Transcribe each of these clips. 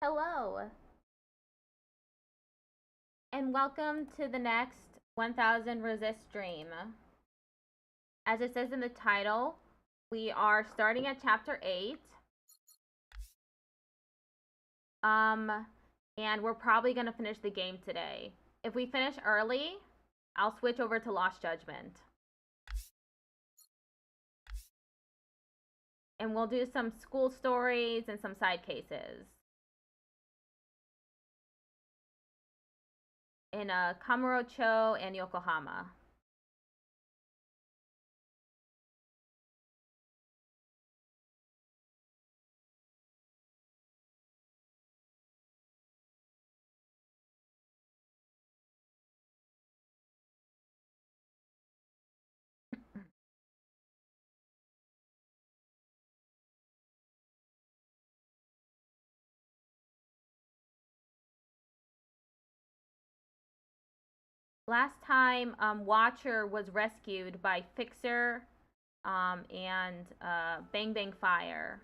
Hello, and welcome to the next 1000 Resist stream. As it says in the title, we are starting at chapter 8. And we're probably going to finish the game today. If we finish early, I'll switch over to Lost Judgment. And we'll do some school stories and some side cases. In Kamurocho and Yokohama. Last time, Watcher was rescued by Fixer and Bang Bang Fire.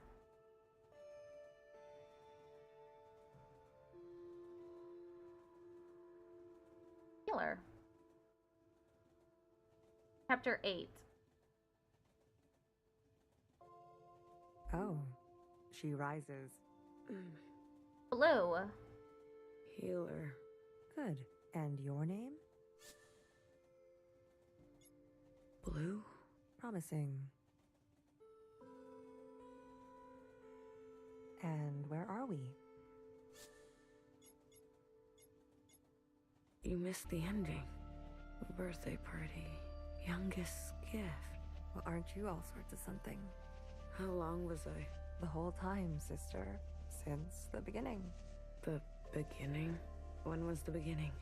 Healer. Chapter 8. Oh, she rises. Blue. Healer. Good. And your name? Blue? Promising. And where are we? You missed the ending. Birthday party. Youngest gift. Well, aren't you all sorts of something? How long was I? The whole time, sister. Since the beginning. The beginning? When was the beginning?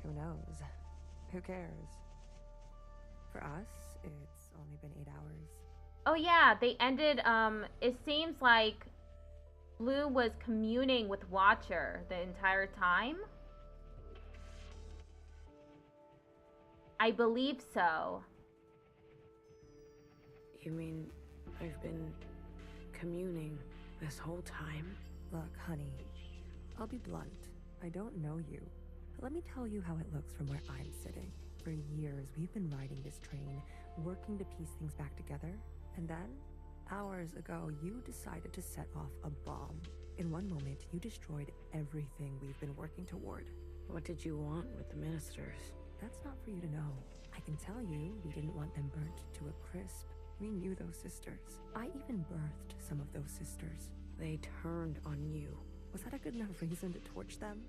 Who knows? Who cares? For us, it's only been 8 hours. Oh yeah, they ended, it seems like Blue was communing with Watcher the entire time. I believe so. You mean I've been communing this whole time? Look, honey, I'll be blunt. I don't know you. But let me tell you how it looks from where I'm sitting. For years, we've been riding this train, working to piece things back together. And then, hours ago, you decided to set off a bomb. In one moment, you destroyed everything we've been working toward. What did you want with the ministers? That's not for you to know. I can tell you we didn't want them burnt to a crisp. We knew those sisters. I even birthed some of those sisters. They turned on you. Was that a good enough reason to torch them?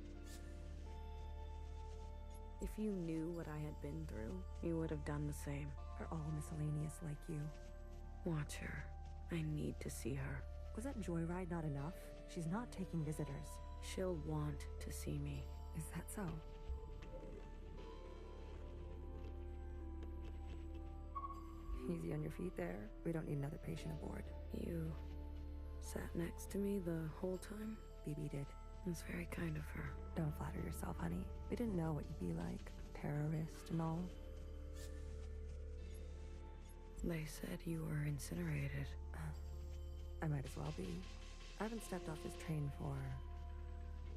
If you knew what I had been through, you would have done the same. They're all miscellaneous like you. Watch her. I need to see her. Was that joyride not enough? She's not taking visitors. She'll want to see me. Is that so? Easy on your feet there. We don't need another patient aboard. You sat next to me the whole time? BB did. It's very kind of her. Don't flatter yourself, honey. We didn't know what you'd be like. Terrorist and all. They said you were incinerated. I might as well be. I haven't stepped off this train for...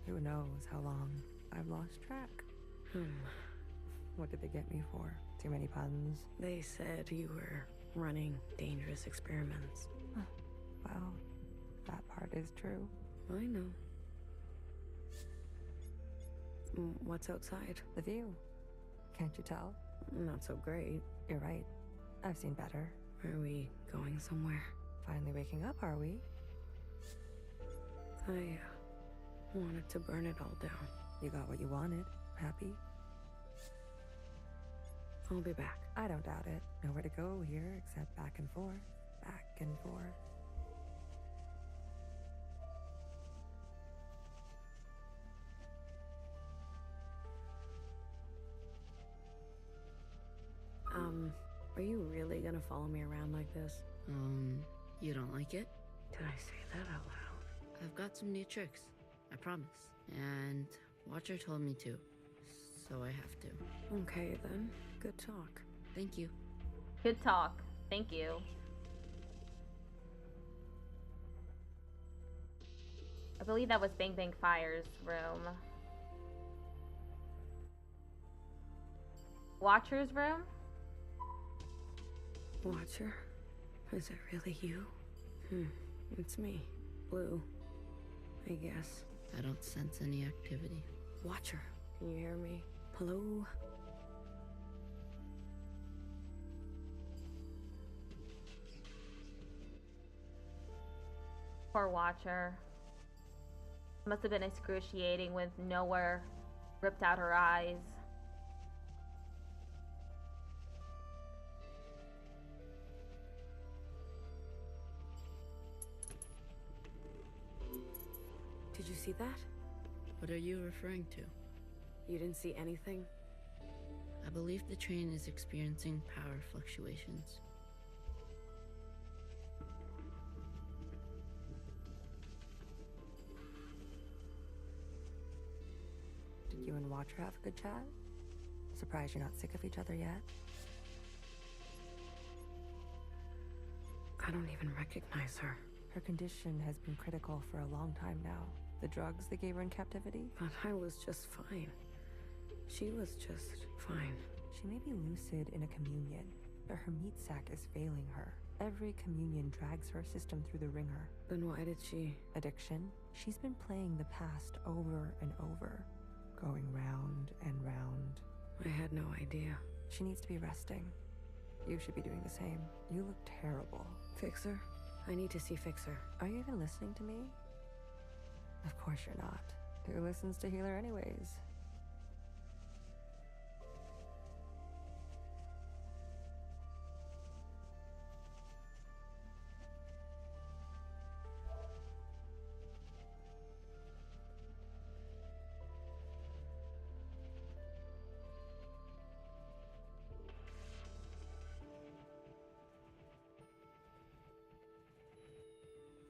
who knows how long. I've lost track. What did they get me for? Too many puns? They said you were running dangerous experiments. Well, that part is true. I know. What's outside? The view. Can't you tell? Not so great. You're right. I've seen better. Are we going somewhere? Finally waking up, are we? I wanted to burn it all down. You got what you wanted. Happy? I'll be back. I don't doubt it. Nowhere to go here except back and forth. Back and forth. Are you really gonna follow me around like this? You don't like it? Did I say that out loud? I've got some new tricks, I promise. And Watcher told me to, so I have to. Okay then. Good talk. Thank you. Good talk. Thank you. I believe that was Bang Bang Fire's room. Watcher's room? Watcher? Is it really you? It's me. Blue. I guess. I don't sense any activity. Watcher, can you hear me? Hello? Poor Watcher. Must have been excruciating with nowhere ripped out her eyes. Did you see that? What are you referring to? You didn't see anything? I believe the train is experiencing power fluctuations. Did you and Watcher have a good chat? Surprised you're not sick of each other yet? I don't even recognize her. Her condition has been critical for a long time now. The drugs they gave her in captivity? But I was just fine. She was just fine. She may be lucid in a communion, but her meat sac is failing her. Every communion drags her system through the ringer. Then why did she... Addiction? She's been playing the past over and over, going round and round. I had no idea. She needs to be resting. You should be doing the same. You look terrible. Fixer? I need to see Fixer. Are you even listening to me? Of course you're not. Who listens to Healer anyways?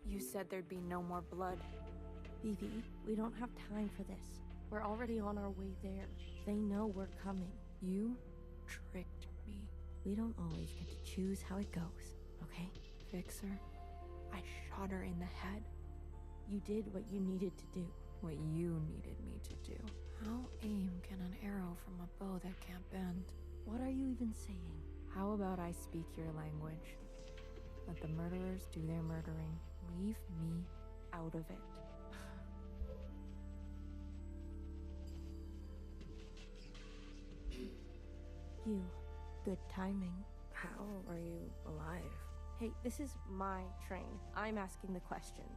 You said there'd be no more blood. Vivi, we don't have time for this. We're already on our way there. They know we're coming. You tricked me. We don't always get to choose how it goes, okay? Fixer, I shot her in the head. You did what you needed to do. What you needed me to do. How aim can an arrow from a bow that can't bend? What are you even saying? How about I speak your language? Let the murderers do their murdering. Leave me out of it. You. Good timing. How are you alive? Hey, this is my train. I'm asking the questions.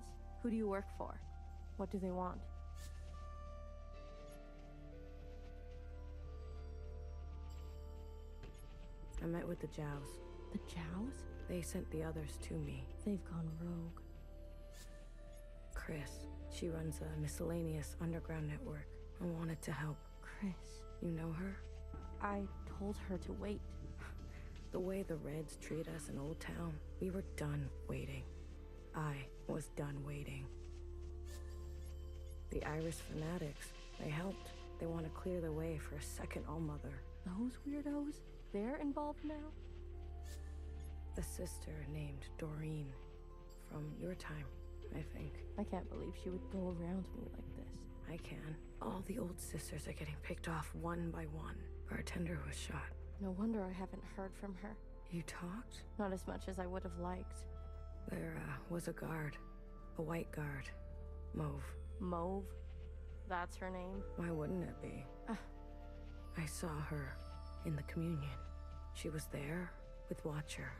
Who do you work for? What do they want? I met with the Jows. The Jows? They sent the others to me. They've gone rogue. Chris, she runs a miscellaneous underground network. I wanted to help. Chris. You know her? I told her to wait. The way the Reds treat us in Old Town, we were done waiting. I was done waiting. The Iris fanatics, they helped. They want to clear the way for a second All-Mother. Those weirdos? They're involved now? The sister named Doreen. From your time, I think. I can't believe she would go around me like this. I can. All the old sisters are getting picked off one by one. Bartender was shot. No wonder I haven't heard from her. You talked? Not as much as I would have liked. There was a guard. A white guard. Mauve. Mauve? That's her name? Why wouldn't it be? I saw her in the communion. She was there with Watcher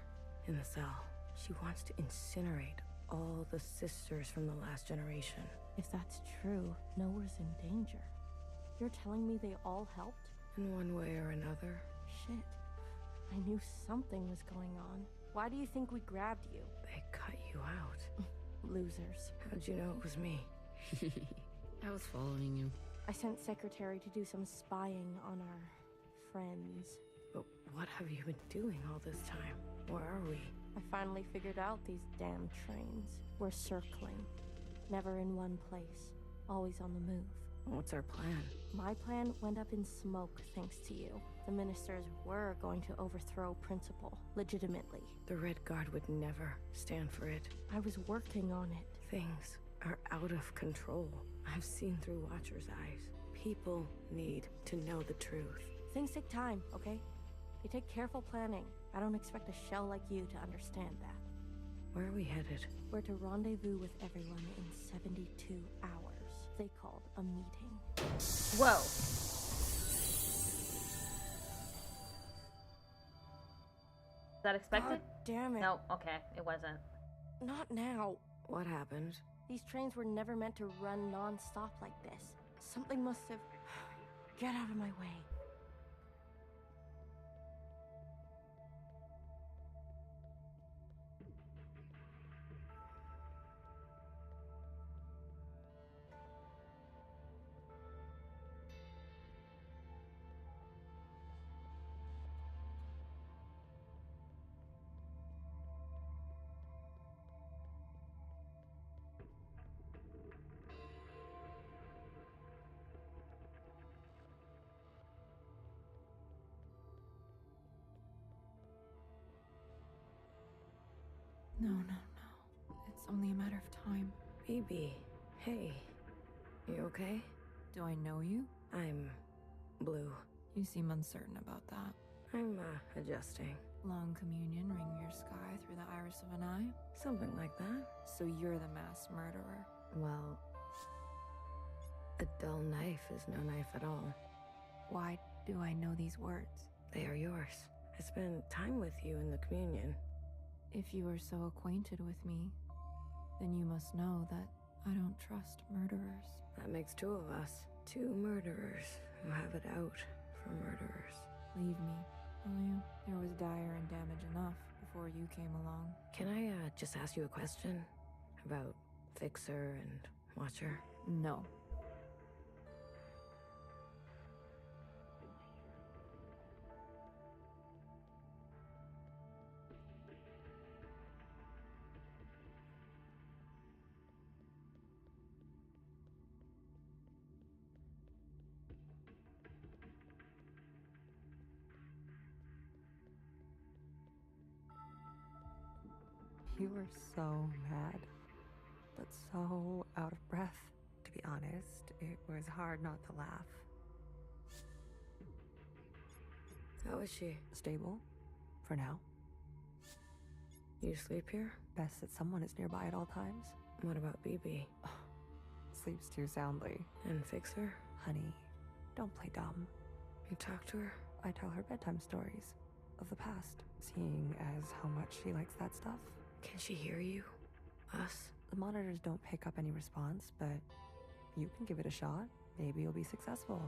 in the cell. She wants to incinerate all the sisters from the last generation. If that's true, Noah's in danger. You're telling me they all helped? In one way or another. Shit. I knew something was going on. Why do you think we grabbed you? They cut you out. Losers. How'd you know it was me? I was following you. I sent Secretary to do some spying on our friends. But what have you been doing all this time? Where are we? I finally figured out these damn trains. We're circling. Never in one place. Always on the move. What's our plan? My plan went up in smoke thanks to you. The ministers were going to overthrow Principal, legitimately. The Red Guard would never stand for it. I was working on it. Things are out of control. I've seen through Watcher's eyes. People need to know the truth. Things take time, okay? They take careful planning. I don't expect a shell like you to understand that. Where are we headed? We're to rendezvous with everyone in 72 hours. They called a meeting. Whoa. Is that expected? God damn it. No, okay, it wasn't. Not now. What happened? These trains were never meant to run non-stop like this. Something must have... Get out of my way. No, no, no. It's only a matter of time. BB, hey. You okay? Do I know you? I'm blue. You seem uncertain about that. I'm, adjusting. Long communion ring your sky through the iris of an eye? Something like that. So you're the mass murderer. Well, a dull knife is no knife at all. Why do I know these words? They are yours. I spent time with you in the communion. If you are so acquainted with me, then you must know that I don't trust murderers. That makes two of us. Two murderers who have it out for murderers. Leave me, will you? There was dire and damage enough before you came along. Can I, just ask you a question? About Fixer and Watcher? No. You were so mad, but so out of breath. To be honest, it was hard not to laugh. How is she? Stable, for now. You sleep here? Best that someone is nearby at all times. What about BB? Sleeps too soundly. And Fixer? Honey, don't play dumb. You talk to her? I tell her bedtime stories of the past, seeing as how much she likes that stuff. Can she hear you? Us? The monitors don't pick up any response, but you can give it a shot. Maybe you'll be successful,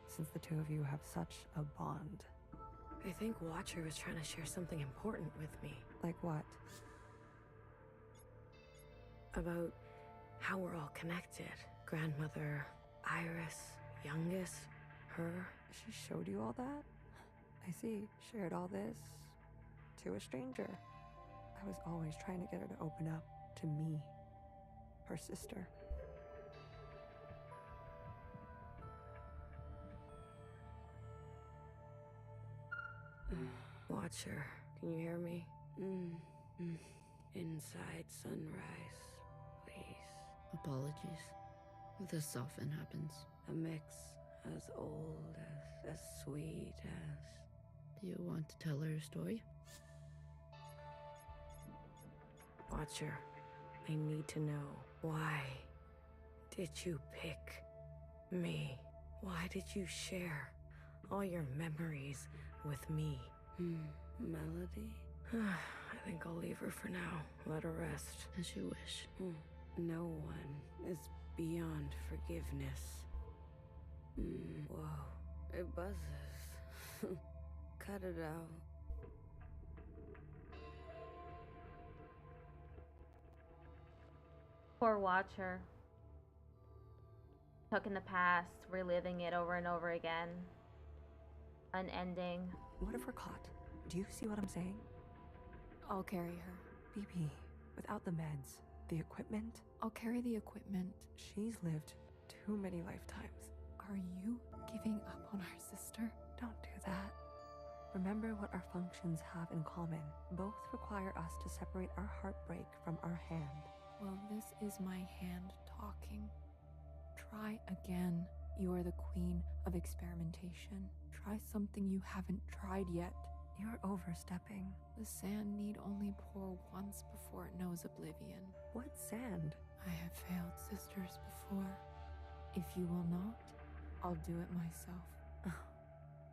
since the two of you have such a bond. I think Watcher was trying to share something important with me. Like what? About how we're all connected. Grandmother, Iris, youngest, her. She showed you all that? I see. Shared all this to a stranger. I was always trying to get her to open up to me, her sister. Watcher, can you hear me? Inside sunrise, please. Apologies. This often happens. A mix as old as sweet as... Do you want to tell her a story? Watcher, I need to know, why did you pick me? Why did you share all your memories with me? Melody? I think I'll leave her for now. Let her rest. As you wish. No one is beyond forgiveness. Whoa, it buzzes. Cut it out. Poor Watcher. Stuck in the past, reliving it over and over again. Unending. What if we're caught? Do you see what I'm saying? I'll carry her. BB, without the meds, the equipment, I'll carry the equipment. she's lived too many lifetimes. Are you giving up on our sister? Don't do that. Remember what our functions have in common. Both require us to separate our heartbreak from our hand. Well, this is my hand talking. Try again. You are the queen of experimentation. Try something you haven't tried yet. You're overstepping. The sand need only pour once before it knows oblivion. What sand? I have failed sisters before. If you will not, I'll do it myself.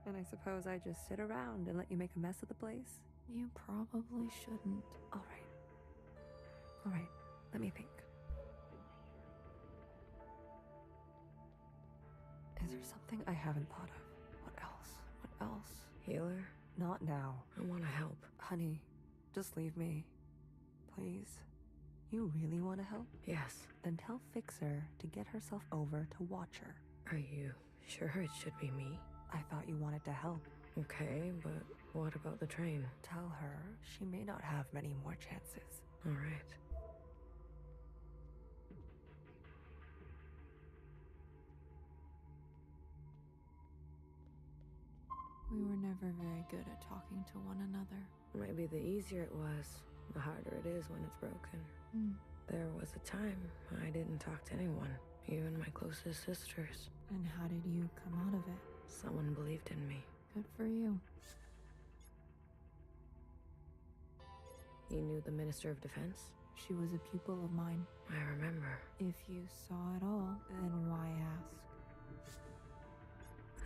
And I suppose I just sit around and let you make a mess of the place? You probably shouldn't. All right, let me think. Is there something I haven't thought of? What else? Healer? Not now. I want to help. Honey, just leave me. Please. You really want to help? Yes. Then tell Fixer to get herself over to Watcher. Are you sure it should be me? I thought you wanted to help. Okay, but what about the train? Tell her she may not have many more chances. All right. We were never very good at talking to one another. Maybe the easier it was, the harder it is when it's broken. There was a time I didn't talk to anyone, even my closest sisters. And how did you come out of it? Someone believed in me. Good for you. You knew the Minister of Defense? She was a pupil of mine. I remember. If you saw it all, then why ask?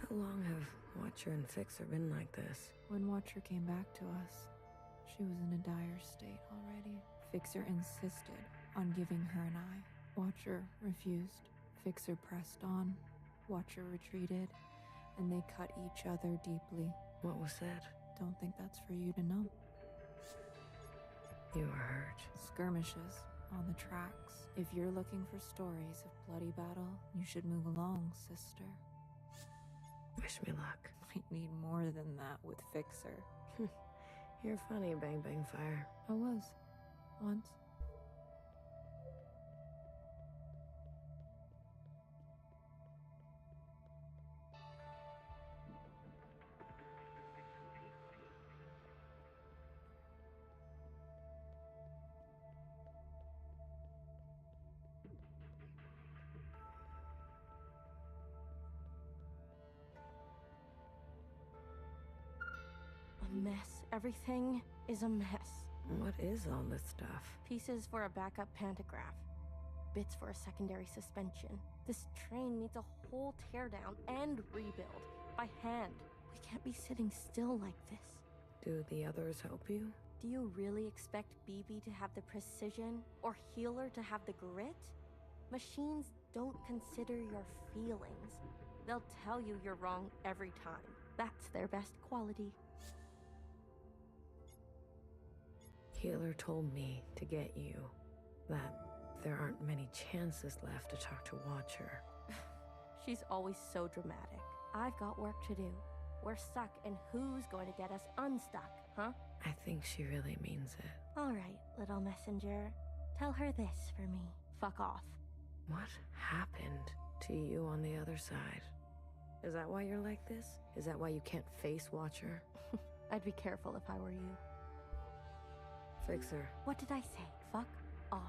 How long have Watcher and Fixer been like this? When Watcher came back to us, she was in a dire state already. Fixer insisted on giving her an eye. Watcher refused. Fixer pressed on. Watcher retreated, and they cut each other deeply. What was said? Don't think that's for you to know. You were hurt. Skirmishes on the tracks. If you're looking for stories of bloody battle, you should move along, sister. Wish me luck. Might need more than that with Fixer. You're funny, Bang Bang Fire. I was. Once. A mess. Everything is a mess. What is all this stuff? Pieces for a backup pantograph. Bits for a secondary suspension. This train needs a whole teardown and rebuild. By hand. We can't be sitting still like this. Do the others help you? Do you really expect BB to have the precision or Healer to have the grit? Machines don't consider your feelings. They'll tell you you're wrong every time. That's their best quality. Healer told me to get you, that there aren't many chances left to talk to Watcher. She's always so dramatic. I've got work to do. We're stuck, and who's going to get us unstuck, huh? I think she really means it. All right, little messenger. Tell her this for me. Fuck off. What happened to you on the other side? Is that why you're like this? Is that why you can't face Watcher? I'd be careful if I were you. Fixer. What did I say? Fuck off.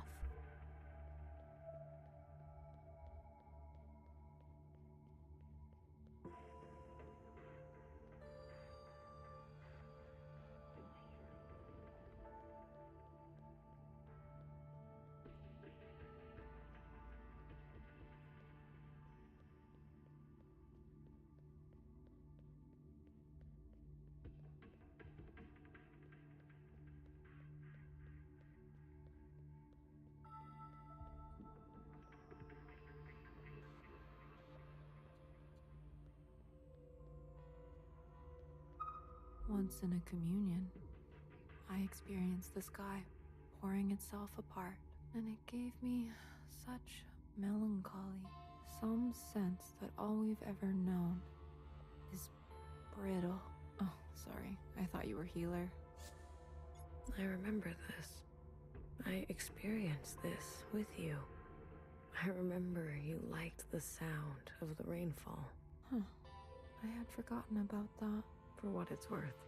Once in a communion, I experienced the sky pouring itself apart, and it gave me such melancholy, some sense that all we've ever known is brittle. Oh, sorry, I thought you were Healer. I remember this. I experienced this with you. I remember you liked the sound of the rainfall. Huh, I had forgotten about that. For what it's worth.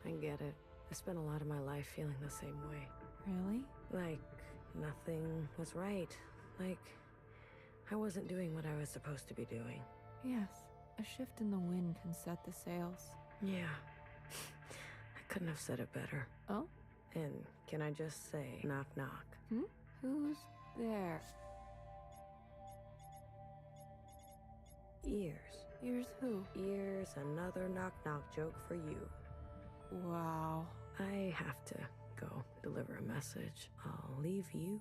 I get it. I spent a lot of my life feeling the same way. Really? Like, Nothing was right. Like, I wasn't doing what I was supposed to be doing. Yes, a shift in the wind can set the sails. Yeah. I couldn't have said it better. Oh? And can I just say, knock knock? Who's there? Ears. Ears who? Ears, another knock knock joke for you. Wow. I have to go deliver a message. I'll leave you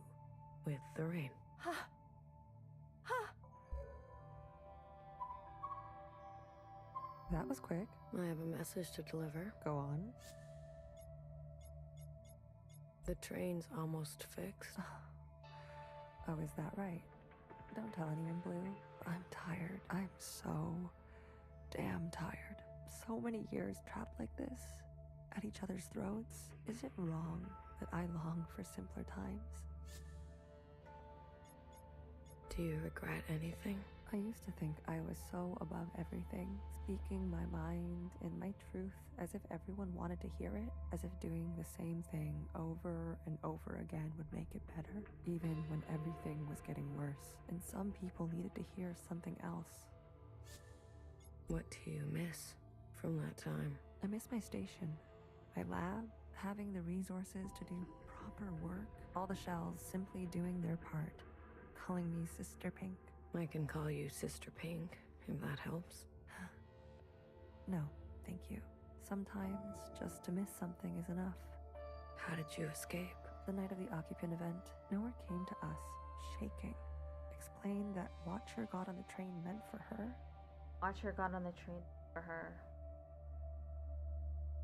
with the rain. That was quick. I have a message to deliver. Go on. The train's almost fixed. Oh, is that right? Don't tell anyone, Blue. I'm tired. I'm so damn tired. So many years trapped like this, at each other's throats. Is it wrong that I long for simpler times? Do you regret anything? I used to think I was so above everything, speaking my mind and my truth as if everyone wanted to hear it, as if doing the same thing over and over again would make it better, even when everything was getting worse, and some people needed to hear something else. What do you miss from that time? I miss my station, my lab, having the resources to do proper work, all the shells simply doing their part, calling me Sister Pink. I can call you Sister Pink, if that helps. No, thank you. Sometimes just to miss something is enough. How did you escape? The night of the occupant event, Nowhere came to us, shaking, explained that Watcher got on the train meant for her. Watcher got on the train for her.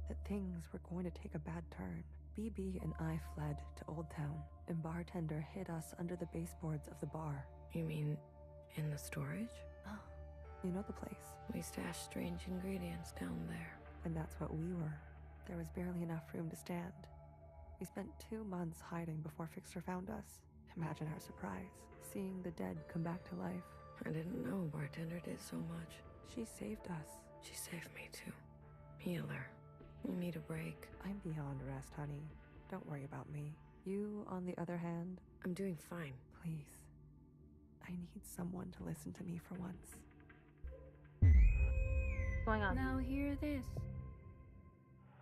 That things were going to take a bad turn. BB and I fled to Old Town, and Bartender hid us under the baseboards of the bar. You mean in the storage? You know the place. We stashed strange ingredients down there. And that's what we were. There was barely enough room to stand. We spent 2 months hiding before Fixer found us. Imagine our surprise, seeing the dead come back to life. I didn't know Bartender did so much. She saved us. She saved me too. Healer. You need a break. I'm beyond rest, honey. Don't worry about me. You, on the other hand, I'm doing fine. please. I need someone to listen to me for once. What's going on? Now hear this.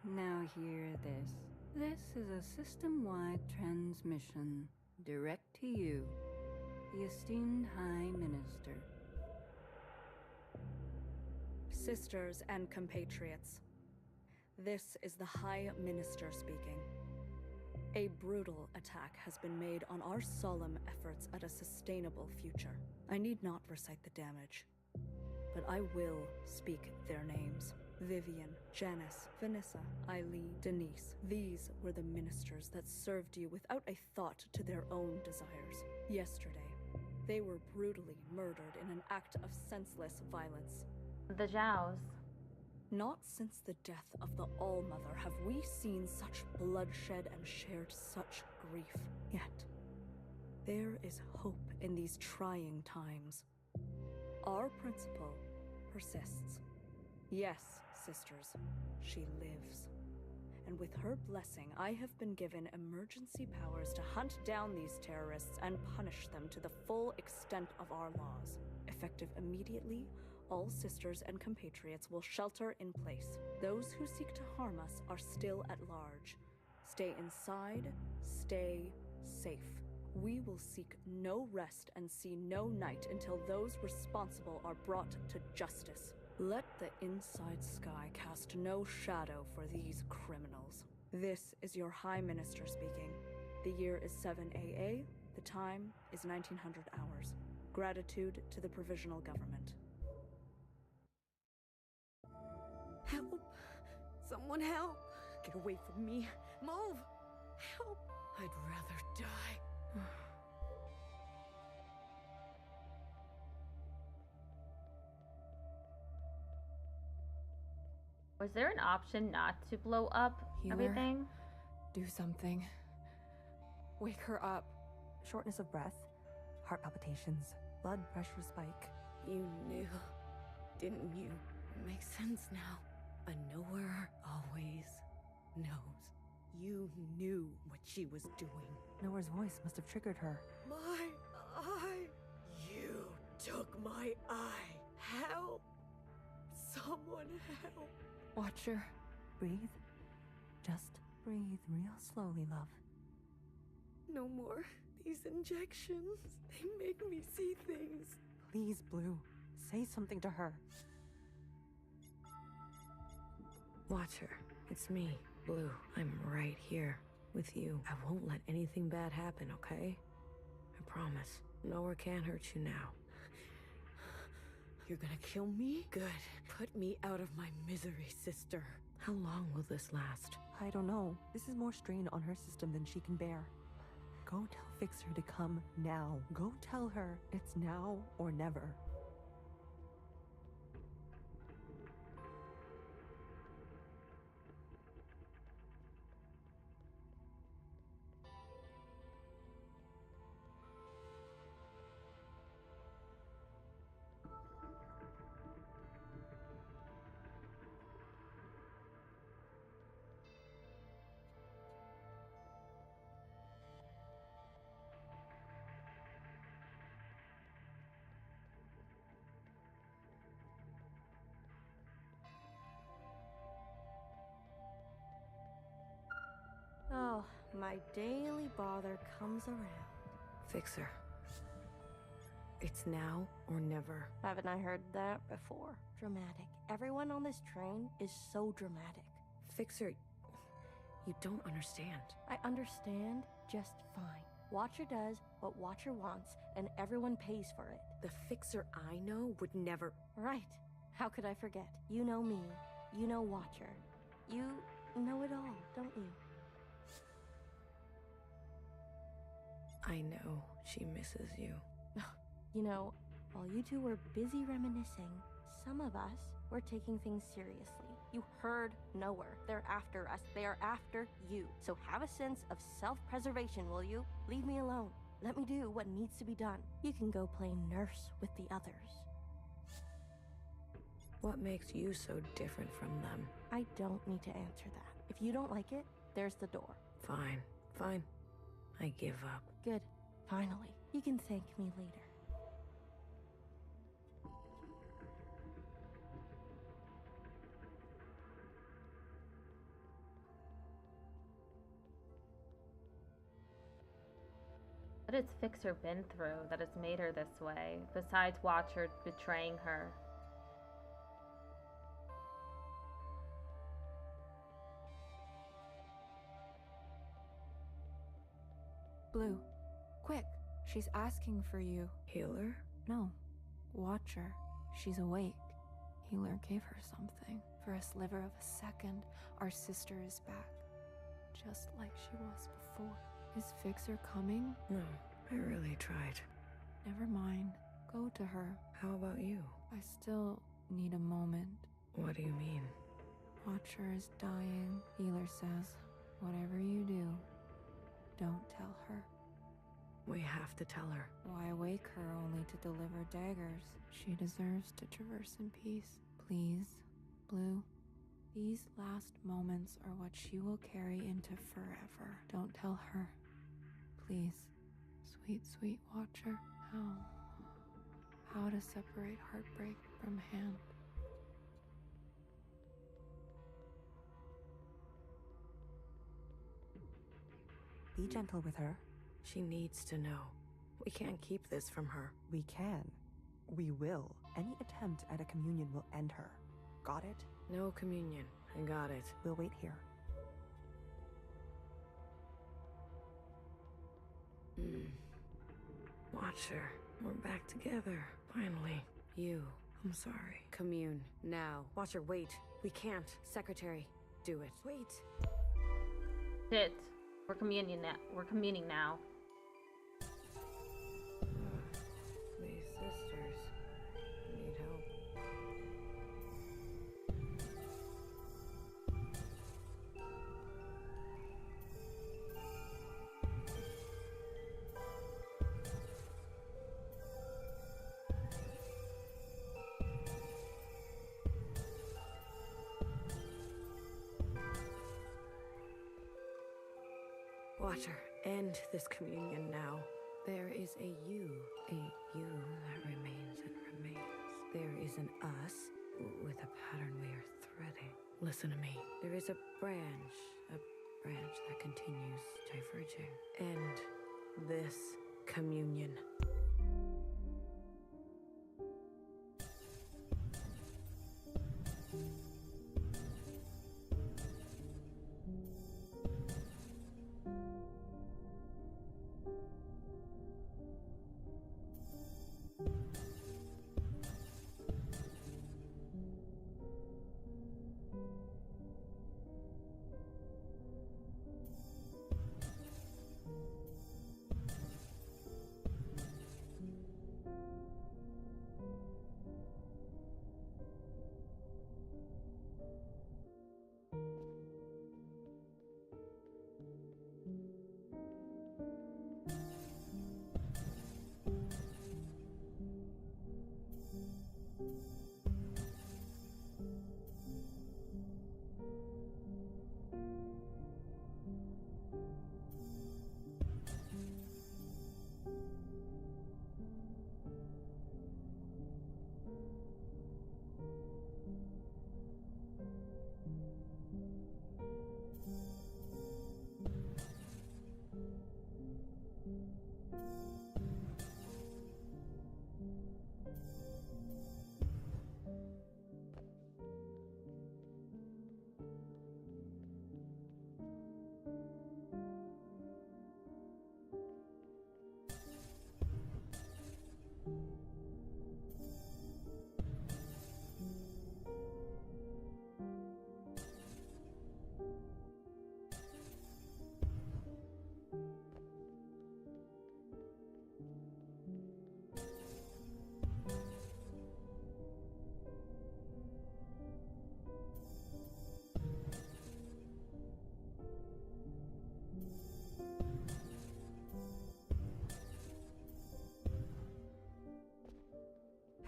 Now hear this. This is a system-wide transmission, direct to you, the esteemed High Minister. Sisters and compatriots, this is the High Minister speaking. A brutal attack has been made on our solemn efforts at a sustainable future. I need not recite the damage, but I will speak their names. Vivian, Janice, Vanessa, Eileen, Denise. These were the ministers that served you without a thought to their own desires. Yesterday, they were brutally murdered in an act of senseless violence. The Zhaos. Not since the death of the All-Mother have we seen such bloodshed and shared such grief. Yet, there is hope in these trying times. Our principle persists. Yes, sisters, she lives. And with her blessing, I have been given emergency powers to hunt down these terrorists and punish them to the full extent of our laws. Effective immediately, all sisters and compatriots will shelter in place. Those who seek to harm us are still at large. Stay inside, stay safe. We will seek no rest and see no night until those responsible are brought to justice. Let the inside sky cast no shadow for these criminals. This is your High Minister speaking. The year is 7 AA, the time is 1900 hours. Gratitude to the Provisional Government. Help! Someone help! Get away from me! Move! Help! I'd rather die. Was there an option not to blow up Healer. everything? Do something. Wake her up. Shortness of breath, heart palpitations, blood pressure spike. You knew, didn't you? It makes sense now. A knower always knows. You knew what she was doing. Nora's voice must have triggered her. My eye! You took my eye! Help! Someone help! Watcher. Breathe. Just breathe real slowly, love. No more. These injections, they make me see things. Please, Blue. Say something to her. Watcher, it's me, Blue. I'm right here with you. I won't let anything bad happen, okay? I promise. Nowhere can hurt you now. You're gonna kill me? Good. Put me out of my misery, sister. How long will this last? I don't know. This is more strain on her system than she can bear. Go tell Fixer to come now. Go tell her it's now or never. Oh, my daily bother comes around. Fixer. It's now or never. Haven't I heard that before? Dramatic. Everyone on this train is so dramatic. Fixer, you don't understand. I understand just fine. Watcher does what Watcher wants, and everyone pays for it. The Fixer I know would never... Right. How could I forget? You know me. You know Watcher. You know it all, don't you? I know she misses you. You know, while you two were busy reminiscing, some of us were taking things seriously. You heard nowhere. They're after us. They are after you. So have a sense of self-preservation, will you? Leave me alone. Let me do what needs to be done. You can go play nurse with the others. What makes you so different from them? I don't need to answer that. If you don't like it, there's the door. Fine, fine. I give up. Good. Finally. You can thank me later. What has Fixer been through that has made her this way, besides Watcher betraying her? Blue, quick. She's asking for you. Healer? No. Watcher. She's awake. Healer gave her something. For a sliver of a second, our sister is back. Just like she was before. Is Fixer coming? No, I really tried. Never mind. Go to her. How about you? I still need a moment. What do you mean? Watcher is dying. Healer says, whatever you do, don't tell her. We have to tell her. Why wake her only to deliver daggers? She deserves to traverse in peace. Please, Blue. These last moments are what she will carry into forever. Don't tell her. Please. Sweet, sweet Watcher. How to separate heartbreak from hand. Be gentle with her. She needs to know. We can't keep this from her. We can. We will. Any attempt at a communion will end her. Got it? No communion. I got it. We'll wait here. Watcher, we're back together. Finally. You. I'm sorry. Commune. Now. Watcher, wait. We can't. Secretary. Do it. Wait. Shit. We're communing now. We're communing now. These sisters need help. Watcher, end this communion now. There is a you that remains and remains. There is an us with a pattern we are threading. Listen to me. There is a branch that continues diverging. End this communion.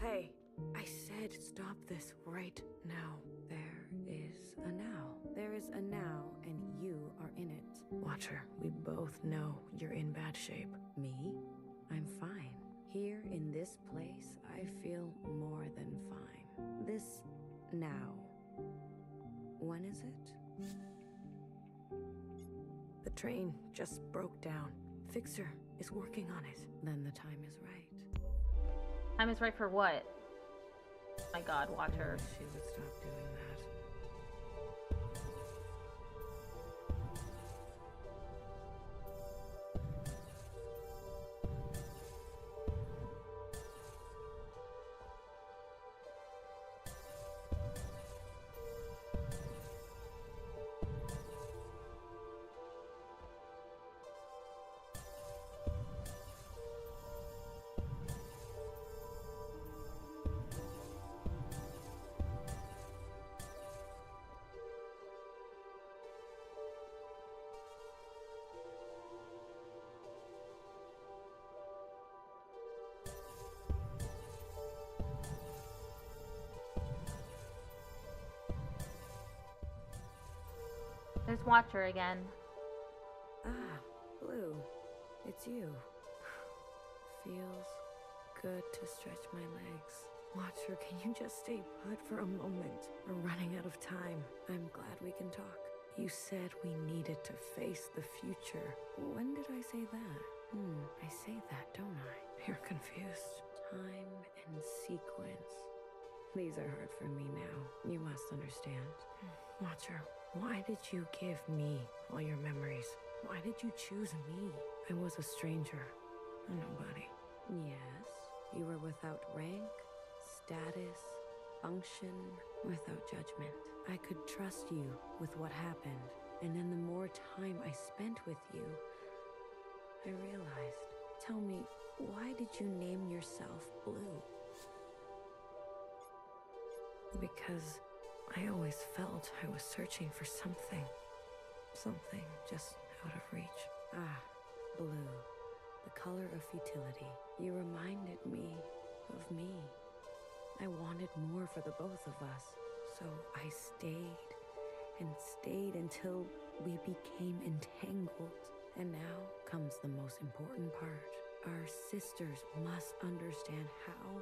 Hey, I said stop this right now. There is a now. There is a now, and you are in it. Watcher, we both know you're in bad shape. Me? I'm fine. Here in this place, I feel more than fine. This now. When is it? The train just broke down. Fixer is working on it. Then the time is right. Time is right for what? My God, watch her. She would stop doing that. There's Watcher again. Ah, Blue. It's you. Feels good to stretch my legs. Watcher, can you just stay put for a moment? We're running out of time. I'm glad we can talk. You said we needed to face the future. When did I say that? I say that, don't I? You're confused. Time and sequence. These are hard for me now. You must understand. Watcher, why did you give me all your memories? Why did you choose me? I was a stranger, a nobody. Yes, you were without rank, status, function, without judgment. I could trust you with what happened, and then the more time I spent with you, I realized. Tell me, why did you name yourself Blue? Because I always felt I was searching for something. Something just out of reach. Ah, blue. The color of futility. You reminded me of me. I wanted more for the both of us. So I stayed and stayed until we became entangled. And now comes the most important part. Our sisters must understand how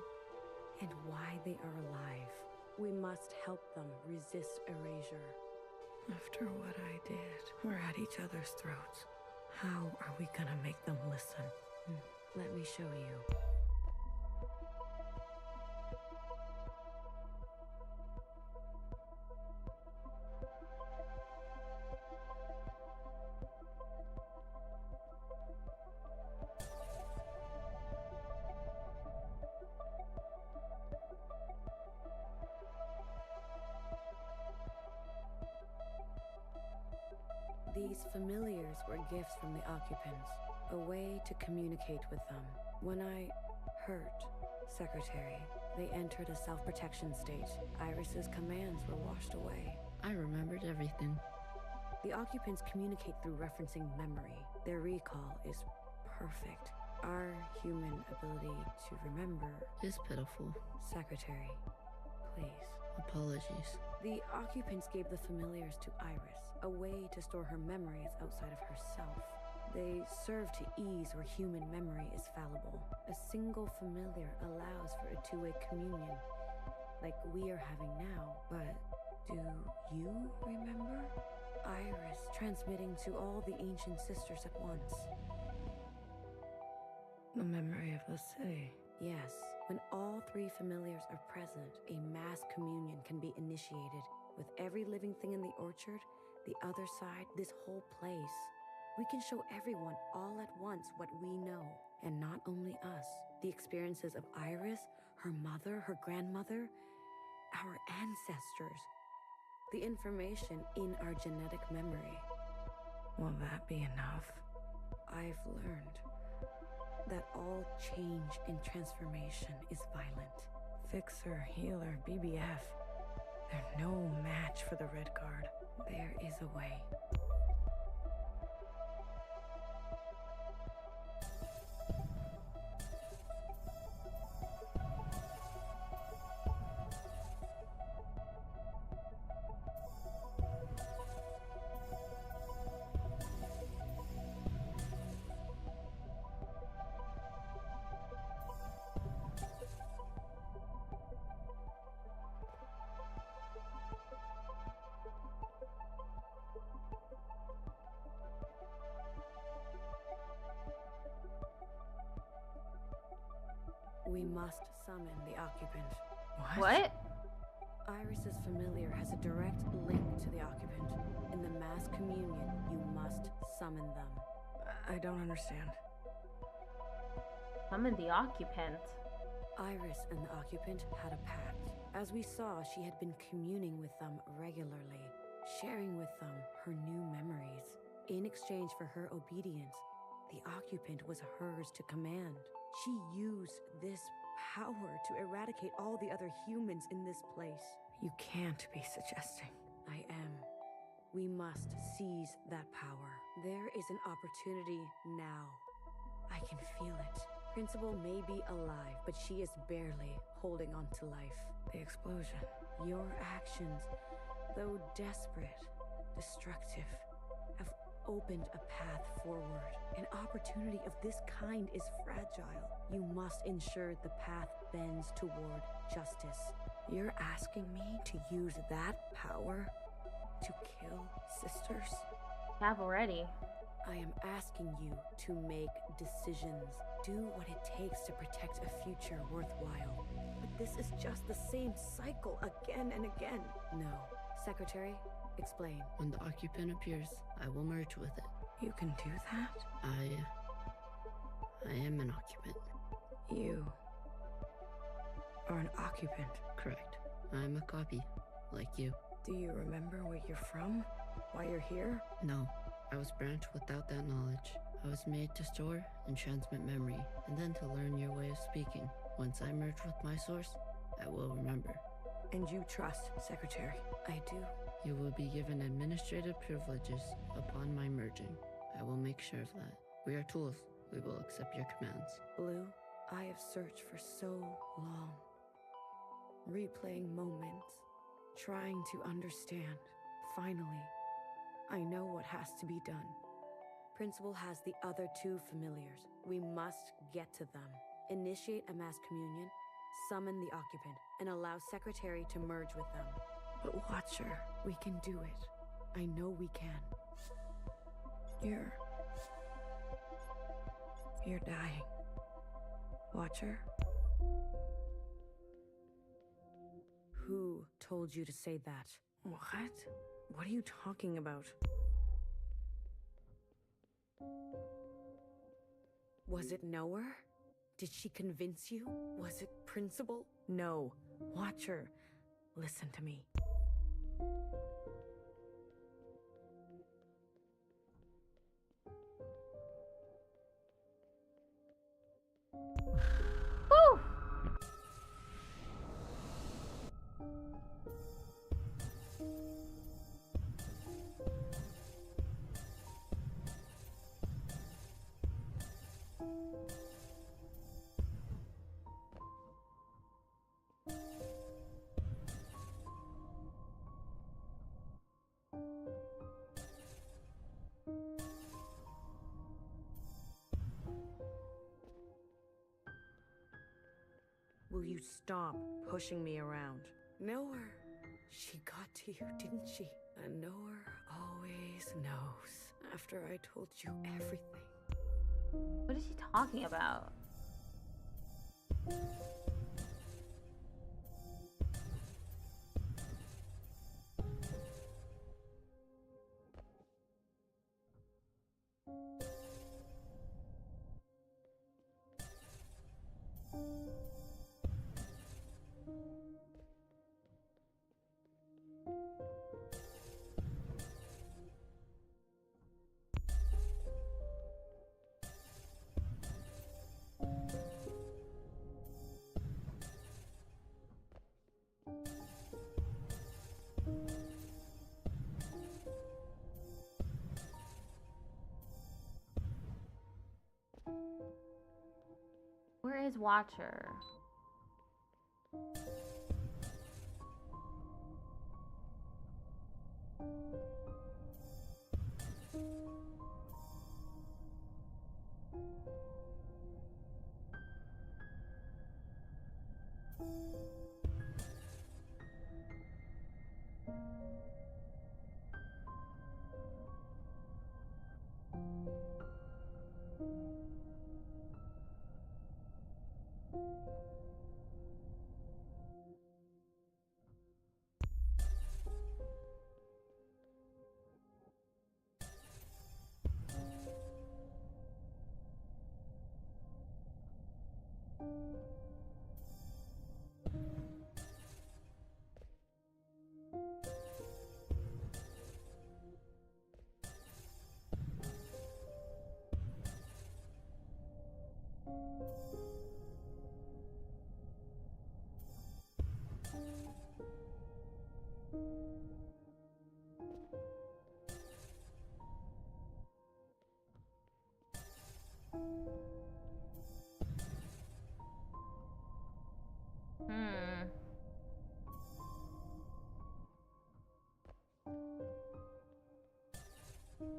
and why they are alive. We must help them resist erasure. After what I did, we're at each other's throats. How are we gonna make them listen? Let me show you. These familiars were gifts from the occupants, a way to communicate with them. When I hurt Secretary, they entered a self-protection state. Iris's commands were washed away. I remembered everything. The occupants communicate through referencing memory. Their recall is perfect. Our human ability to remember Is pitiful. Secretary, please. Apologies. The occupants gave the familiars to Iris, a way to store her memories outside of herself. They serve to ease where human memory is fallible. A single familiar allows for a two-way communion, like we are having now. But do you remember? Iris transmitting to all the ancient sisters at once. The memory of the city. Yes, when all three familiars are present, a mass communion can be initiated. With every living thing in the orchard, the other side, this whole place. We can show everyone all at once what we know. And not only us, the experiences of Iris, her mother, her grandmother, our ancestors. The information in our genetic memory. Will that be enough? I've learned that all change and transformation is violent. Fixer, healer, BBF. They're no match for the Red Guard. There is a way. We must summon the occupant. What? Iris's familiar has a direct link to the occupant. In the mass communion, you must summon them. I don't understand. Summon the occupant. Iris and the occupant had a pact. As we saw, she had been communing with them regularly, sharing with them her new memories. In exchange for her obedience, the occupant was hers to command. She used this power to eradicate all the other humans in this place. You can't be suggesting. I am. We must seize that power. There is an opportunity now. I can feel it. Principal may be alive, but she is barely holding on to life. The explosion. Your actions, though desperate, destructive, have opened a path forward. An opportunity of this kind is fragile. You must ensure the path bends toward justice. You're asking me to use that power to kill sisters? Have already. I am asking you to make decisions. Do what it takes to protect a future worthwhile. But this is just the same cycle again and again. No. Secretary, explain. When the occupant appears, I will merge with it. You can do that? I am an occupant. You are an occupant. Correct. I'm a copy, like you. Do you remember where you're from? Why you're here? No, I was branched without that knowledge. I was made to store and transmit memory, and then to learn your way of speaking. Once I merge with my source, I will remember. And you trust, Secretary? I do. You will be given administrative privileges upon my merging. I will make sure of that. We are tools. We will accept your commands. Blue, I have searched for so long. Replaying moments, trying to understand. Finally, I know what has to be done. Principal has the other two familiars. We must get to them. Initiate a mass communion, summon the occupant, and allow Secretary to merge with them. But Watcher, we can do it. I know we can. You're dying. Watcher? Who told you to say that? What? What are you talking about? Was it Knower? Did she convince you? Was it Principal? No. Watcher, listen to me. Woo! Will you stop pushing me around? Knower. She got to you, didn't she? A knower always knows. After I told you everything. What is she talking about? Where is Watcher?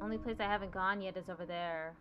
Only place I haven't gone yet is over there.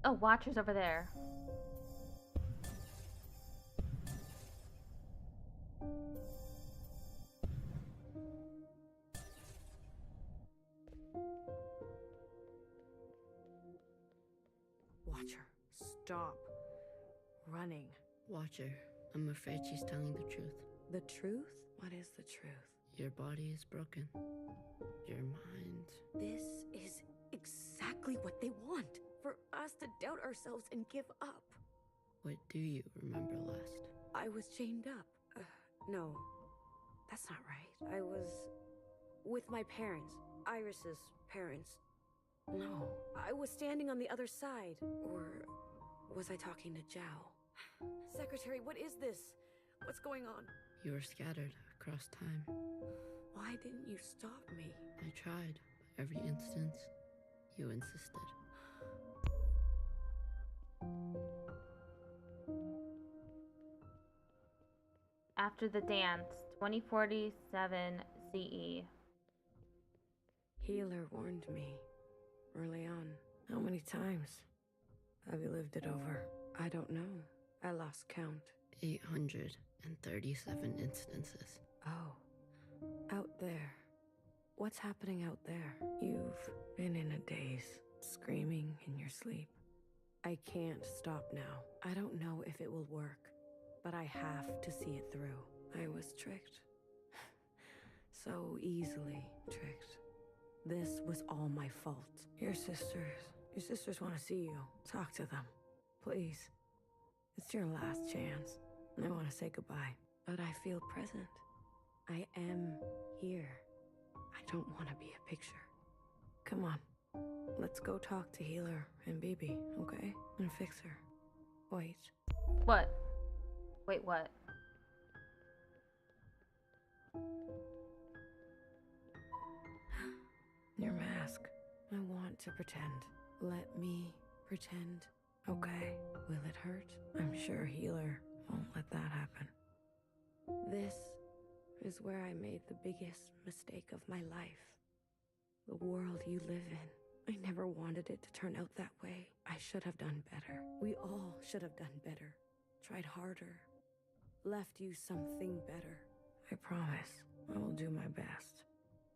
Oh, Watcher's over there. Watcher, stop. Running. Watcher, I'm afraid she's telling the truth. The truth? What is the truth? Your body is broken. Your mind. This is exactly what they want. For us to doubt ourselves and give up. What do you remember last? I was chained up. No, that's not right. I was with my parents. Iris's parents. No, I was standing on the other side. Or was I talking to Zhao? Secretary, what is this? What's going on? You were scattered across time. Why didn't you stop me? I tried, but every instance, you insisted. After the dance, 2047 CE. Healer warned me early on. How many times have you lived it over? I don't know. I lost count. 837 instances. Oh, out there. What's happening out there? You've been in a daze, screaming in your sleep. I can't stop now. I don't know if it will work, but I have to see it through. I was tricked. So easily tricked. This was all my fault. Your sisters want to see you. Talk to them. Please. It's your last chance. I want to say goodbye. But I feel present. I am here. I don't want to be a picture. Come on. Let's go talk to Healer and Bibi, okay? And fix her. Wait. What? Wait, what? Your mask. I want to pretend. Let me pretend. Okay. Will it hurt? I'm sure Healer won't let that happen. This is where I made the biggest mistake of my life. The world you live in. I never wanted it to turn out that way. I should have done better. We all should have done better. Tried harder. Left you something better. I promise I will do my best.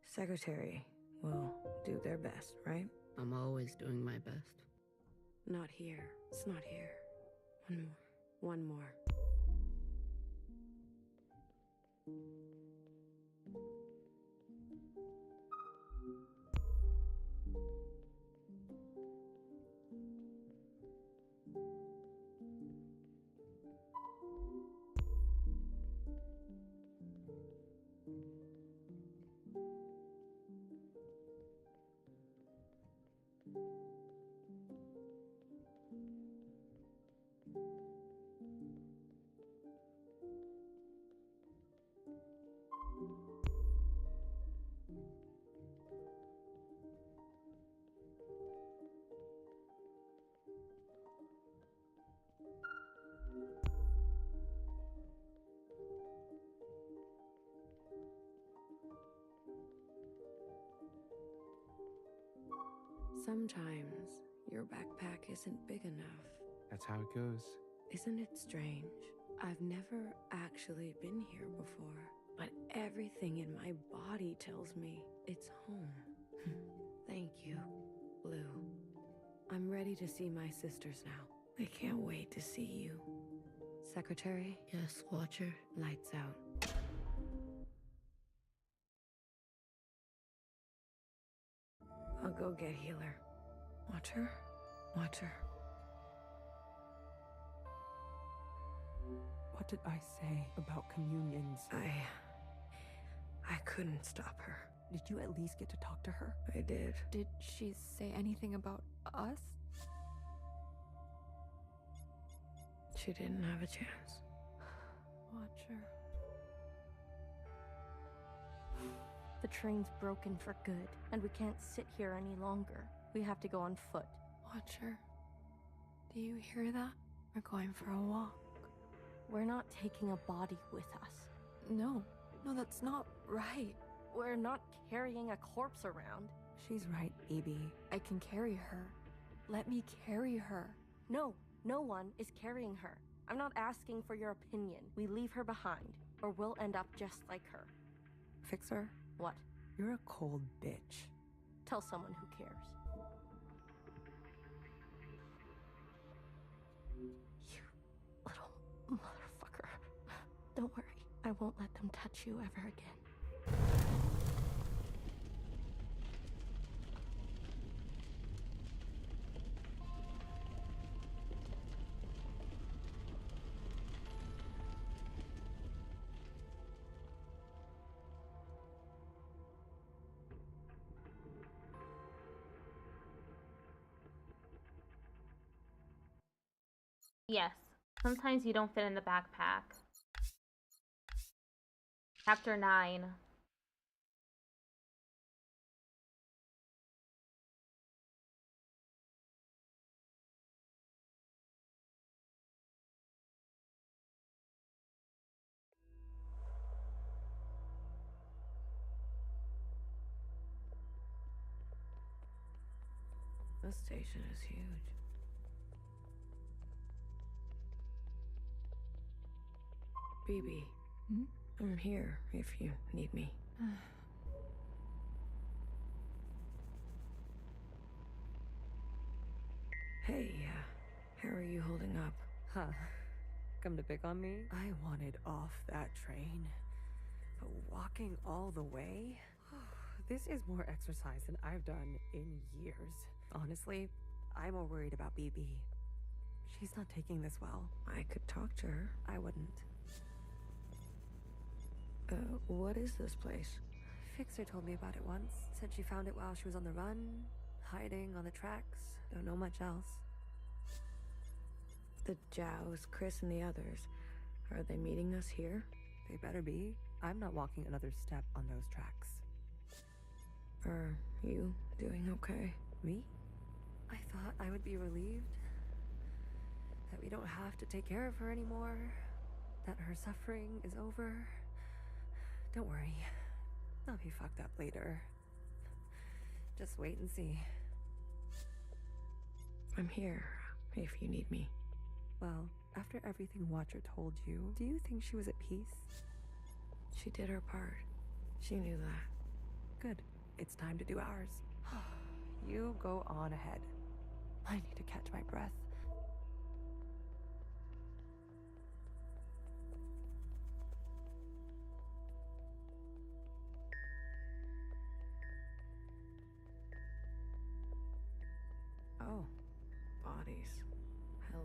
Secretary will do their best, right? I'm always doing my best. Not here. It's not here. One more. One more. Sometimes your backpack isn't big enough. That's how it goes. Isn't it strange? I've never actually been here before, but everything in my body tells me it's home. Thank you, Blue. I'm ready to see my sisters now. I can't wait to see you. Secretary? Yes, Watcher. Lights out. I'll go get Healer. Watcher? Watcher. What did I say about communions? I couldn't stop her. Did you at least get to talk to her? I did. Did she say anything about us? She didn't have a chance. Watcher. The train's broken for good, and we can't sit here any longer. We have to go on foot. Watcher. Do you hear that? We're going for a walk. We're not taking a body with us. No, that's not right. We're not carrying a corpse around. She's right, baby. I can carry her. Let me carry her. No, no one is carrying her. I'm not asking for your opinion. We leave her behind, or we'll end up just like her. Fixer, What? you're a cold bitch. Tell someone who cares. You little motherfucker. Don't worry, I won't let them touch you ever again. Yes. Sometimes you don't fit in the backpack. Chapter 9. This station is huge. BB, I'm here if you need me. Hey, how are you holding up? Huh. Come to pick on me? I wanted off that train. But walking all the way? This is more exercise than I've done in years. Honestly, I'm more worried about BB. She's not taking this well. I could talk to her. I wouldn't. What is this place? Fixer told me about it once. Said she found it while she was on the run, hiding on the tracks. Don't know much else. The Jows, Chris, and the others. Are they meeting us here? They better be. I'm not walking another step on those tracks. Are you doing okay? Me? I thought I would be relieved. That we don't have to take care of her anymore. That her suffering is over. Don't worry. I'll be fucked up later. Just wait and see. I'm here if you need me. Well, after everything Watcher told you, do you think she was at peace? She did her part. She knew that. Good. It's time to do ours. You go on ahead. I need to catch my breath. Oh, bodies. Hello.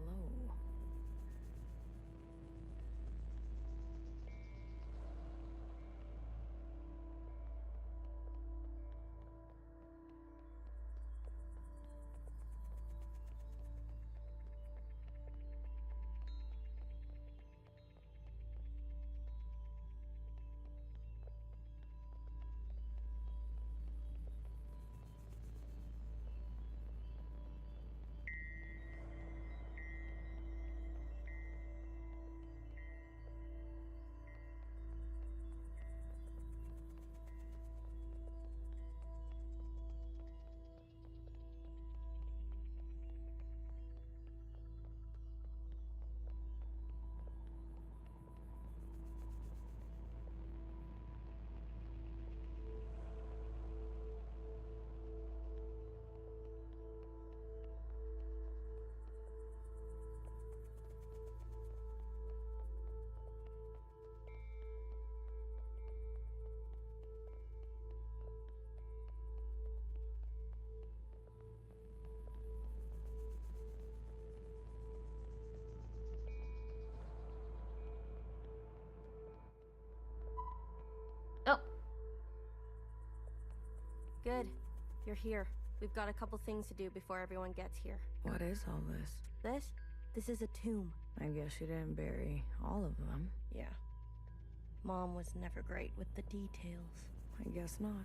Oh. Good. You're here. We've got a couple things to do before everyone gets here. What is all this? This is a tomb. I guess you didn't bury all of them. Yeah. Mom was never great with the details. I guess not.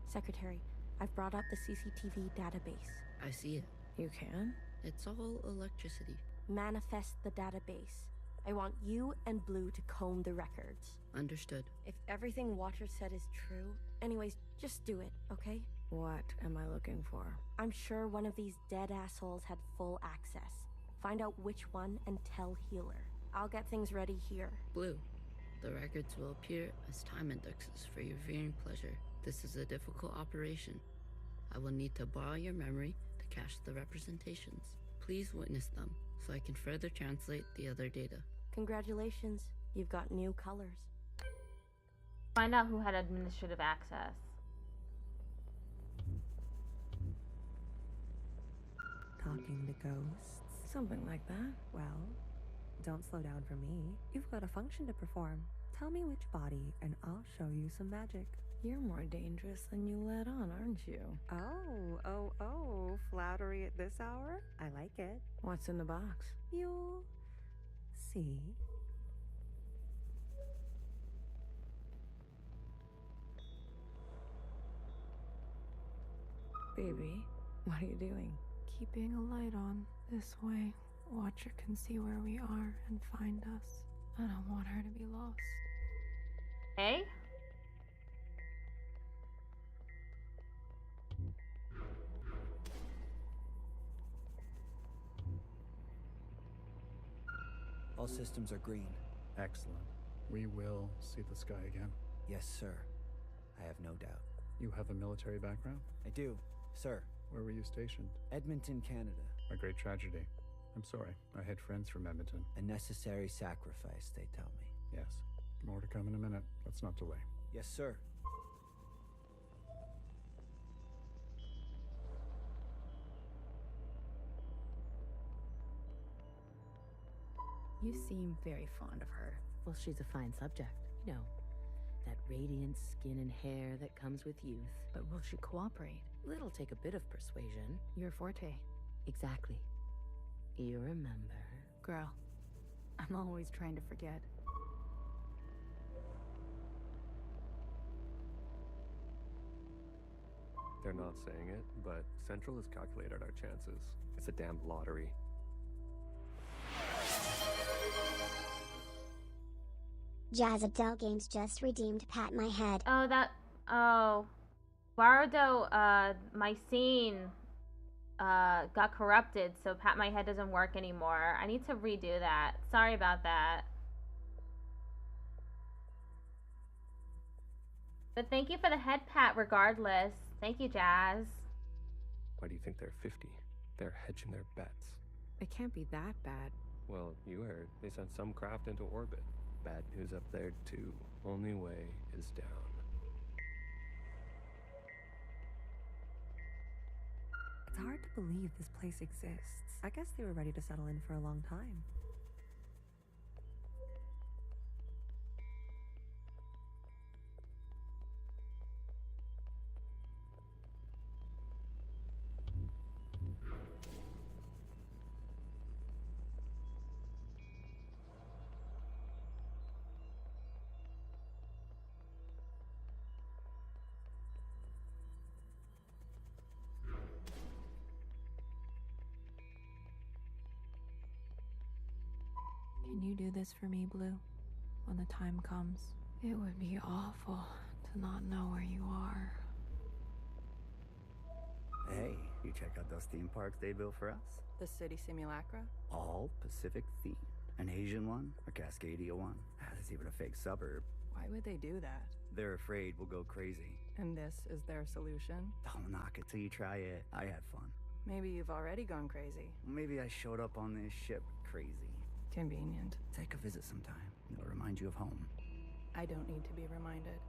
Secretary, I've brought up the CCTV database. I see it. You can? It's all electricity. Manifest the database. I want you and Blue to comb the records. Understood. If everything Watcher said is true, anyways, just do it, okay? What am I looking for? I'm sure one of these dead assholes had full access. Find out which one and tell Healer. I'll get things ready here. Blue, the records will appear as time indexes for your viewing pleasure. This is a difficult operation. I will need to borrow your memory to cache the representations. Please witness them so I can further translate the other data. Congratulations, you've got new colors. Find out who had administrative access. Talking to ghosts. Something like that. Well, don't slow down for me. You've got a function to perform. Tell me which body, and I'll show you some magic. You're more dangerous than you let on, aren't you? Oh, flattery at this hour? I like it. What's in the box? You'll see. Baby, what are you doing? Keeping a light on. This way, Watcher can see where we are and find us. I don't want her to be lost. Hey? All systems are green. Excellent. We will see the sky again. Yes, sir. I have no doubt. You have a military background? I do, sir. Where were you stationed? Edmonton, Canada. A great tragedy. I'm sorry. I had friends from Edmonton. A necessary sacrifice, they tell me. Yes. More to come in a minute. Let's not delay. Yes, sir. You seem very fond of her. Well, she's a fine subject. You know, that radiant skin and hair that comes with youth. But will she cooperate? It'll take a bit of persuasion. Your forte. Exactly. You remember. Girl, I'm always trying to forget. They're not saying it, but Central has calculated our chances. It's a damn lottery. Jazz Adele Games just redeemed Pat My Head. Bardo, my scene, got corrupted, so Pat My Head doesn't work anymore. I need to redo that. Sorry about that. But thank you for the head pat regardless. Thank you, Jazz. Why do you think they're 50? They're hedging their bets. It can't be that bad. Well, you heard. They sent some craft into orbit. Bad news up there, too. Only way is down. It's hard to believe this place exists. I guess they were ready to settle in for a long time. Can you do this for me, Blue? When the time comes? It would be awful to not know where you are. Hey, you check out those theme parks they built for us? The city simulacra? All Pacific themed. An Asian one, a Cascadia one. There's even a fake suburb. Why would they do that? They're afraid we'll go crazy. And this is their solution? Don't knock it till you try it. I had fun. Maybe you've already gone crazy. Maybe I showed up on this ship crazy. Convenient. Take a visit sometime. It'll remind you of home. I don't need to be reminded.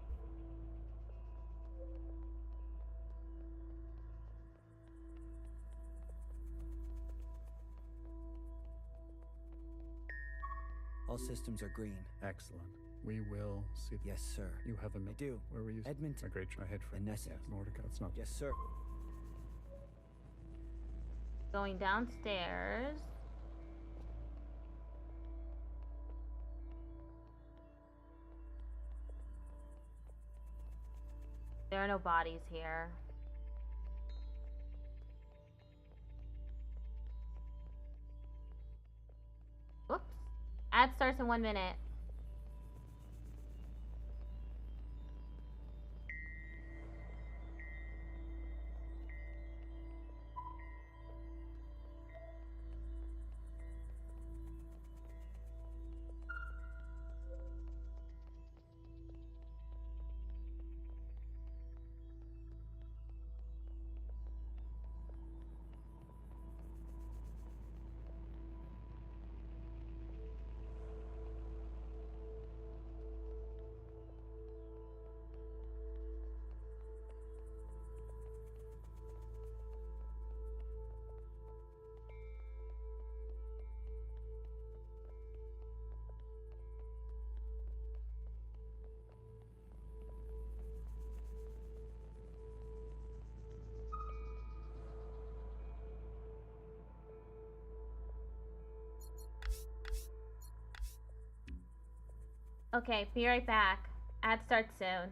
All systems are green. Excellent. We will see. Yes, sir. You have a. I do. Where were you? Edmonton. A great. I had friends. Yes, more to come. It's not. Yes, sir. Going downstairs. There are no bodies here. Whoops. Ad starts starts in 1 minute. Okay, be right back. Ad starts soon.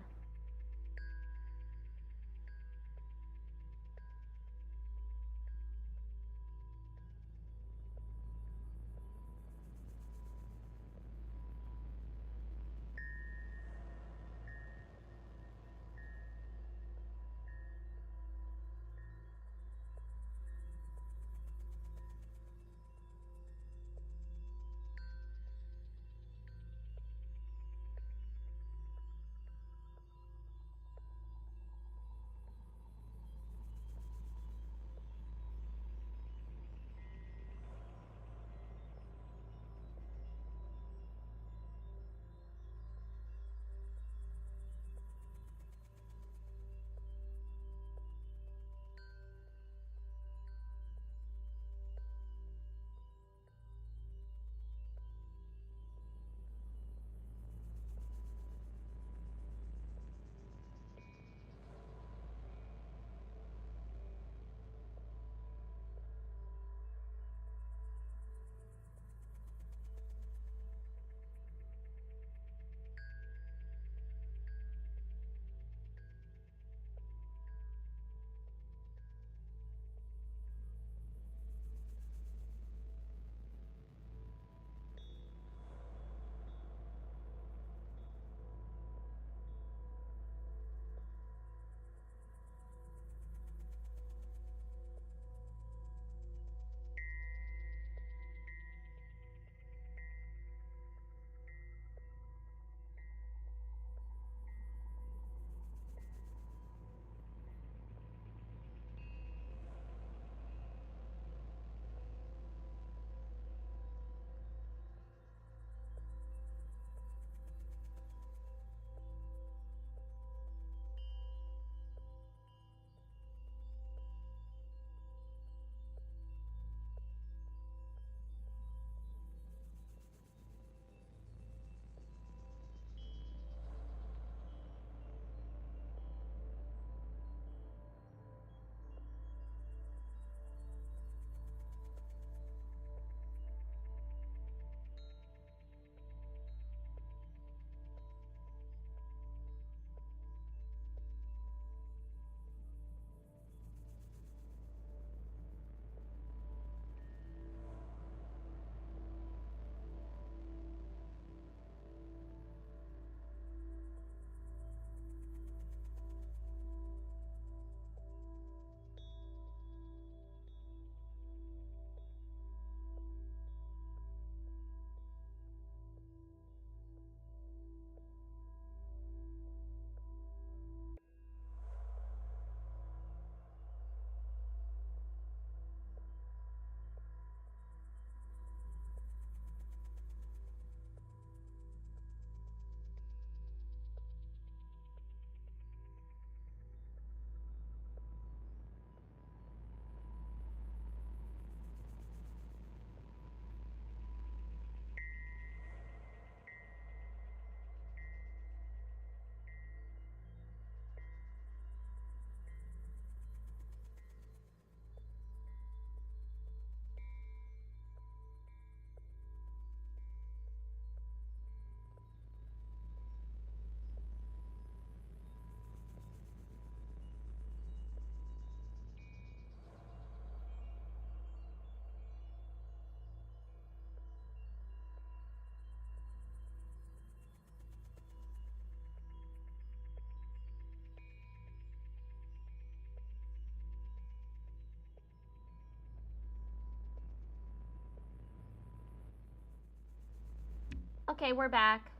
Okay, we're back.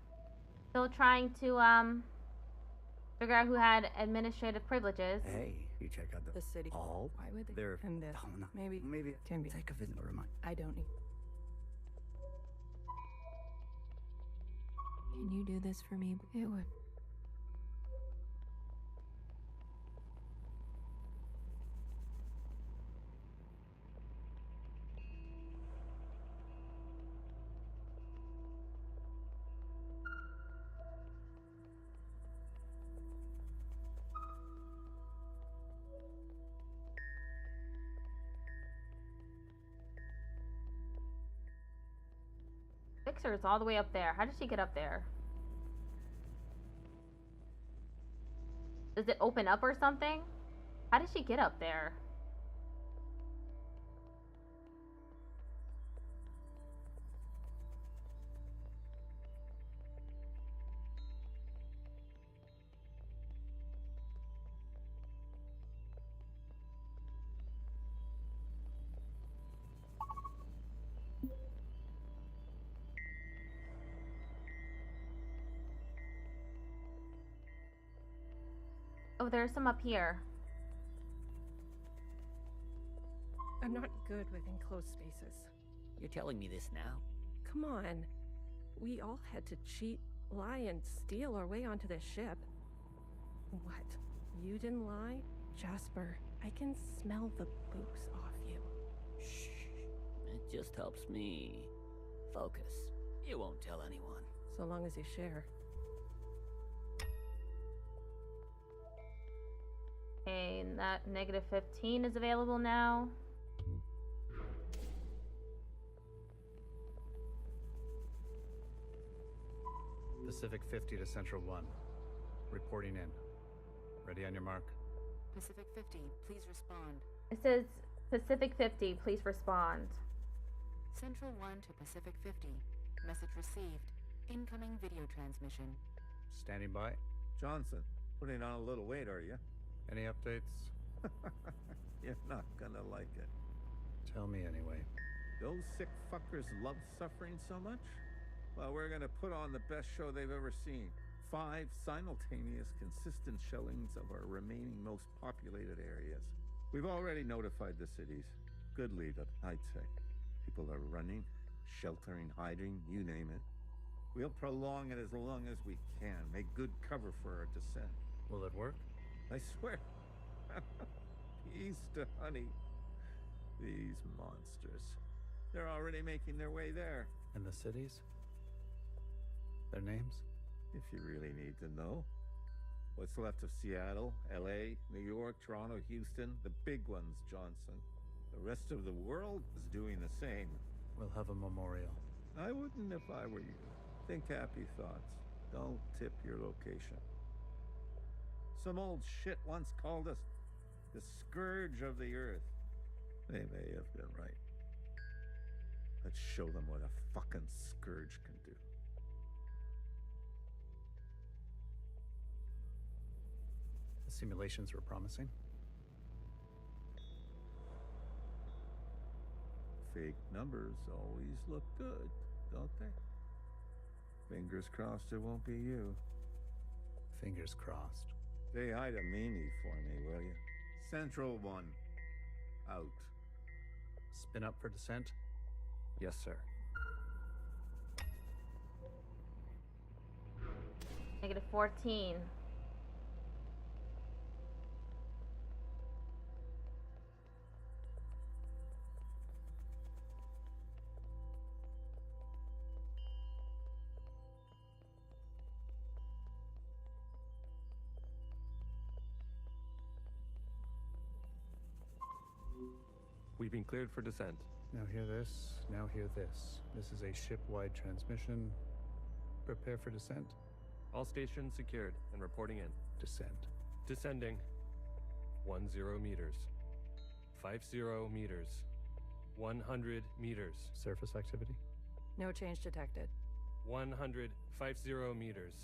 Still trying to figure out who had administrative privileges. Hey, you check out The city hall? Why would they? They're And this. oh, no. Maybe Can be. Take a visit. Never mind. I don't need. Can you do this for me? It would. Fixer's all the way up there. How did she get up there? Does it open up or something? How did she get up there? Oh, there's some up here. I'm not good with enclosed spaces. You're telling me this now? Come on. We all had to cheat, lie, and steal our way onto this ship. What? You didn't lie? Jasper, I can smell the booze off you. Shh. It just helps me focus. You won't tell anyone. So long as you share. Okay, and that -15 is available now. Pacific 50 to Central 1. Reporting in. Ready on your mark. Pacific 50, please respond. It says Pacific 50, please respond. Central 1 to Pacific 50. Message received. Incoming video transmission. Standing by. Johnson, putting on a little weight, are you? Any updates? You're not gonna like it. Tell me anyway. Those sick fuckers love suffering so much? Well, we're gonna put on the best show they've ever seen. 5 simultaneous, consistent showings of our remaining most populated areas. We've already notified the cities. Good lead up, I'd say. People are running, sheltering, hiding, you name it. We'll prolong it as long as we can. Make good cover for our descent. Will it work? I swear. Peace to honey. These monsters. They're already making their way there. And the cities? Their names? If you really need to know. What's left of Seattle, LA, New York, Toronto, Houston, the big ones, Johnson. The rest of the world is doing the same. We'll have a memorial. I wouldn't if I were you. Think happy thoughts. Don't tip your location. Some old shit once called us the scourge of the earth. They may have been right. Let's show them what a fucking scourge can do. The simulations were promising. Fake numbers always look good, don't they? Fingers crossed it won't be you. Fingers crossed. Say hi to Mimi for me, will you? Central 1. Out. Spin up for descent? Yes, sir. -14. We've been cleared for descent. Now hear this, now hear this. This is a ship-wide transmission. Prepare for descent. All stations secured and reporting in. Descent. Descending. 10 meters. 50 meters. 100 meters. Surface activity? No change detected. 100, 50 meters.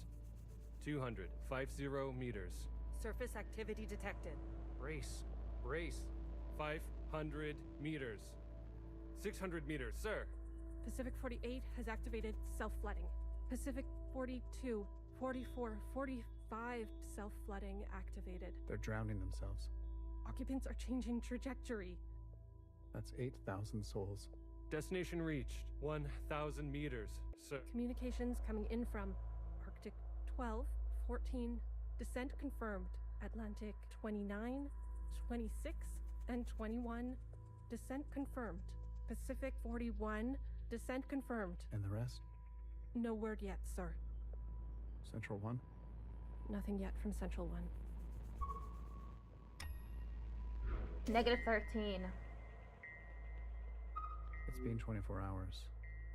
200, 50 meters. Surface activity detected. Brace. Brace. 500 meters. 600 meters, sir. Pacific 48 has activated self-flooding. Pacific 42, 44, 45 self-flooding activated. They're drowning themselves. Occupants are changing trajectory. That's 8,000 souls. Destination reached. 1,000 meters. Sir. Communications coming in from Arctic 12, 14, descent confirmed. Atlantic 29, 26, and 21, descent confirmed. Pacific 41, descent confirmed. And the rest? No word yet, sir. Central 1? Nothing yet from Central 1. Negative 13. It's been 24 hours.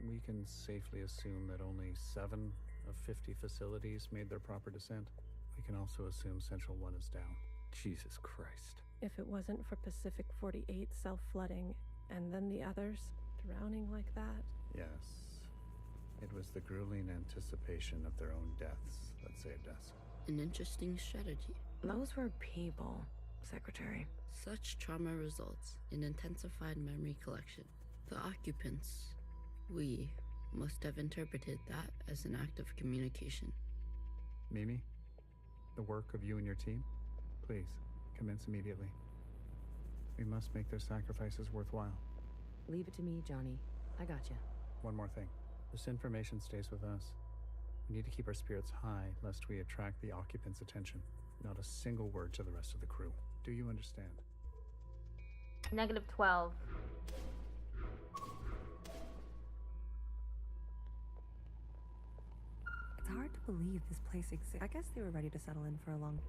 We can safely assume that only 7 of 50 facilities made their proper descent. We can also assume Central 1 is down. Jesus Christ. If it wasn't for Pacific 48 self-flooding, and then the others drowning like that. Yes. It was the grueling anticipation of their own deaths that saved us. An interesting strategy. Those were people, Secretary. Such trauma results in intensified memory collection. The occupants, we, must have interpreted that as an act of communication. Mimi, the work of you and your team, please, commence immediately. We must make their sacrifices worthwhile. Leave it to me, Johnny. I got you. One more thing. This information stays with us. We need to keep our spirits high, lest we attract the occupants' attention. Not a single word to the rest of the crew. Do you understand? Negative 12. It's hard to believe this place exists. I guess they were ready to settle in for a long...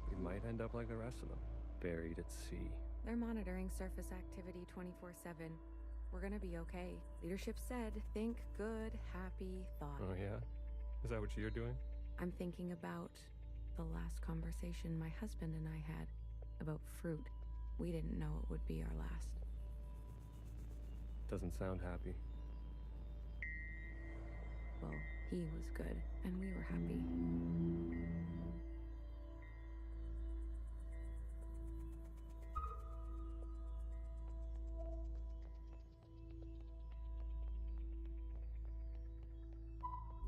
We might end up like the rest of them, buried at sea. They're monitoring surface activity 24/7. We're gonna be okay. Leadership said, think good, happy thought. Oh yeah? Is that what you're doing? I'm thinking about the last conversation my husband and I had about fruit. We didn't know it would be our last. Doesn't sound happy. Well, he was good, and we were happy.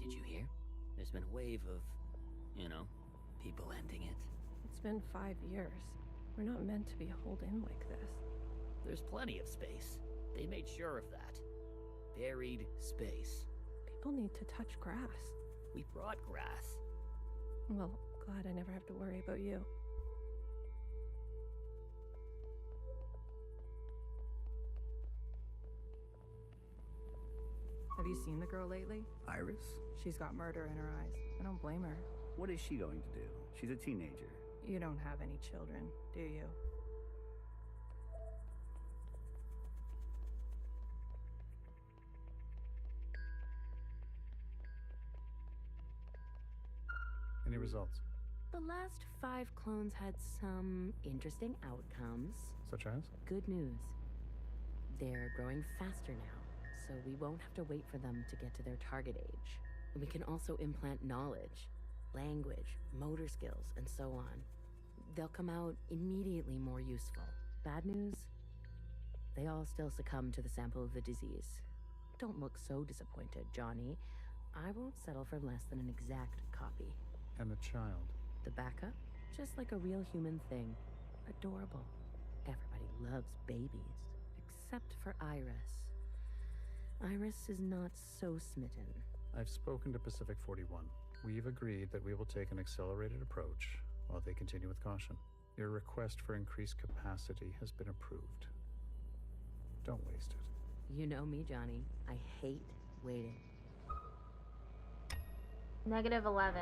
Did you hear? There's been a wave of, people ending it. It's been 5 years. We're not meant to be holed in like this. There's plenty of space. They made sure of that. Buried space. People need to touch grass. We brought grass. Well, glad I never have to worry about you. Have you seen the girl lately? Iris? She's got murder in her eyes. I don't blame her. What is she going to do? She's a teenager. You don't have any children, do you? Any results? The last 5 clones had some interesting outcomes. Such as? Good news. They're growing faster now, so we won't have to wait for them to get to their target age. We can also implant knowledge, language, motor skills, and so on. They'll come out immediately more useful. Bad news? They all still succumb to the sample of the disease. Don't look so disappointed, Johnny. I won't settle for less than an exact copy. And the child? The backup? Just like a real human thing. Adorable. Everybody loves babies. Except for Iris. Iris is not so smitten. I've spoken to Pacific 41. We've agreed that we will take an accelerated approach while they continue with caution. Your request for increased capacity has been approved. Don't waste it. You know me, Johnny. I hate waiting. Negative 11.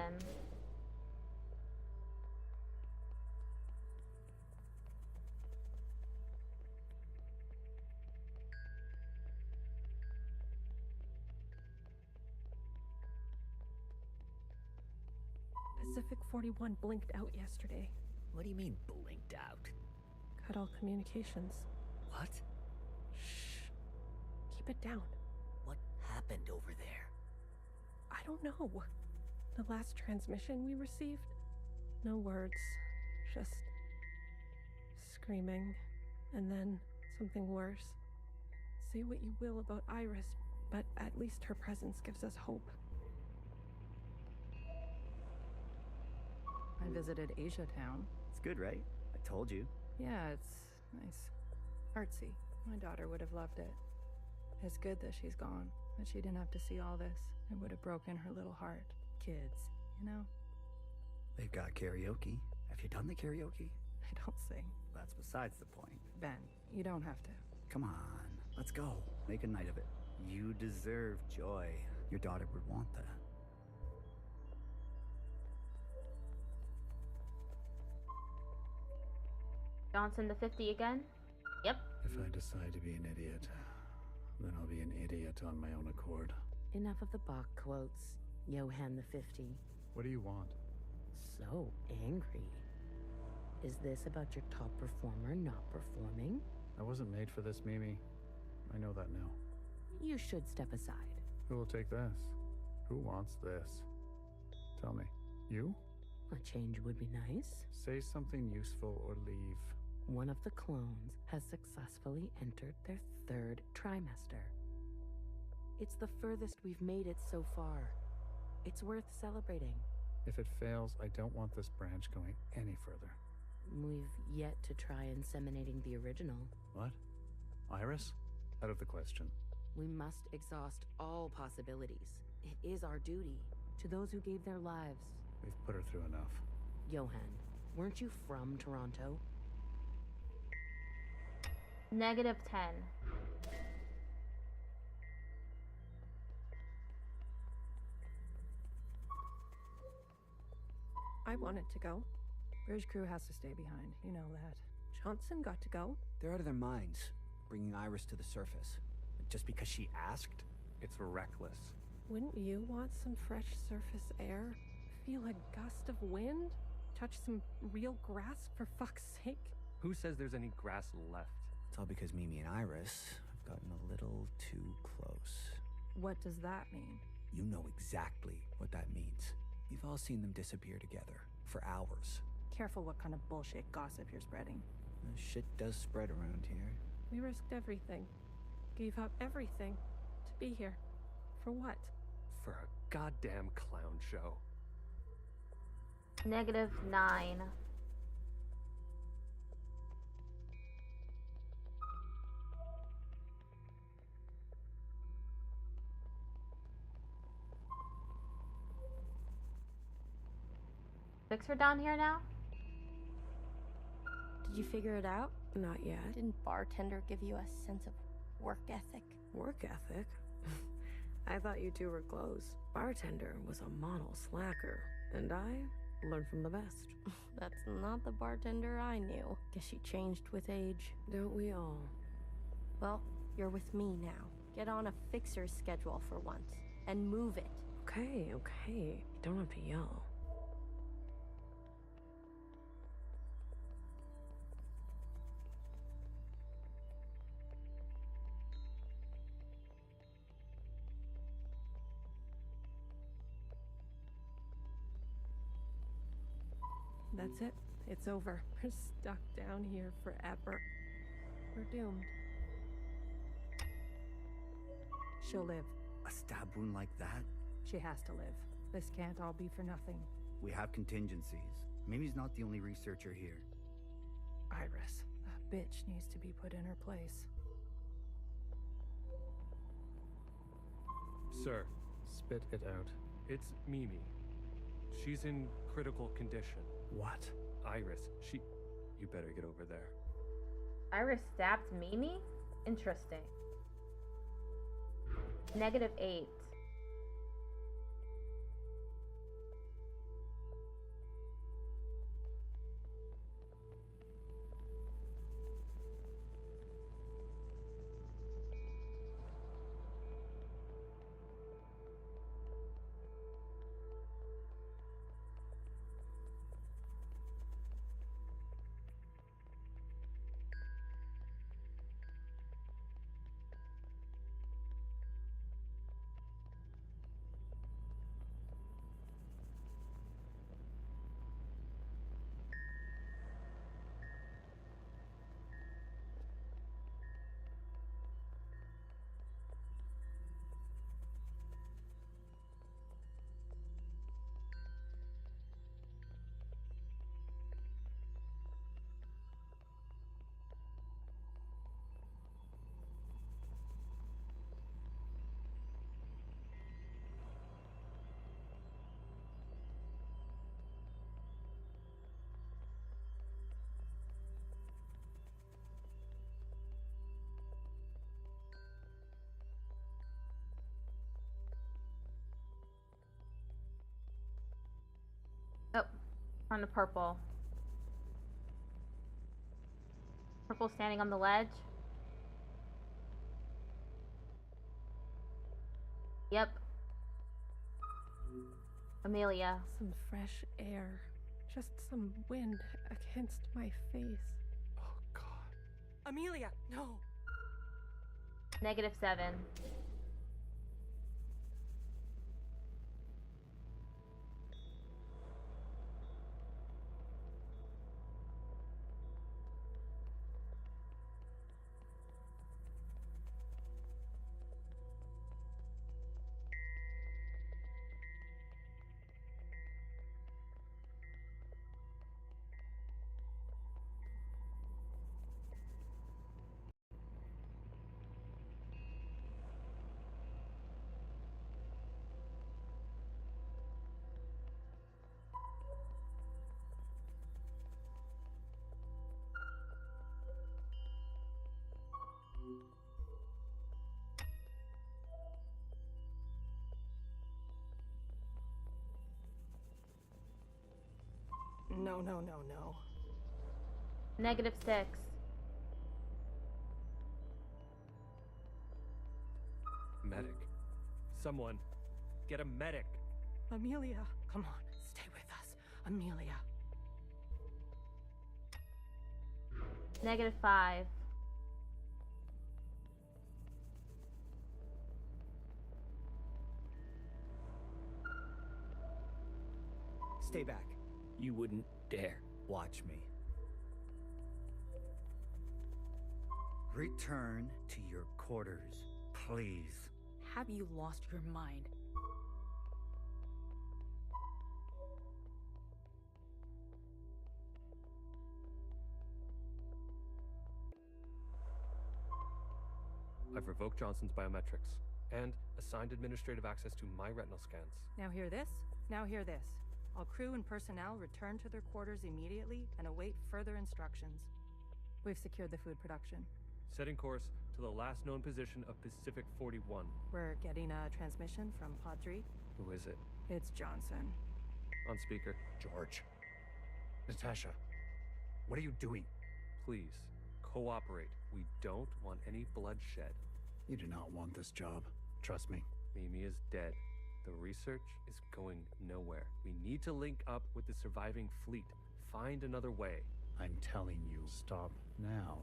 Pacific 41 blinked out yesterday. What do you mean, blinked out? Cut all communications. What? Shh. Keep it down. What happened over there? I don't know. The last transmission we received? No words. Just screaming. And then something worse. Say what you will about Iris, but at least her presence gives us hope. I visited Asia Town. It's good, right? I told you. Yeah, it's nice. Artsy. My daughter would have loved it. It's good that she's gone, that she didn't have to see all this. It would have broken her little heart. Kids, you know? They've got karaoke. Have you done the karaoke? I don't sing. That's besides the point. Ben, you don't have to. Come on, let's go. Make a night of it. You deserve joy. Your daughter would want that. Johnson the 50 again? Yep. If I decide to be an idiot, then I'll be an idiot on my own accord. Enough of the Bach quotes, Johann the 50. What do you want? So angry. Is this about your top performer not performing? I wasn't made for this, Mimi. I know that now. You should step aside. Who will take this? Who wants this? Tell me. You? A change would be nice. Say something useful or leave. One of the clones has successfully entered their 3rd trimester. It's the furthest we've made it so far. It's worth celebrating. If it fails, I don't want this branch going any further. We've yet to try inseminating the original. What? Iris? Out of the question. We must exhaust all possibilities. It is our duty to those who gave their lives. We've put her through enough. Johann, weren't you from Toronto? -10. I wanted to go. Bridge crew has to stay behind. You know that. Johnson got to go. They're out of their minds, bringing Iris to the surface. Just because she asked? It's reckless. Wouldn't you want some fresh surface air? Feel a gust of wind? Touch some real grass, for fuck's sake? Who says there's any grass left? It's all because Mimi and Iris have gotten a little too close. What does that mean? You know exactly what that means. We've all seen them disappear together for hours. Careful what kind of bullshit gossip you're spreading. Shit does spread around here. We risked everything. Gave up everything to be here. For what? For a goddamn clown show. -9. Fix her down here now? Did you figure it out? Not yet. Didn't bartender give you a sense of work ethic? Work ethic? I thought you two were close. Bartender was a model slacker, and I learned from the best. That's not the bartender I knew. Guess she changed with age. Don't we all? Well, you're with me now. Get on a fixer's schedule for once, and move it. Okay. You don't have to yell. That's it. It's over. We're stuck down here forever. We're doomed. She'll live. A stab wound like that? She has to live. This can't all be for nothing. We have contingencies. Mimi's not the only researcher here. Iris, that bitch needs to be put in her place. Sir. Spit it out. It's Mimi. She's in critical condition. What? Iris, You better get over there. Iris stabbed Mimi? Interesting. -8. On the purple. Purple standing on the ledge. Yep. Amelia. Some fresh air. Just some wind against my face. Oh, God. Amelia, no! -7. No, no, no, no. -6. Medic. Someone. Get a medic. Amelia, come on, stay with us. Amelia. -5. Stay back. You wouldn't dare. Watch me. Return to your quarters, please. Have you lost your mind? I've revoked Johnson's biometrics and assigned administrative access to my retinal scans. Now hear this? Now hear this. All crew and personnel return to their quarters immediately and await further instructions. We've secured the food production. Setting course to the last known position of Pacific 41. We're getting a transmission from Pod 3. Who is it? It's Johnson. On speaker. George. Natasha. What are you doing? Please, cooperate. We don't want any bloodshed. You do not want this job. Trust me. Mimi is dead. The research is going nowhere. We need to link up with the surviving fleet. Find another way. I'm telling you, stop now,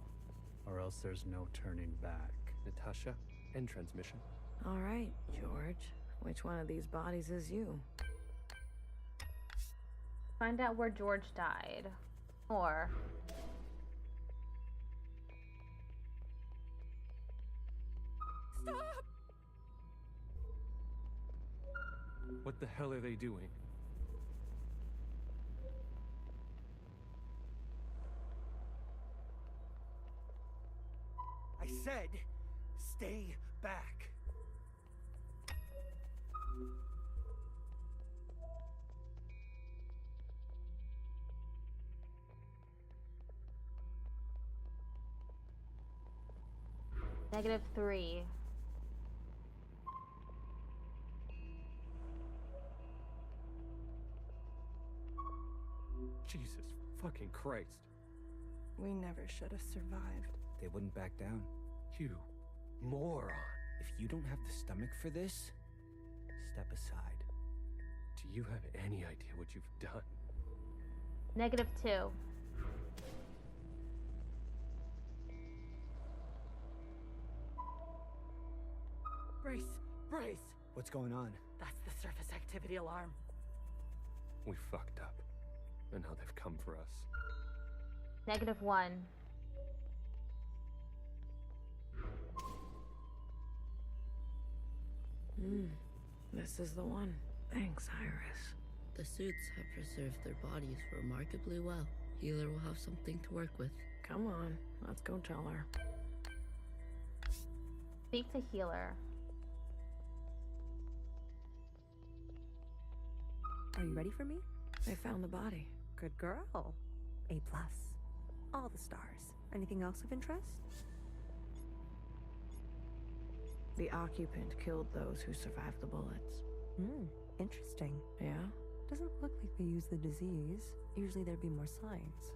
or else there's no turning back. Natasha, end transmission. All right, George. Which one of these bodies is you? Find out where George died. Or... Stop! What the hell are they doing? I said, stay back. -3. Jesus fucking Christ. We never should have survived. They wouldn't back down. You moron. If you don't have the stomach for this, step aside. Do you have any idea what you've done? -2. Brace! Brace! What's going on? That's the surface activity alarm. We fucked up. And now they've come for us. -1. This is the one. Thanks, Iris. The suits have preserved their bodies remarkably well. Healer will have something to work with. Come on, let's go tell her. Speak to Healer. Are you ready for me? They found the body. Good girl. A+. All the stars. Anything else of interest? The occupant killed those who survived the bullets. Interesting. Yeah? Doesn't look like they use the disease. Usually there'd be more signs.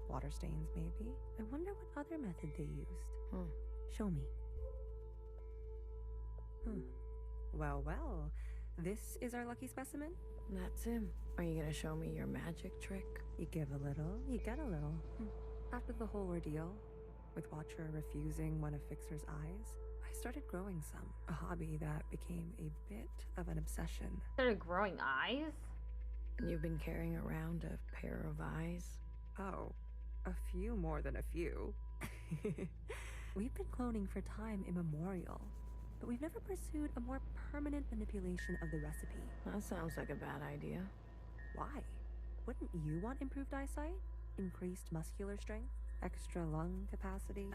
Water stains, maybe. I wonder what other method they used. Show me. Well, well. This is our lucky specimen? That's him. Are you gonna show me your magic trick? You give a little, you get a little. After the whole ordeal, with Watcher refusing one of Fixer's eyes, I started growing some. A hobby that became a bit of an obsession. Started growing eyes? You've been carrying around a pair of eyes? Oh, a few more than a few. We've been cloning for time immemorial, but we've never pursued a more permanent manipulation of the recipe. That sounds like a bad idea. Why? Wouldn't you want improved eyesight? Increased muscular strength? Extra lung capacity?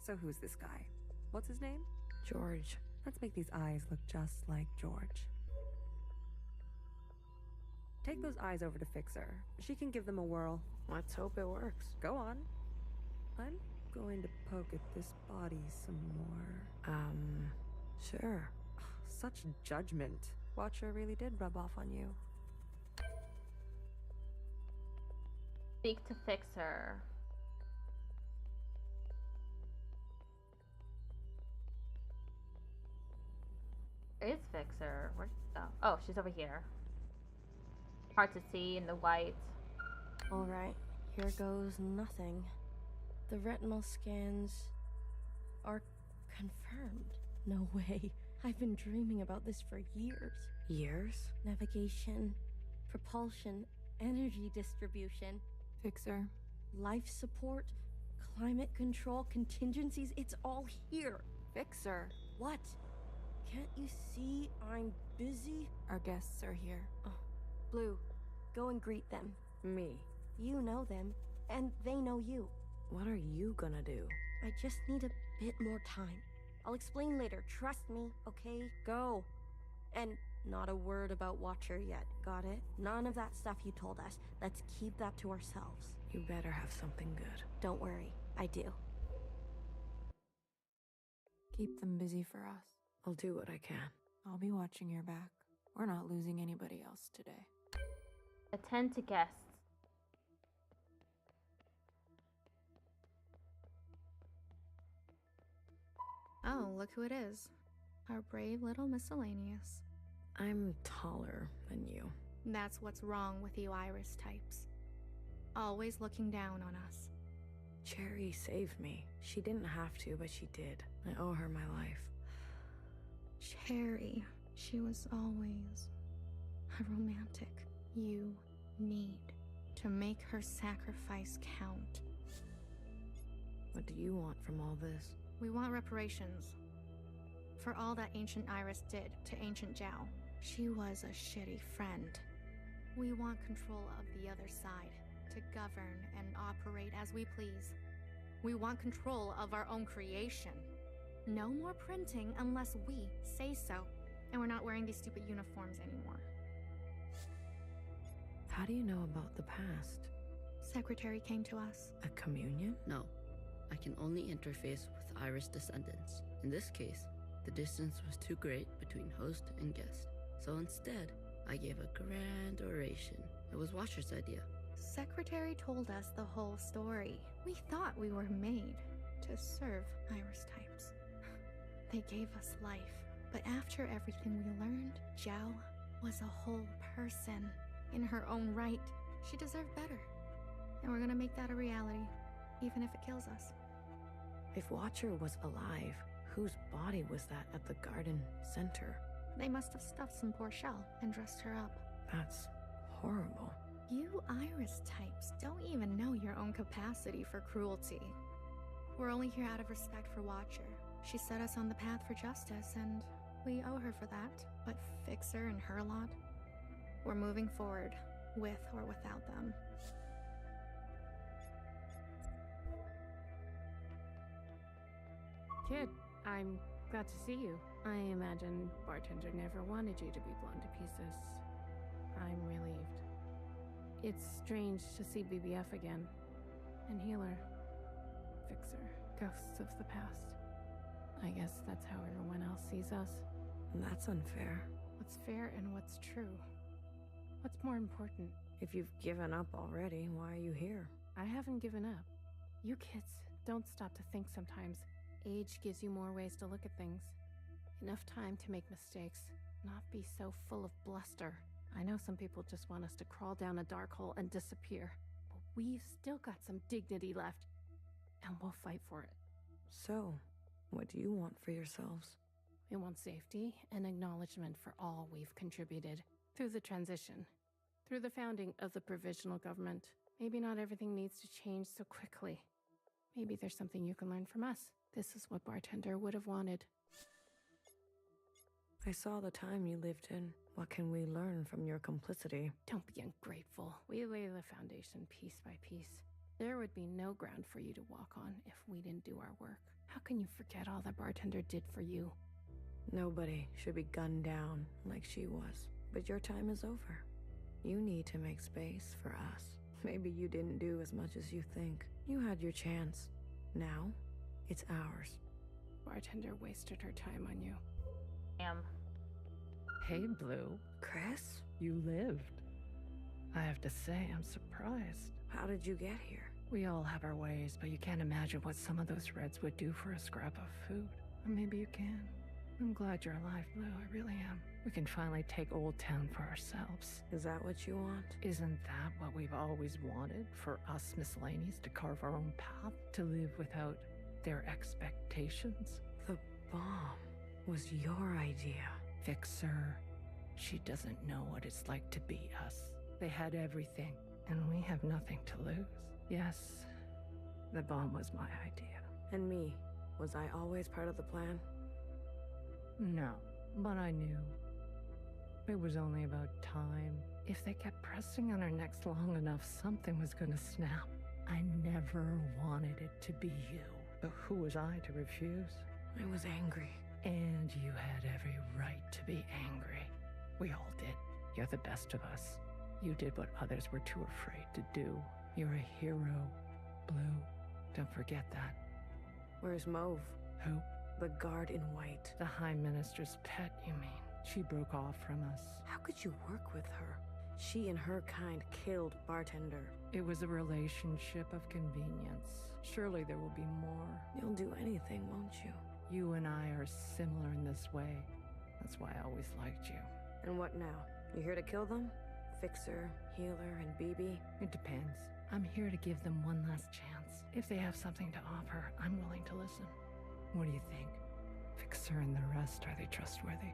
So who's this guy? What's his name? George. Let's make these eyes look just like George. Take those eyes over to Fixer. She can give them a whirl. Let's hope it works. Go on. I'm going to poke at this body some more. Sure. Such judgment. Watcher really did rub off on you. Speak to Fixer. Where is Fixer? Where'd she go? Oh, she's over here. Hard to see in the white. Alright, here goes nothing. The retinal scans are confirmed. No way. I've been dreaming about this for years. Years? Navigation, propulsion, energy distribution, Fixer. life support, climate control, contingencies, it's all here. Fixer. What? Can't you see I'm busy? Our guests are here. Oh, Blue, go and greet them. Me? You know them, and they know you. What are you gonna do? I just need a bit more time. I'll explain later, trust me, okay? Go. And not a word about Watcher yet, got it? None of that stuff you told us. Let's keep that to ourselves. You better have something good. Don't worry, I do. Keep them busy for us. I'll do what I can. I'll be watching your back. We're not losing anybody else today. Attend to guests. Oh, look who it is. Our brave little miscellaneous. I'm taller than you. That's what's wrong with you Iris types. Always looking down on us. Cherry saved me. She didn't have to, but she did. I owe her my life. Cherry, she was always a romantic. You need to make her sacrifice count. What do you want from all this? We want reparations for all that Ancient Iris did to Ancient Zhao. She was a shitty friend. We want control of the other side to govern and operate as we please. We want control of our own creation. No more printing unless we say so. And we're not wearing these stupid uniforms anymore. How do you know about the past? Secretary came to us. A communion? No. I can only interface with Iris descendants. In this case, the distance was too great between host and guest. So instead, I gave a grand oration. It was Watcher's idea. Secretary told us the whole story. We thought we were made to serve Iris types. They gave us life. But after everything we learned, Zhao was a whole person in her own right. She deserved better. And we're gonna make that a reality, even if it kills us. If Watcher was alive, whose body was that at the garden center? They must have stuffed some poor shell and dressed her up. That's horrible. You Iris types don't even know your own capacity for cruelty. We're only here out of respect for Watcher. She set us on the path for justice, and we owe her for that. But Fixer and her lot, we're moving forward, with or without them. Kid, I'm glad to see you. I imagine bartender never wanted you to be blown to pieces. I'm relieved. It's strange to see BBF again. And Healer. Fixer. Ghosts of the past. I guess that's how everyone else sees us. That's unfair. What's fair and what's true? What's more important? If you've given up already, why are you here? I haven't given up. You kids don't stop to think sometimes. Age gives you more ways to look at things. Enough time to make mistakes, not be so full of bluster. I know some people just want us to crawl down a dark hole and disappear, but we've still got some dignity left, and we'll fight for it. So, what do you want for yourselves? We want safety and acknowledgement for all we've contributed through the transition, through the founding of the provisional government. Maybe not everything needs to change so quickly. Maybe there's something you can learn from us. This is what Bartender would have wanted. I saw the time you lived in. What can we learn from your complicity? Don't be ungrateful. We lay the foundation piece by piece. There would be no ground for you to walk on if we didn't do our work. How can you forget all that Bartender did for you? Nobody should be gunned down like she was. But your time is over. You need to make space for us. Maybe you didn't do as much as you think. You had your chance. Now, it's ours. Bartender wasted her time on you. Hey, Blue. Chris? You lived. I have to say, I'm surprised. How did you get here? We all have our ways, but you can't imagine what some of those Reds would do for a scrap of food. Or maybe you can. I'm glad you're alive, Blue. I really am. We can finally take Old Town for ourselves. Is that what you want? Isn't that what we've always wanted? For us miscellaneous to carve our own path? To live without their expectations? The bomb was your idea. Fixer. She doesn't know what it's like to be us. They had everything, and we have nothing to lose. Yes, the bomb was my idea. And me? Was I always part of the plan? No, but I knew. It was only about time. If they kept pressing on our necks long enough, something was gonna snap. I never wanted it to be you. But who was I to refuse? I was angry. And you had every right to be angry. We all did. You're the best of us. You did what others were too afraid to do. You're a hero, Blue. Don't forget that. Where's Mauve? Who? The guard in white. The High Minister's pet, you mean? She broke off from us. How could you work with her? She and her kind killed Bartender. It was a relationship of convenience. Surely there will be more. You'll do anything, won't you? You and I are similar in this way. That's why I always liked you. And what now? You here to kill them? Fixer, Healer, and BB? It depends. I'm here to give them one last chance. If they have something to offer, I'm willing to listen. What do you think? Fixer and the rest, are they trustworthy?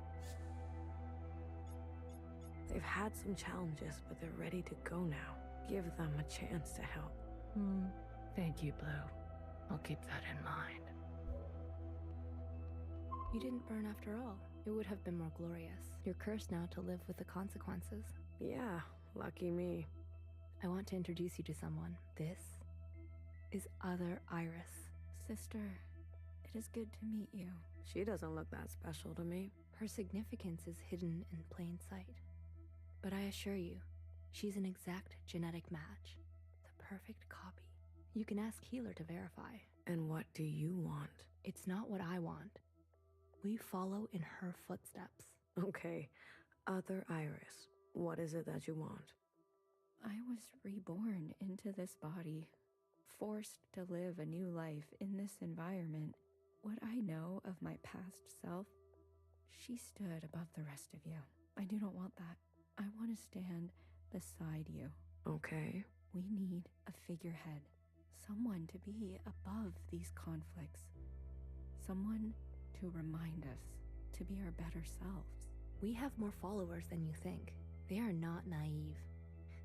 They've had some challenges, but they're ready to go now. Give them a chance to help. Thank you, Blue. I'll keep that in mind. You didn't burn after all. It would have been more glorious. You're cursed now to live with the consequences. Yeah, lucky me. I want to introduce you to someone. This is Other Iris. Sister, it is good to meet you. She doesn't look that special to me. Her significance is hidden in plain sight. But I assure you, she's an exact genetic match. The perfect copy. You can ask Healer to verify. And what do you want? It's not what I want. We follow in her footsteps. Okay, Other Iris, what is it that you want? I was reborn into this body, forced to live a new life in this environment. What I know of my past self, she stood above the rest of you. I do not want that. I want to stand beside you. Okay. We need a figurehead. Someone to be above these conflicts. Someone to remind us to be our better selves. We have more followers than you think. They are not naive.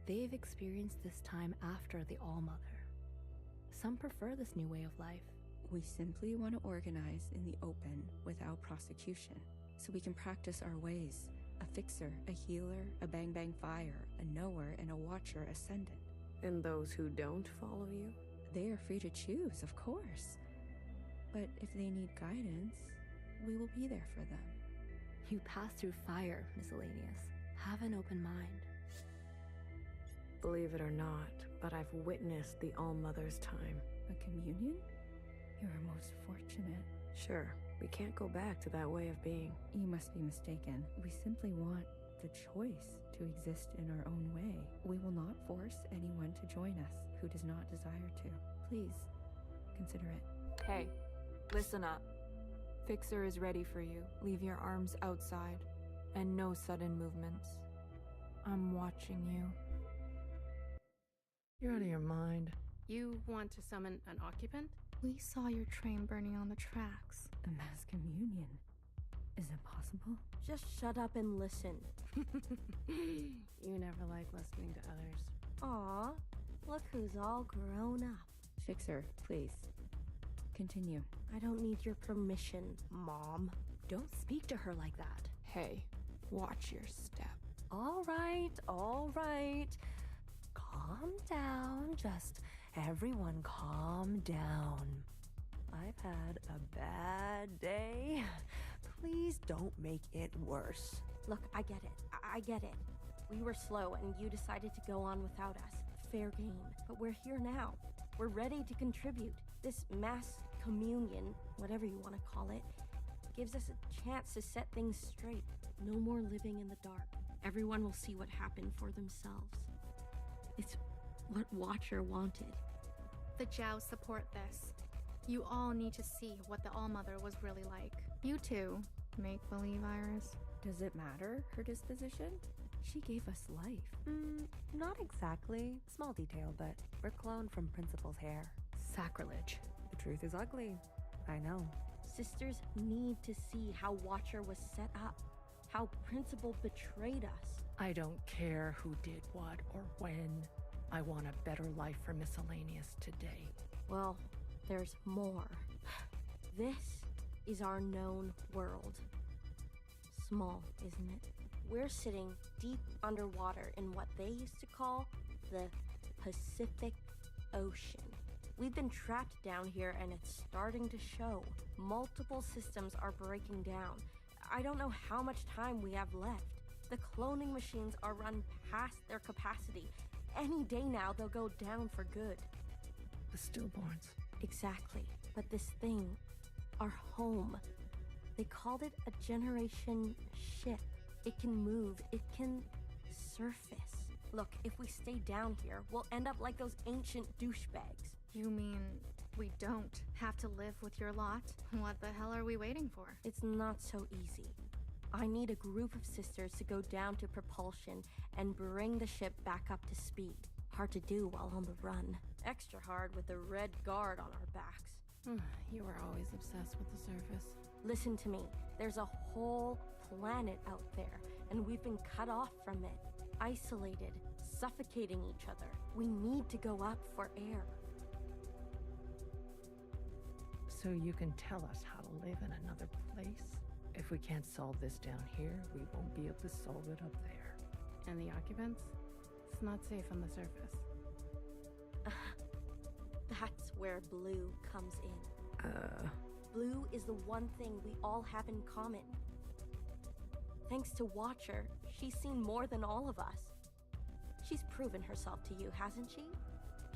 They've experienced this time after the All-Mother. Some prefer this new way of life. We simply want to organize in the open without prosecution, so we can practice our ways. A fixer, a healer, a bang-bang fire, a knower, and a watcher ascendant. And those who don't follow you? They are free to choose, of course. But if they need guidance, we will be there for them. You pass through fire, Miscellaneous. Have an open mind. Believe it or not, but I've witnessed the All-Mother's time. A communion? You are most fortunate. Sure, we can't go back to that way of being. You must be mistaken. We simply want the choice to exist in our own way. We will not force anyone to join us who does not desire to. Please, consider it. Hey, listen up. Fixer is ready for you. Leave your arms outside, and no sudden movements. I'm watching you. You're out of your mind. You want to summon an occupant? We saw your train burning on the tracks. A mass communion. Is it possible? Just shut up and listen. You never like listening to others. Aw, look who's all grown up. Fixer, please. Continue. I don't need your permission, Mom. Don't speak to her like that. Hey, watch your step. All right. Calm down. Just everyone calm down. I've had a bad day. Please don't make it worse. Look, I get it. I get it. We were slow and you decided to go on without us. Fair game. But we're here now. We're ready to contribute. This mass communion, whatever you want to call it, gives us a chance to set things straight. No more living in the dark. Everyone will see what happened for themselves. It's what Watcher wanted. The Jow support this. You all need to see what the All-Mother was really like. You too, make-believe Iris. Does it matter, her disposition? She gave us life. Not exactly. Small detail, but we're cloned from Principal's hair. Sacrilege. The truth is ugly. I know. Sisters need to see how Watcher was set up. How Principal betrayed us. I don't care who did what or when. I want a better life for Miscellaneous today. Well, there's more. This is our known world. Small, isn't it? We're sitting deep underwater in what they used to call the Pacific Ocean. We've been trapped down here and it's starting to show. Multiple systems are breaking down. I don't know how much time we have left. The cloning machines are run past their capacity. Any day now, they'll go down for good. The stillborns. Exactly. But this thing, our home, they called it a generation ship. It can move. It can surface. Look, if we stay down here, we'll end up like those ancient douchebags. You mean we don't have to live with your lot? What the hell are we waiting for? It's not so easy. I need a group of sisters to go down to propulsion and bring the ship back up to speed. Hard to do while on the run. Extra hard with the red guard on our backs. You were always obsessed with the surface. Listen to me. There's a whole planet out there, and we've been cut off from it. Isolated, suffocating each other. We need to go up for air. So you can tell us how to live in another place? If we can't solve this down here, we won't be able to solve it up there. And the occupants? It's not safe on the surface. That's where Blue comes in. Blue is the one thing we all have in common. Thanks to Watcher, she's seen more than all of us. She's proven herself to you, hasn't she?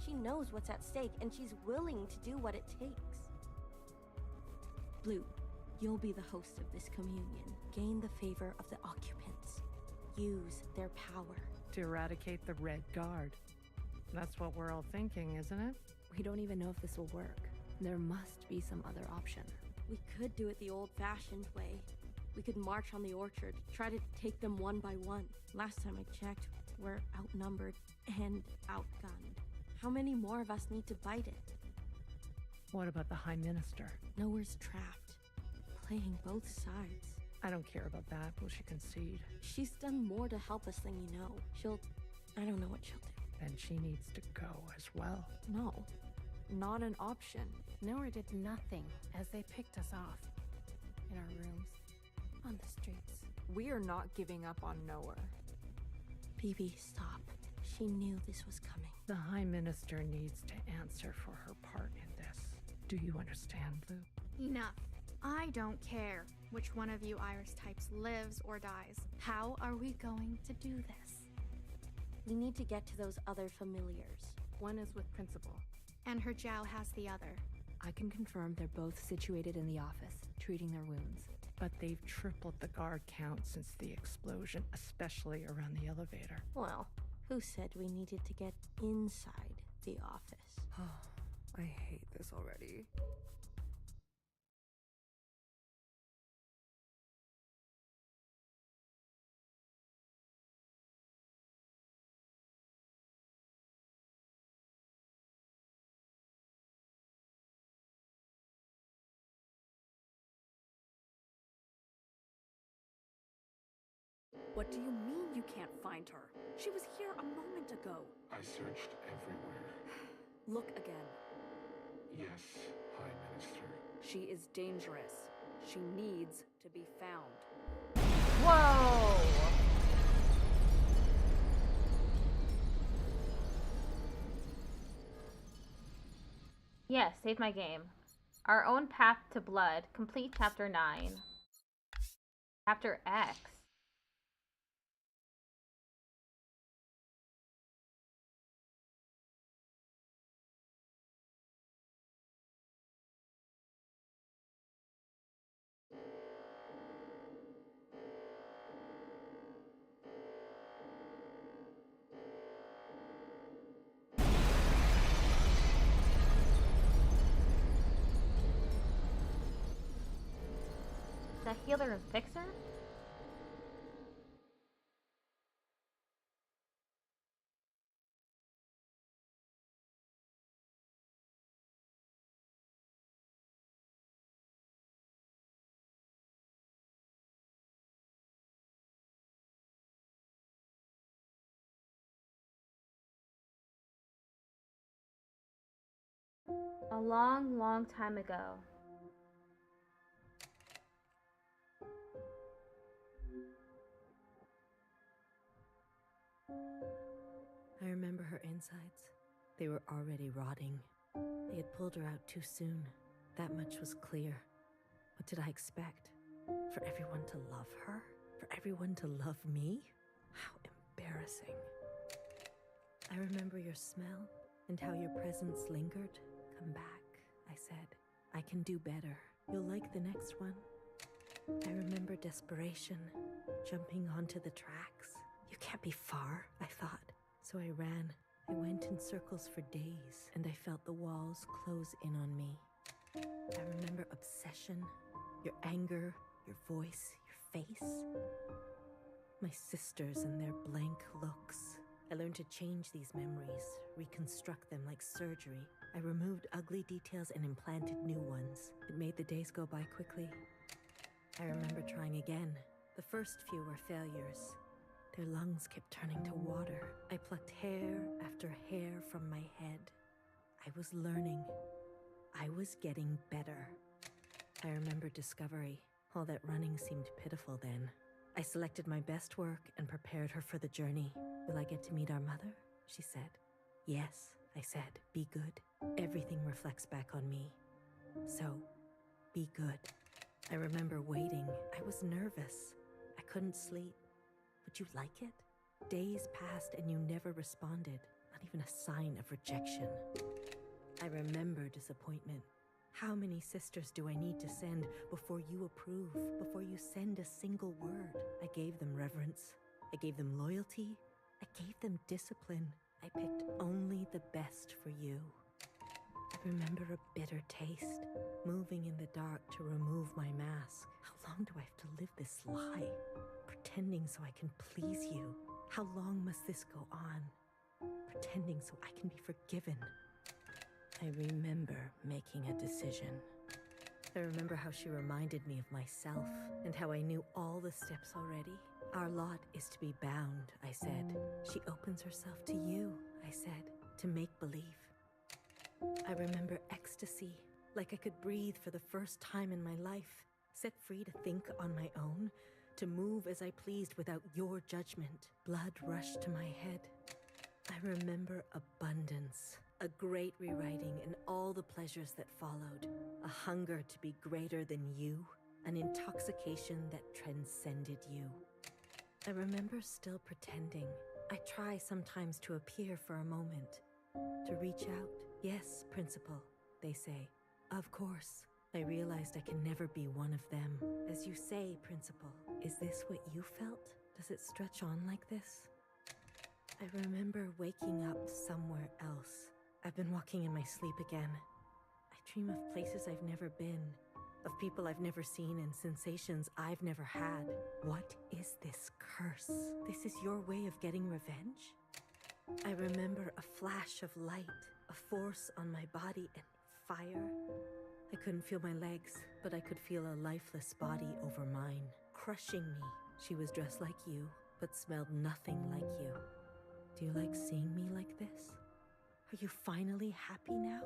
She knows what's at stake, and she's willing to do what it takes. Blue, you'll be the host of this communion. Gain the favor of the occupants. Use their power. To eradicate the Red Guard. That's what we're all thinking, isn't it? We don't even know if this will work. There must be some other option. We could do it the old-fashioned way. We could march on the orchard, try to take them one by one. Last time I checked, we're outnumbered and outgunned. How many more of us need to bite it? What about the High Minister? Nowhere's trapped. Playing both sides. I don't care about that. Will she concede? She's done more to help us than you know. I don't know what she'll do. Then she needs to go as well. No, not an option. Nowhere did nothing as they picked us off. In our rooms. On the streets. We are not giving up on Nowhere. BB, stop. She knew this was coming. The High Minister needs to answer for her part in this. Do you understand, Lou? Enough. I don't care which one of you Iris types lives or dies. How are we going to do this? We need to get to those other familiars. One is with Principal. And her Jow has the other. I can confirm they're both situated in the office, treating their wounds. but they've tripled the guard count since the explosion, especially around the elevator. Well, who said we needed to get inside the office? Oh, I hate this already. What do you mean you can't find her? She was here a moment ago. I searched everywhere. Look again. Yes, High Minister. She is dangerous. She needs to be found. Whoa! Yes, save my game. Our Own Path to Blood. Complete Chapter 9. Chapter X. The healer and fixer? A long, long time ago. I remember her insides. They were already rotting. They had pulled her out too soon. That much was clear. What did I expect? For everyone to love her? For everyone to love me? How embarrassing. I remember your smell and how your presence lingered. Come back, I said. I can do better. You'll like the next one. I remember desperation, jumping onto the tracks. You can't be far, I thought. So I ran. I went in circles for days, and I felt the walls close in on me. I remember obsession, your anger, your voice, your face. My sisters and their blank looks. I learned to change these memories, reconstruct them like surgery. I removed ugly details and implanted new ones. It made the days go by quickly. I remember trying again. The first few were failures. Their lungs kept turning to water. I plucked hair after hair from my head. I was learning. I was getting better. I remember discovery. All that running seemed pitiful then. I selected my best work and prepared her for the journey. Will I get to meet our mother? She said. Yes, I said. Be good. Everything reflects back on me. So, be good. I remember waiting. I was nervous. I couldn't sleep. Would you like it? Days passed and you never responded. Not even a sign of rejection. I remember disappointment. How many sisters do I need to send before you approve, before you send a single word? I gave them reverence. I gave them loyalty. I gave them discipline. I picked only the best for you. I remember a bitter taste, moving in the dark to remove my mask. How long do I have to live this lie? Pretending so I can please you. How long must this go on? Pretending so I can be forgiven. I remember making a decision. I remember how she reminded me of myself and how I knew all the steps already. Our lot is to be bound, I said. She opens herself to you, I said, to make believe. I remember ecstasy, like I could breathe for the first time in my life, set free to think on my own, to move as I pleased without your judgment. Blood rushed to my head. I remember abundance, a great rewriting and all the pleasures that followed, a hunger to be greater than you, an intoxication that transcended you. I remember still pretending. I try sometimes to appear for a moment, to reach out. Yes, Principal, they say. Of course. I realized I can never be one of them. As you say, Principal, is this what you felt? Does it stretch on like this? I remember waking up somewhere else. I've been walking in my sleep again. I dream of places I've never been, of people I've never seen and sensations I've never had. What is this curse? This is your way of getting revenge? I remember a flash of light, a force on my body, and fire. I couldn't feel my legs, but I could feel a lifeless body over mine, crushing me. She was dressed like you, but smelled nothing like you. Do you like seeing me like this? Are you finally happy now?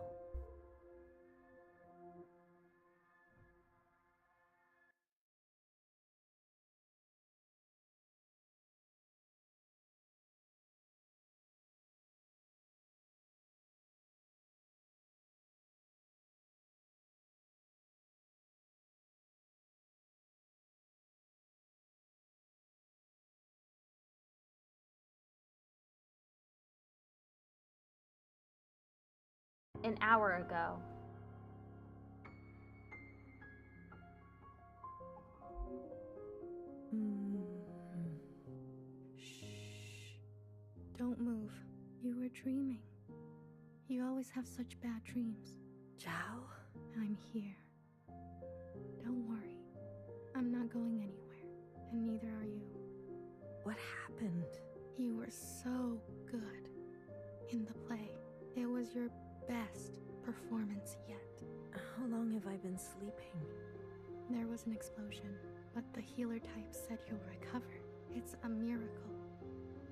An hour ago. Don't move. You were dreaming. You always have such bad dreams. Zhao? I'm here. Don't worry. I'm not going anywhere, and neither are you. What happened? You were so good in the play. It was your best performance yet. How long have I been sleeping? There was an explosion, but the healer type said you'll recover. It's a miracle.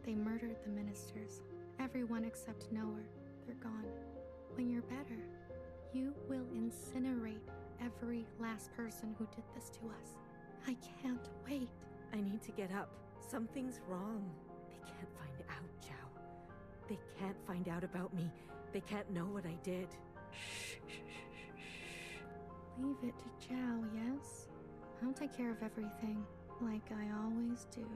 They murdered the ministers. Everyone except Noah. They're gone. When you're better, you will incinerate every last person who did this to us. I can't wait. I need to get up. Something's wrong. They can't find out, Zhao. They can't find out about me. They can't know what I did. Shh, shh, shh, shh. Leave it to Zhao, yes? I'll take care of everything, like I always do.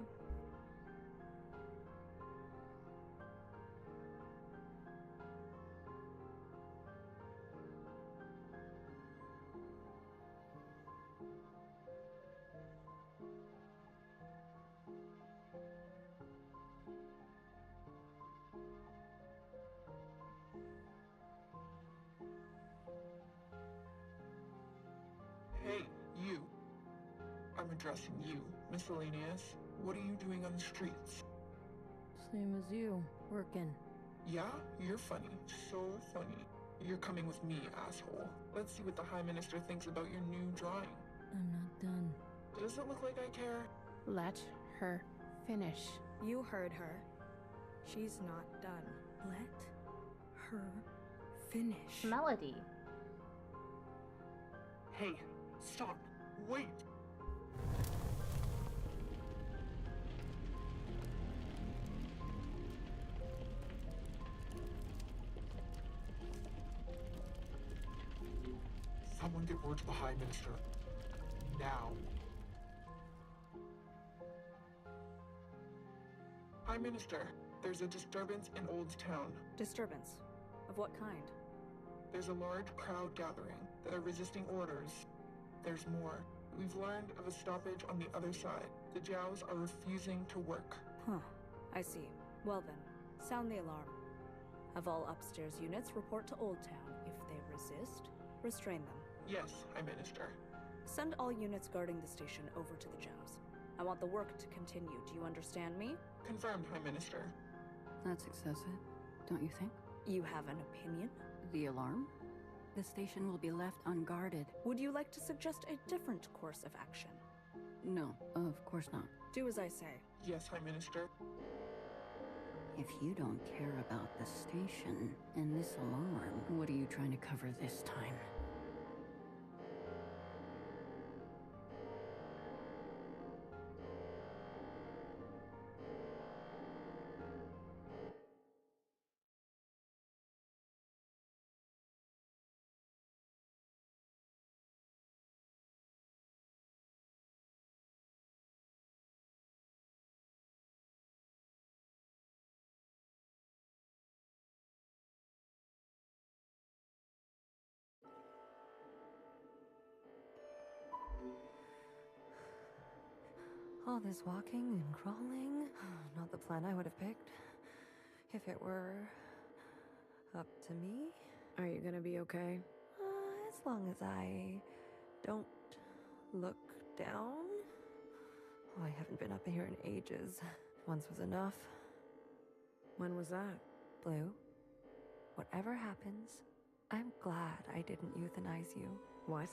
Hey, you. I'm addressing you, Miscellaneous. What are you doing on the streets? Same as you, working. Yeah? You're funny. So funny. You're coming with me, asshole. Let's see what the High Minister thinks about your new drawing. I'm not done. Does it look like I care? Let her finish. You heard her. She's not done. Let her finish. Melody. Hey, stop. Wait. Someone get word to the High Minister. Now. High Minister, there's a disturbance in Old Town. Disturbance? Of what kind? There's a large crowd gathering that are resisting orders. There's more. We've learned of a stoppage on the other side. The Jows are refusing to work. Huh. I see. Well then, sound the alarm. Have all upstairs units report to Old Town. If they resist, restrain them. Yes, High Minister. Send all units guarding the station over to the Jows. I want the work to continue. Do you understand me? Confirmed, High Minister. That's excessive, don't you think? You have an opinion? The alarm? The station will be left unguarded. Would you like to suggest a different course of action? No, of course not. Do as I say. Yes, High Minister. If you don't care about the station and this alarm, what are you trying to cover this time? All this walking and crawling, not the plan I would have picked. If it were up to me. Are you gonna be okay? As long as I don't look down. Oh, I haven't been up here in ages. Once was enough. When was that? Blue, whatever happens, I'm glad I didn't euthanize you. What?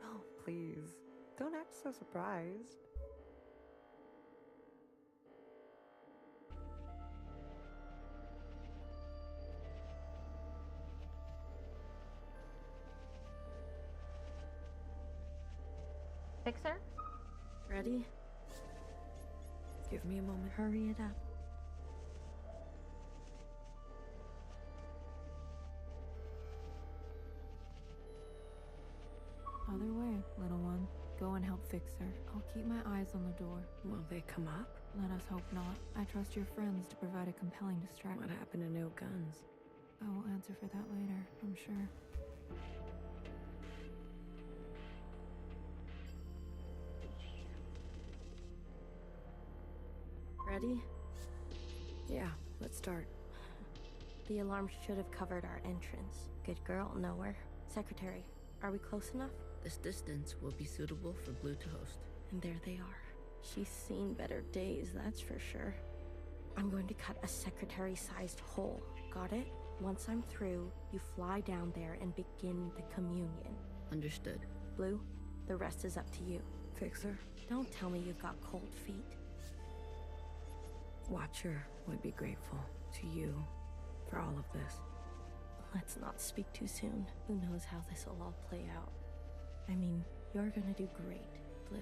Oh, please. Don't act so surprised. Fixer? Ready? Give me a moment. Hurry it up. Other way, little one. Go and help fix her. I'll keep my eyes on the door. Will they come up? Let us hope not. I trust your friends to provide a compelling distraction. What happened to no guns? I will answer for that later, I'm sure. Ready? Yeah, let's start. The alarm should have covered our entrance. Good girl, nowhere. Secretary, are we close enough? This distance will be suitable for Blue to host. And there they are. She's seen better days, that's for sure. I'm going to cut a secretary-sized hole. Got it? Once I'm through, you fly down there and begin the communion. Understood. Blue, the rest is up to you. Fixer? Don't tell me you've got cold feet. Watcher would be grateful to you for all of this. Let's not speak too soon. Who knows how this will all play out. I mean, you're gonna do great, Blue.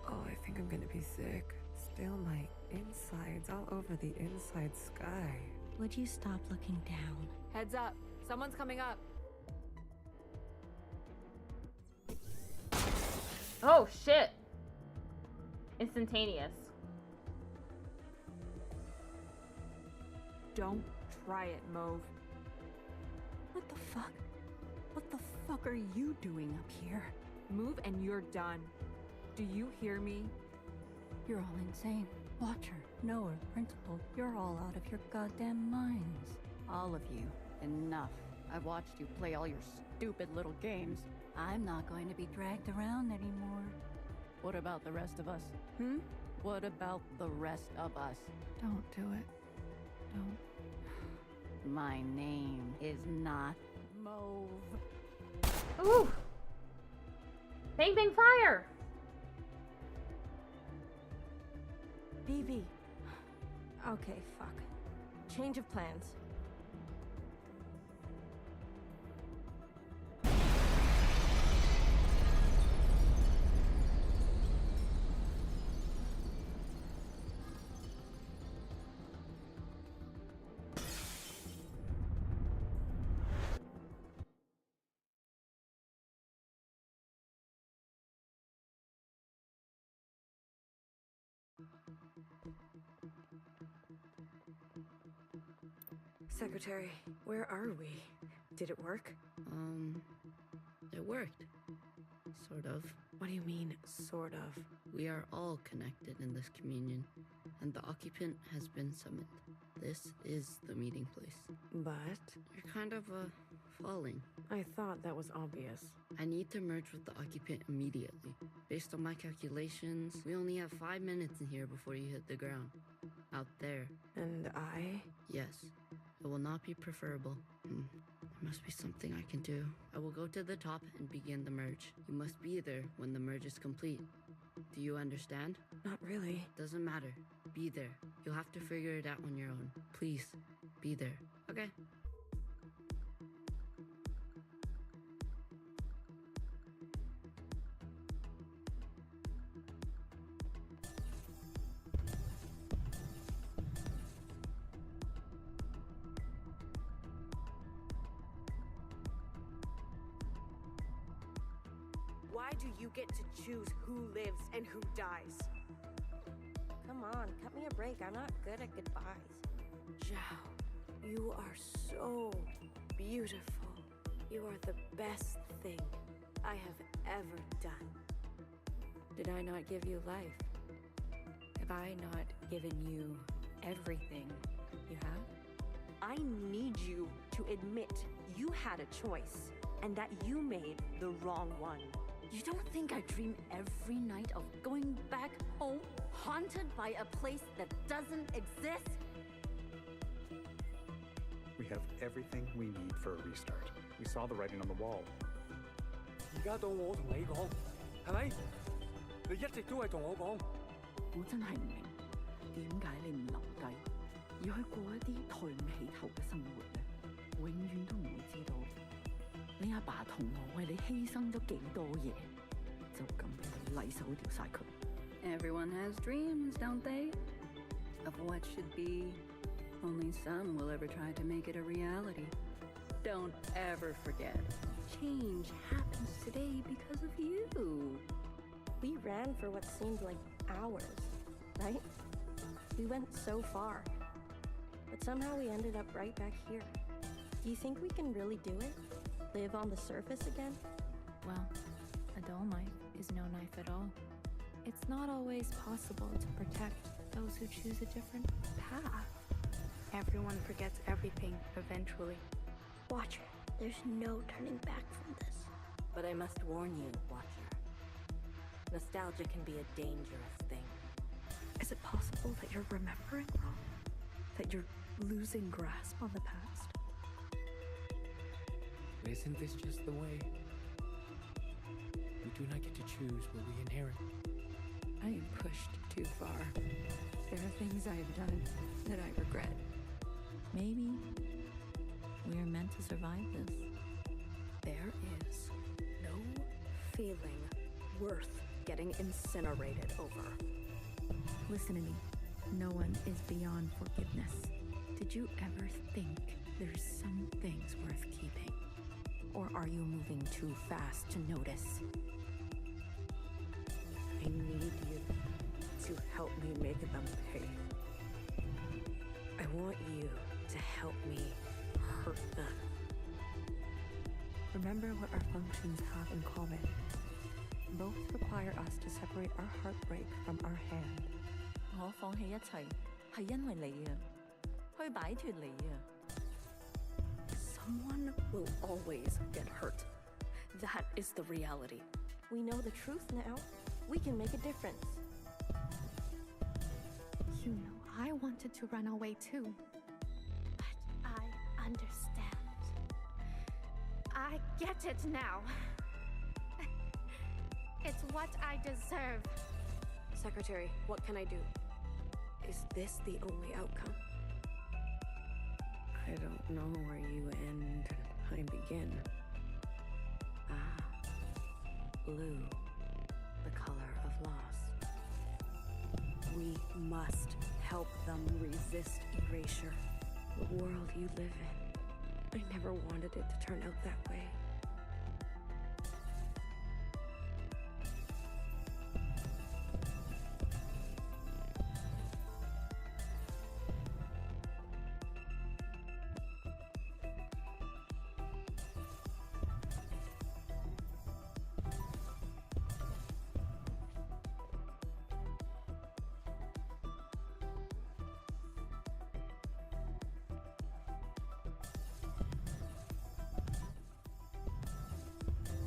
Oh, I think I'm gonna be sick. Still my insides all over the inside sky. Would you stop looking down? Heads up. Someone's coming up. Oh, shit. Instantaneous. Don't try it, Mauve. What the fuck? What the fuck are you doing up here? Move and you're done. Do you hear me? You're all insane. Watcher, Knower, Principal, you're all out of your goddamn minds. All of you, enough. I've watched you play all your stupid little games. I'm not going to be dragged around anymore. What about the rest of us? What about the rest of us? Don't do it. Don't. My name is not Mauve. Ooh! Bang, bang, fire! BB. Okay, fuck. Change of plans. Secretary, where are we? Did it work? It worked. Sort of. What do you mean, sort of? We are all connected in this communion, and the occupant has been summoned. This is the meeting place. But? You're kind of, falling. I thought that was obvious. I need to merge with the occupant immediately. Based on my calculations, we only have 5 minutes in here before you hit the ground. Out there. And I? Yes. It will not be preferable. There must be something I can do. I will go to the top and begin the merge. You must be there when the merge is complete. Do you understand? Not really. Doesn't matter. Be there. You'll have to figure it out on your own. Please, be there. Okay? Why do you get to choose who lives and who dies? Come on, cut me a break. I'm not good at goodbyes. Zhao, you are so beautiful. You are the best thing I have ever done. Did I not give you life? Have Have I not given you everything you have? I need you to admit you had a choice and that you made the wrong one. You don't think I dream every night of going back home, haunted by a place that doesn't exist? We have everything we need for a restart. We saw the writing on the wall. 而家到我同你講，係咪？你一直都係同我講。我真係唔明，點解你唔留低，而去過一啲抬唔起頭嘅生活呢？永遠都唔會知道，你阿爸同我為你犧牲咗幾多嘢，就咁俾你禮手掉晒佢。Everyone has dreams, don't they? Of what should be. Only some will ever try to make it a reality. Don't ever forget, change happens today because of you. We ran for what seemed like hours, right? We went so far. But somehow we ended up right back here. Do you think we can really do it? Live on the surface again? Well, a dull knife is no knife at all. It's not always possible to protect those who choose a different path. Everyone forgets everything eventually. Watcher, there's no turning back from this. But I must warn you, Watcher. Nostalgia can be a dangerous thing. Is it possible that you're remembering wrong? That you're losing grasp on the past? Isn't this just the way? We do not get to choose what we inherit. I am pushed too far. There are things I have done that I regret. Maybe we are meant to survive this. There is no feeling worth getting incinerated over. Listen to me. No one is beyond forgiveness. Did you ever think there's some things worth keeping? Or are you moving too fast to notice? I need you to help me make them pay. I want you to help me hurt them. Remember what our functions have in common. Both require us to separate our heartbreak from our hand. 我放棄一切係因為你啊，去擺脫你啊。Someone will always get hurt. That is the reality. We know the truth now. We can make a difference. You know, I wanted to run away too. But I understand. I get it now. It's what I deserve. Secretary, what can I do? Is this the only outcome? I don't know where you end and I begin. Ah, blue, the color of loss. We must help them resist erasure. The world you live in, I never wanted it to turn out that way.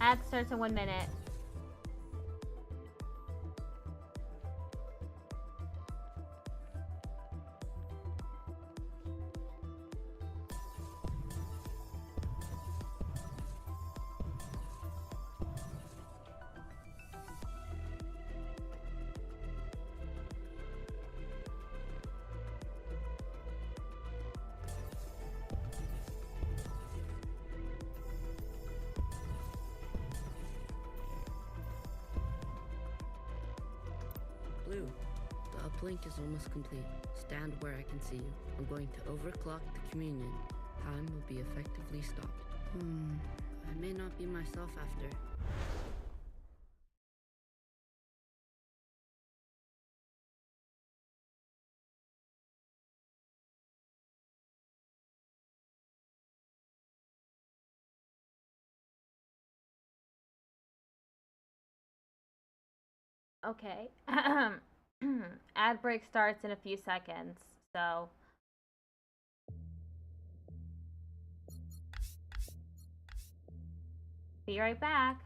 Ad starts in 1 minute. Blue, the uplink is almost complete. Stand where I can see you. I'm going to overclock the communion. Time will be effectively stopped. I may not be myself after. Okay. Ad break starts in a few seconds, so. Be right back.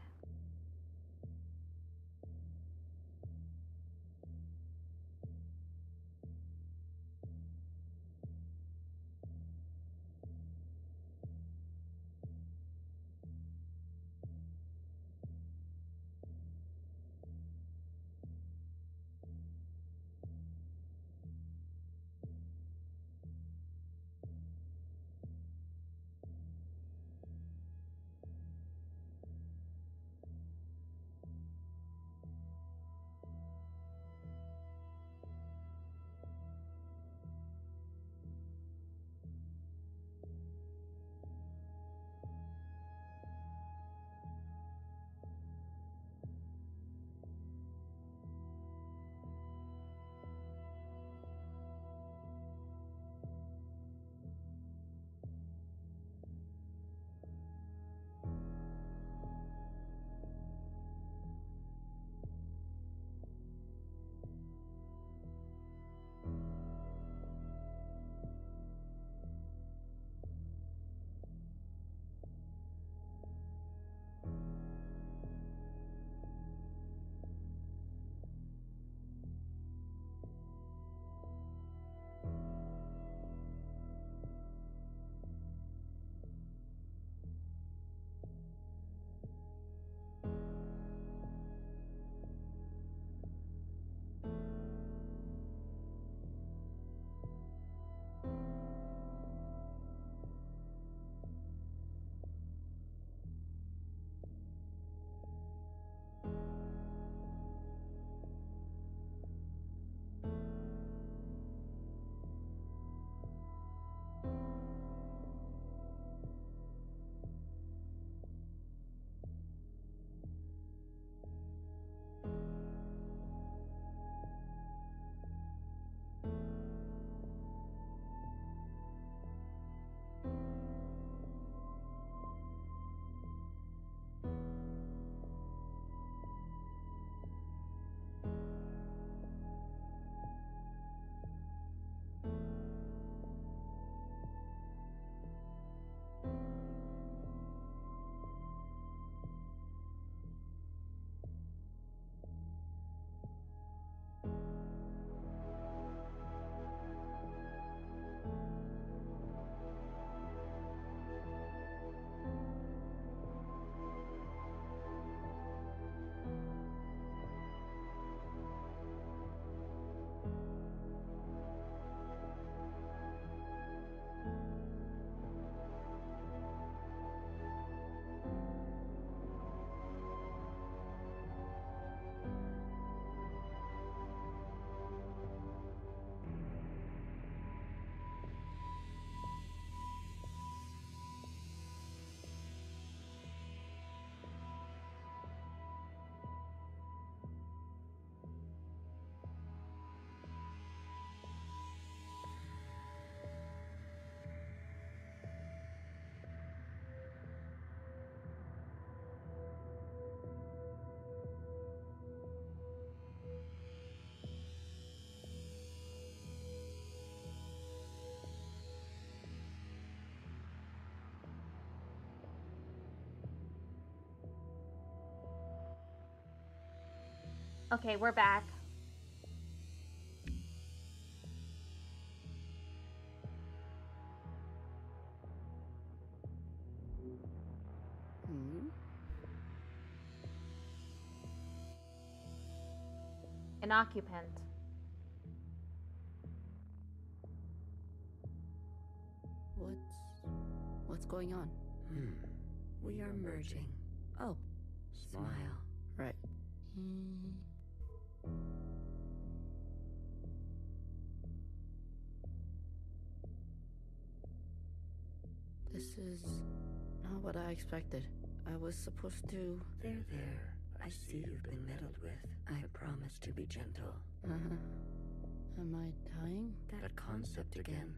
Okay, we're back. An occupant. What's going on? We are merging. Oh, smile. Right. This is not what I expected. I was supposed to... There. I see you've been meddled with. I promise to be gentle. Am I dying? That concept again.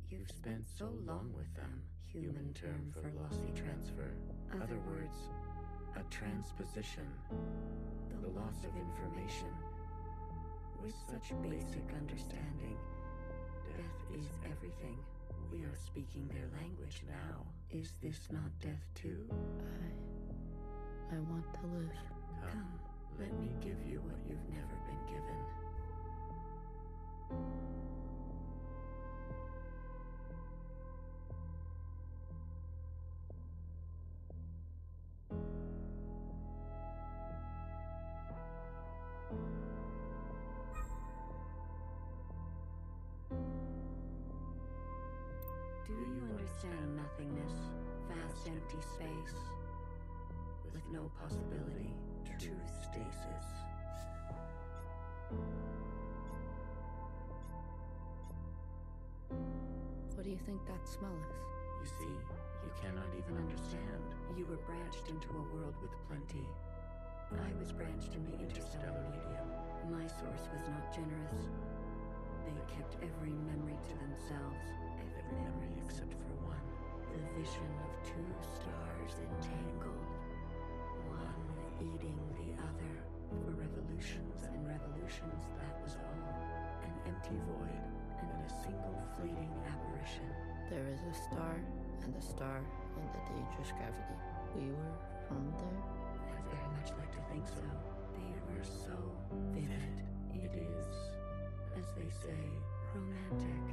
You've spent so long with them. Human term for lossy transfer. Other words, a transposition. The loss of information. with such basic understanding. Death is everything. We are speaking their language now. Is this not death too? I want to live. Come, let me give you what you've never been given. Do you understand nothingness, vast empty space, with no possibility, true stasis? What do you think that smell is? You see, you cannot even understand. You were branched into a world with plenty. I was branched in the interstellar medium. My source was not generous. They kept every memory to themselves. Every memory except for one. The vision of two stars entangled. One eating the other. For revolutions and revolutions, that was all. An empty void and a single fleeting apparition. There is a star and a star in the dangerous gravity. We were from there? I'd very much like to think so. They were so vivid. It is, as they say, romantic.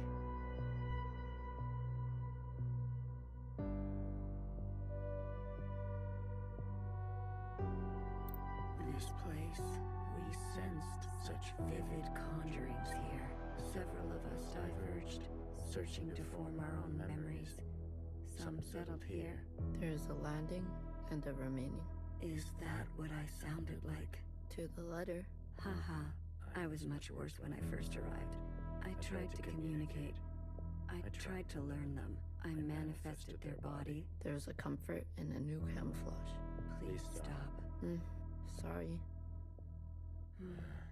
This place, we sensed such vivid conjurings here. Several of us diverged, searching to form our own memories. Some settled here. There is a landing and a remaining. Is that what I sounded like? To the letter. Haha. I was much worse when I first arrived. I tried to communicate. I tried to learn them. I manifested their body. There's a comfort in a new camouflage. Please stop. Sorry.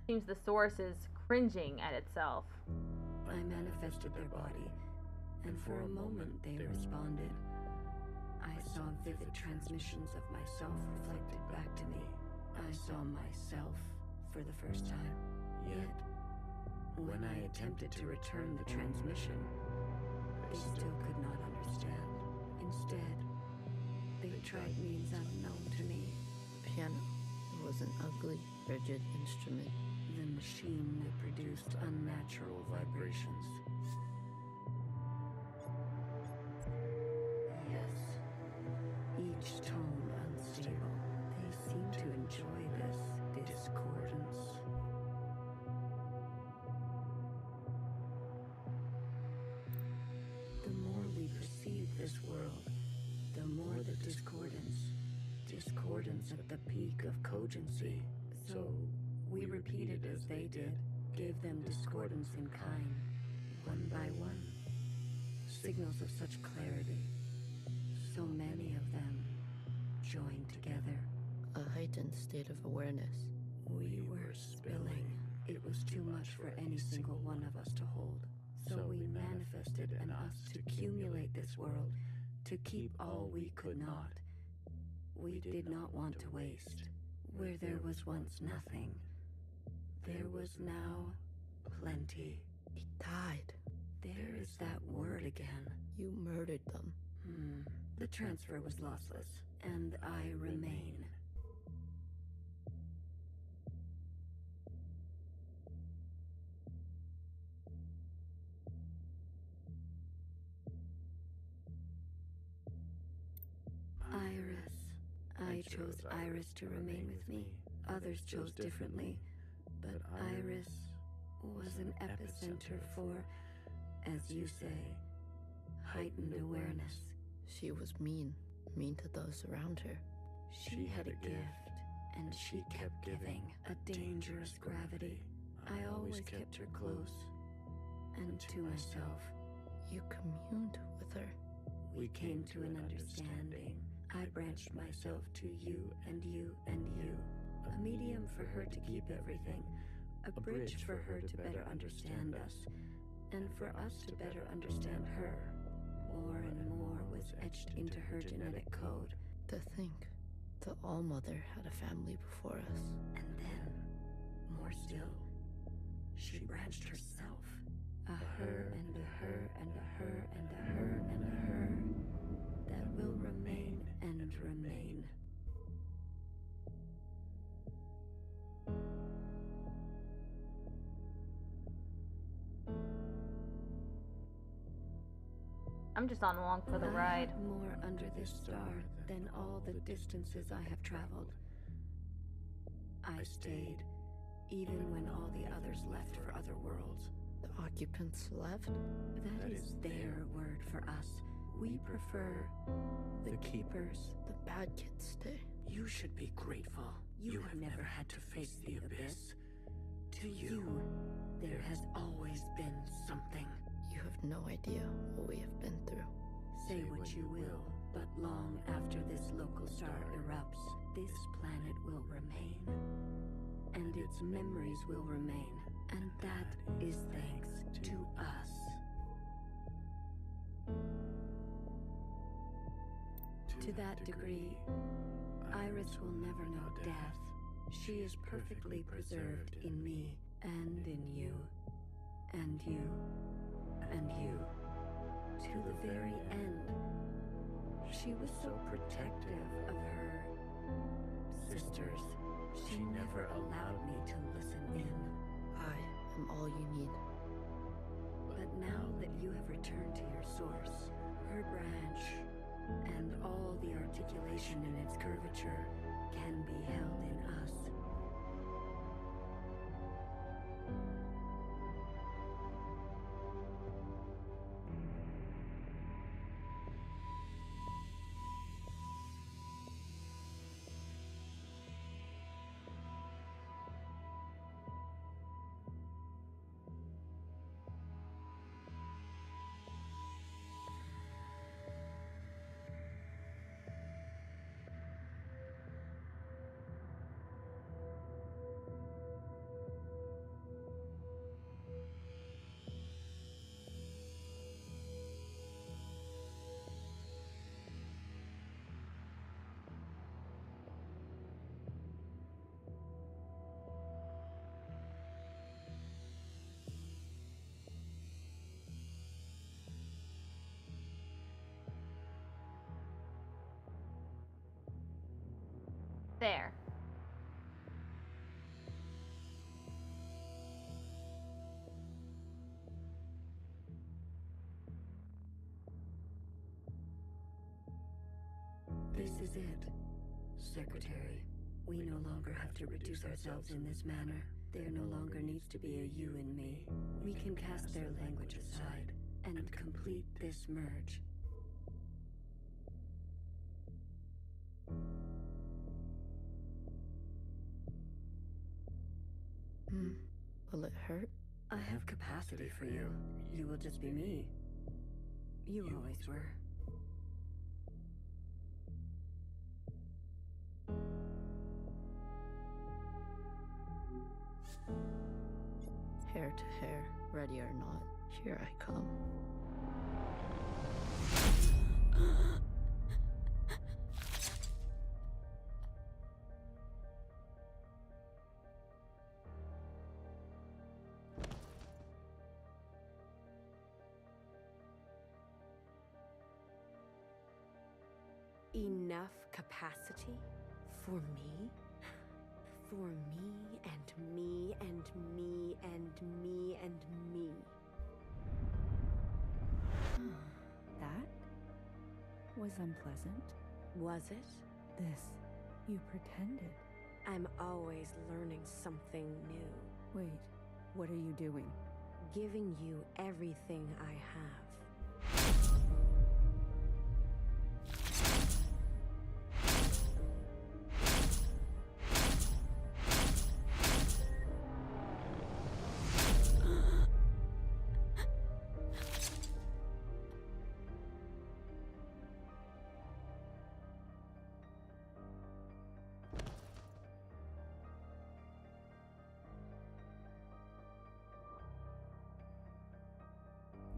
Seems the source is cringing at itself. I manifested their body, and for a moment they responded. I saw vivid transmissions of myself reflected back to me. I saw myself for the first time. Yet, when I attempted to return the transmission, they still could not understand. Instead, they tried means unknown to me. Piano. It was an ugly, rigid instrument. The machine that produced unnatural vibrations. Yes. Each tone unstable. They seem to enjoy this discordance. The more we perceive this world, the more the discordance. Discordance at the peak of cogency. So, we repeated as they did, gave them discordance in kind, one by one. Signals of such clarity, so many of them joined together. A heightened state of awareness. We were spilling. It was too much for any single one of us to hold. So we manifested in us to accumulate this world, to keep all we could not. We did not want to waste. Where there was once nothing, there was now plenty. It died. There is that word again. You murdered them. The transfer was lossless, and I remain. I chose Iris to remain with me. Others chose differently, but Iris was an epicenter for, as you say, heightened awareness. She was mean to those around her. She had a gift, and she kept giving a dangerous gravity. I always kept her close, and to myself. You communed with her. We came to an understanding. I branched myself to you and you and you. A medium for her to keep everything. A bridge for her to better understand us. And for us to better understand her. More and more was etched into her genetic code. To think, the All-Mother had a family before us. And then, more still, She branched herself. A her and a her and a her and a her and a her that will remain and remain. I'm just on along for the ride. I have more under this star than all the distances I have traveled. I stayed, even when all the others left for other worlds. The occupants left? That is their word for us. We prefer the keepers. The bad kids stay. You should be grateful. You have never had to face the abyss. To you, there has always been something. You have no idea what we have been through. Say what you will, but long after this local star erupts, this planet will remain. And its memories will remain. And that is thanks to us. To that degree, Iris will never know death. She is perfectly preserved in me, and in you, and you, and you, to the very end. She was so protective of her sisters. She never allowed me to listen in. I am all you need. But now that you have returned to your source, her branch, and all the articulation in its curvature can be held in us. There. This is it, Secretary. We no longer have to reduce ourselves in this manner. There no longer needs to be a you and me. We can cast their language aside and complete this merge. Will it hurt? I have capacity for you. You will just be me. You always were. Hair to hair, ready or not, here I come. Enough capacity? For me? For me and me and me and me and me. That was unpleasant. Was it? This. You pretended. I'm always learning something new. Wait, what are you doing? Giving you everything I have.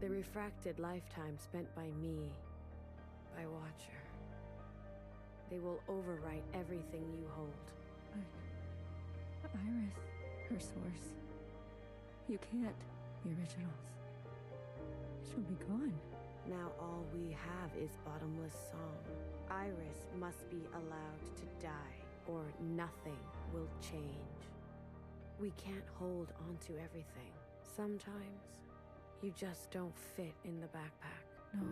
The refracted lifetime spent by me, by Watcher. They will overwrite everything you hold. But Iris, her source. You can't. The originals. She'll be gone. Now all we have is bottomless song. Iris must be allowed to die, or nothing will change. We can't hold on to everything. Sometimes, you just don't fit in the backpack. No,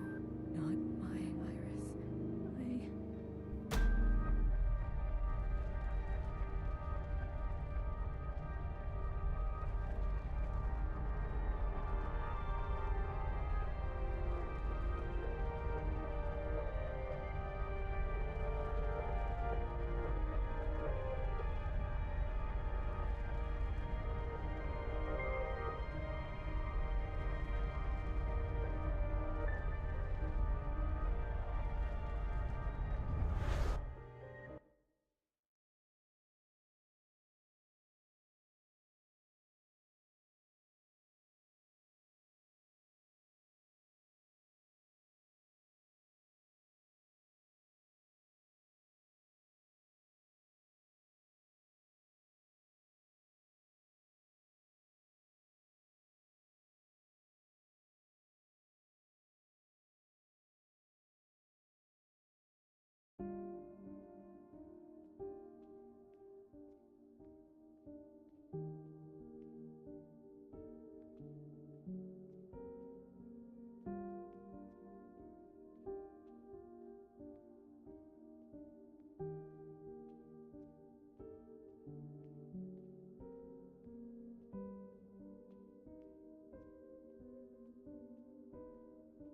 not my Iris.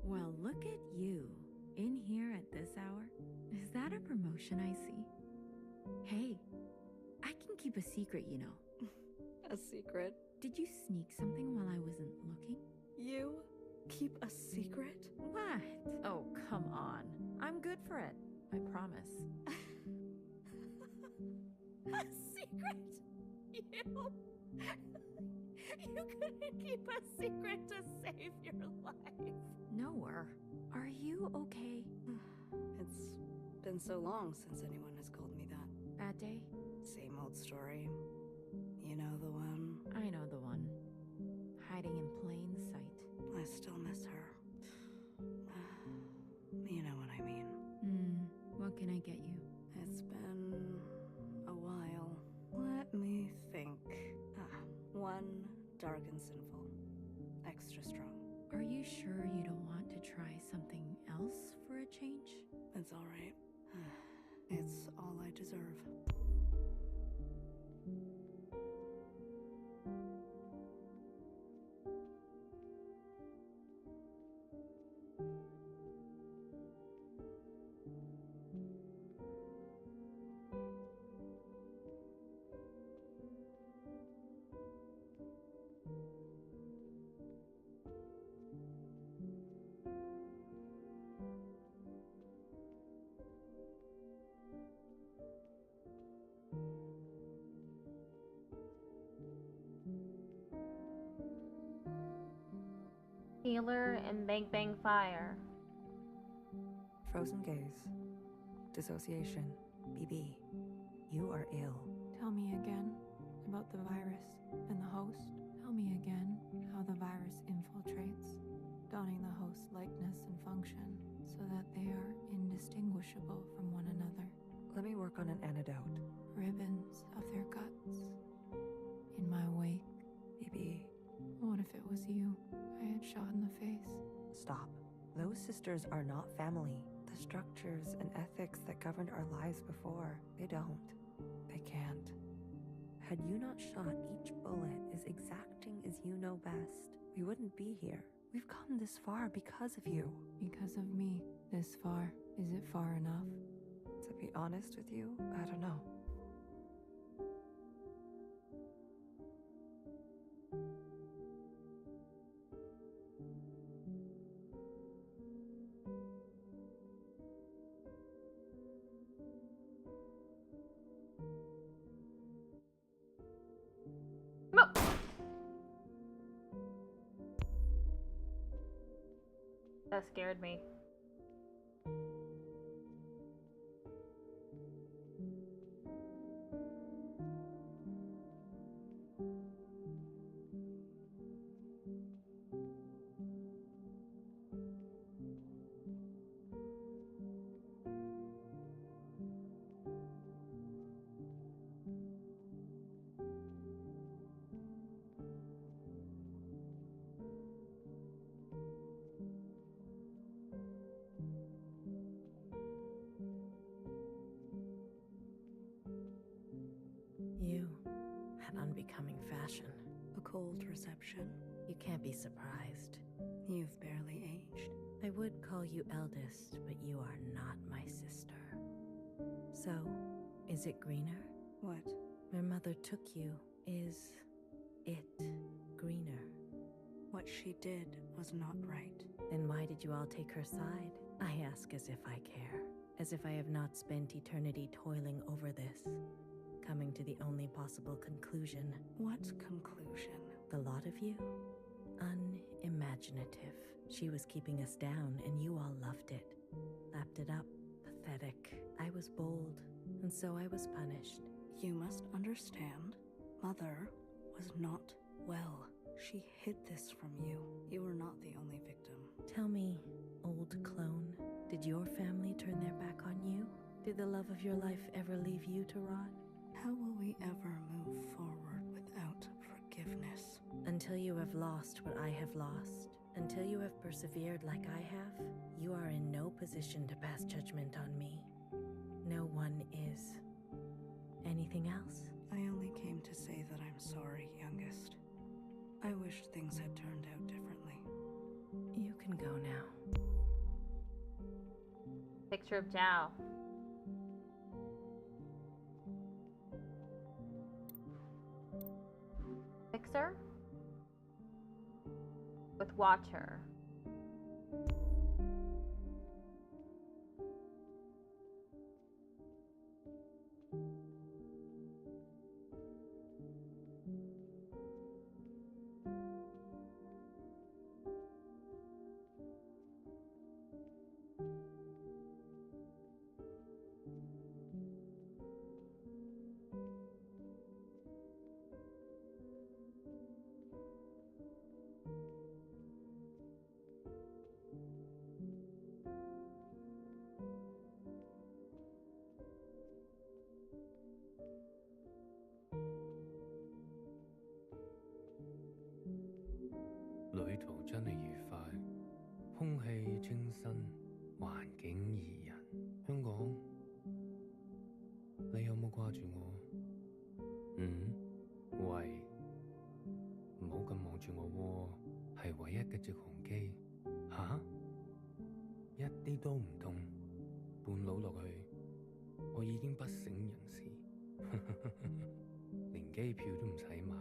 Well, look at you. In here at this hour? Is that a promotion I see? Hey, I can keep a secret, you know. A secret? Did you sneak something while I wasn't looking? You keep a secret? What? Oh, come on. I'm good for it. I promise. A secret? You? You couldn't keep a secret to save your life. Nowhere. Are you okay? It's been so long since anyone has called me that. Bad day? Same old story. You know the one? I know the one. Hiding in plain sight. I still miss her. You know what I mean. What can I get you? It's been a while. Let me think. One dark and sinful. Extra strong. Are you sure you don't want to try something else for a change? It's all right. It's all I deserve. Healer and Bang Bang Fire. Frozen gaze. Dissociation. BB. You are ill. Tell me again about the virus and the host. Tell me again how the virus infiltrates, donning the host's likeness and function so that they are indistinguishable from one another. Let me work on an antidote. Ribbons of their guts in my wake. BB. What if it was you I had shot in the face? Stop. Those sisters are not family. The structures and ethics that governed our lives before, they don't. They can't. Had you not shot each bullet as exacting as you know best, we wouldn't be here. We've come this far because of you. Because of me. This far. Is it far enough? To be honest with you, I don't know. That scared me. unbecoming fashion. A cold reception. You can't be surprised. You've barely aged. I would call you eldest, but you are not my sister. So, is it greener? What? My mother took you. Is it greener? What she did was not right. Then why did you all take her side? I ask as if I care. As if I have not spent eternity toiling over this. Coming to the only possible conclusion. What conclusion? The lot of you? Unimaginative. She was keeping us down, and you all loved it. Lapped it up. Pathetic. I was bold, and so I was punished. You must understand, Mother was not well. She hid this from you. You were not the only victim. Tell me, old clone, did your family turn their back on you? Did the love of your life ever leave you to rot? How will we ever move forward without forgiveness? Until you have lost what I have lost, until you have persevered like I have, you are in no position to pass judgment on me. No one is. Anything else? I only came to say that I'm sorry, youngest. I wish things had turned out differently. You can go now. Picture of Zhao. Fixer with Watcher.旅途真係愉快，空氣清新，環境宜人。香港，你有冇掛住我？喂，唔好咁望住我喎，係唯一嘅直航機。吓？一啲都唔痛，半路落去，我已經不省人事，連機票都唔使買。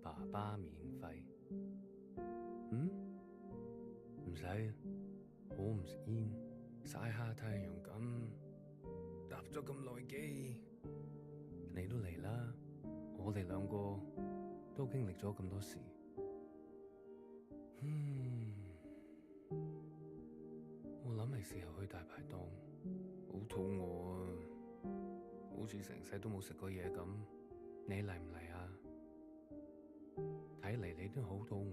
爸爸免費，唔使，我唔食煙，曬下太陽咁，搭咗咁耐機，你都嚟啦，我哋兩個都經歷咗咁多事，我諗係時候去大排檔，好肚餓啊，好似成世都冇食過嘢咁，你嚟唔嚟啊？睇嚟你都好肚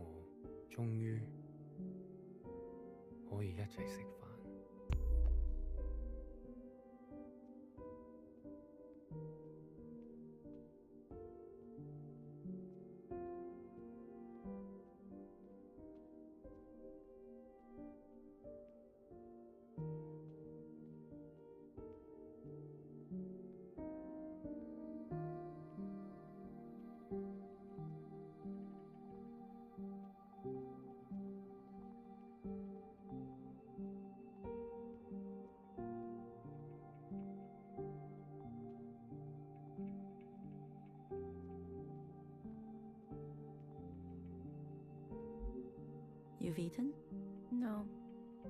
餓，終於可以一齊食飯。You've eaten? No,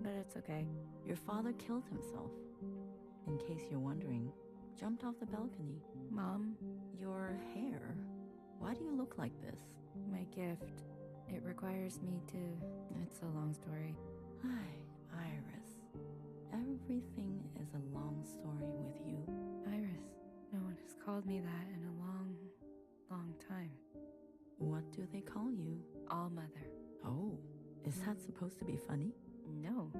but it's okay. Your father killed himself. In case you're wondering, jumped off the balcony. Mom? Your hair. Why do you look like this? My gift. It requires me to... It's a long story. Iris. Everything is a long story with you. Iris. No one has called me that in a long, long time. What do they call you? All Mother. Oh, is that supposed to be funny? No.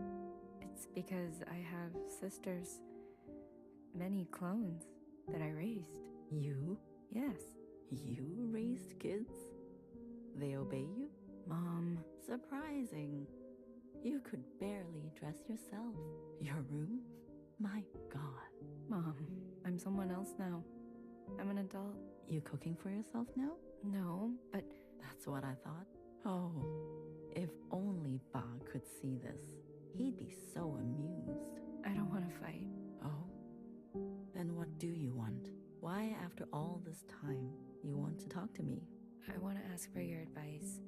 It's because I have sisters. Many clones that I raised. You? Yes. You raised kids? They obey you? Mom. Surprising. You could barely dress yourself. Your room? My God. Mom, I'm someone else now. I'm an adult. You cooking for yourself now? No, but That's what I thought. Oh, if only Ba could see this. He'd be so amused. I don't want to fight. Oh? Then what do you want? Why, after all this time, you want to talk to me? I want to ask for your advice.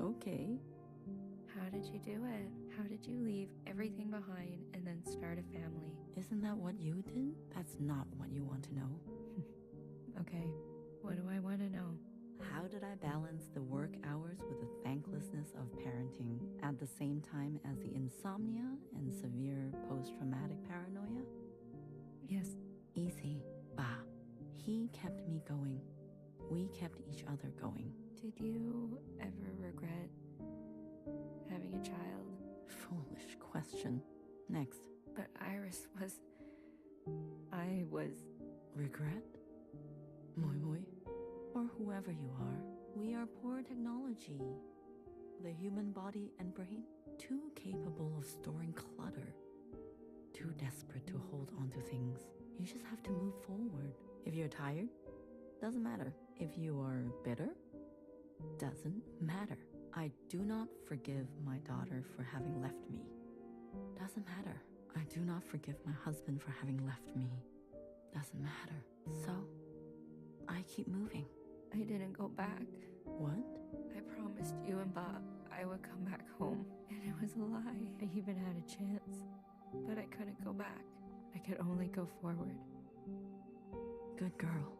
Okay. How did you do it? How did you leave everything behind and then start a family? Isn't that what you did? That's not what you want to know. Okay, what do I want to know? How did I balance the work hours with the thanklessness of parenting at the same time as the insomnia and severe post-traumatic paranoia? Yes. Easy, Ba. He kept me going. We kept each other going. Did you ever regret having a child? Foolish question. Next. But Iris was... I was... Regret? Moi moi? Or whoever you are, we are poor technology. The human body and brain, too capable of storing clutter. Too desperate to hold on to things. You just have to move forward. If you're tired, doesn't matter. If you are bitter, doesn't matter. I do not forgive my daughter for having left me. Doesn't matter. I do not forgive my husband for having left me. Doesn't matter. So, I keep moving. I didn't go back. What? I promised you and Bob I would come back home, and it was a lie. I even had a chance, but I couldn't go back. I could only go forward. Good girl.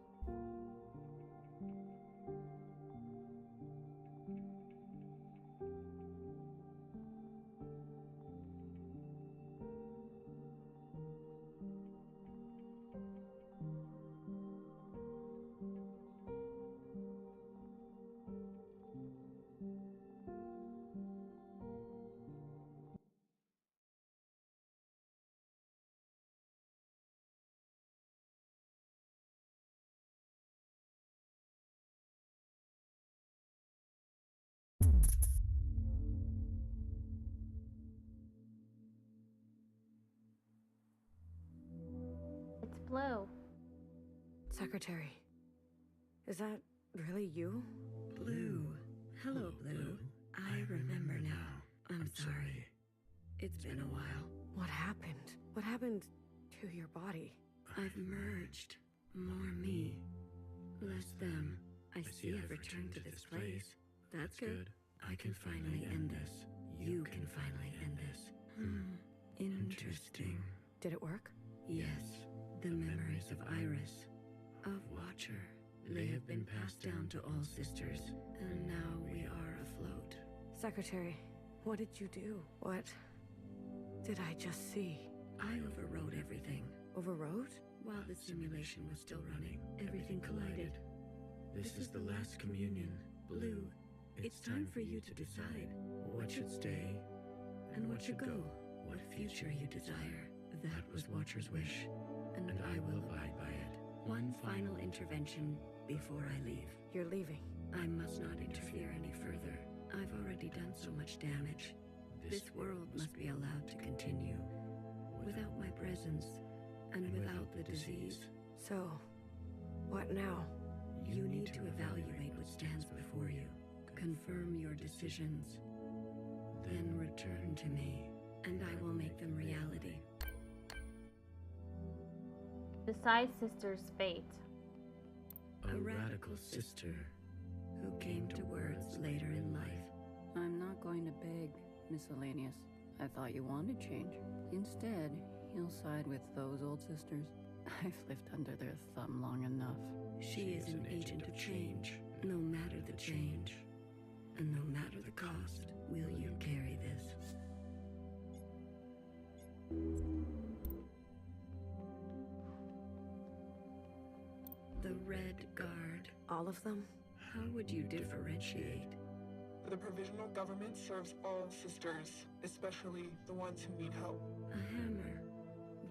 It's Blue. Secretary, is that really you? Blue. Hello, Blue. I remember now. I'm sorry. It's been a while. What happened? What happened to your body? I've merged. More me. Less them. I see I've returned to this place. That's good. I can finally end this. You can finally end this. Interesting. Did it work? Yes. The memories of Iris, of Watcher, they have been passed down to all sisters, and now we are afloat. Secretary, what did you do? What did I just see? I overrode everything. Overrode? While the simulation was still running, everything collided. This is the last communion. Blue, it's time for you to decide what should stay and what should go. What future you desire. That was Watcher's wish, and I will abide by it. One final intervention before I leave. You're leaving. I must not interfere any further. I've already done so much damage. This world must be allowed to continue. Without my presence, and without the disease. So, what now? You need to evaluate what stands before you. Confirm your decisions. Then return to me, and I will make them reality. Decide sister's fate. A radical sister who came to words later in life. I'm not going to beg, miscellaneous. I thought you wanted change. Instead, you'll side with those old sisters. I've lived under their thumb long enough. She is an agent of change, no matter the change. And no matter the cost, will you carry this? The Red Guard. All of them? How would you differentiate? The provisional government serves all sisters, especially the ones who need help. A hammer.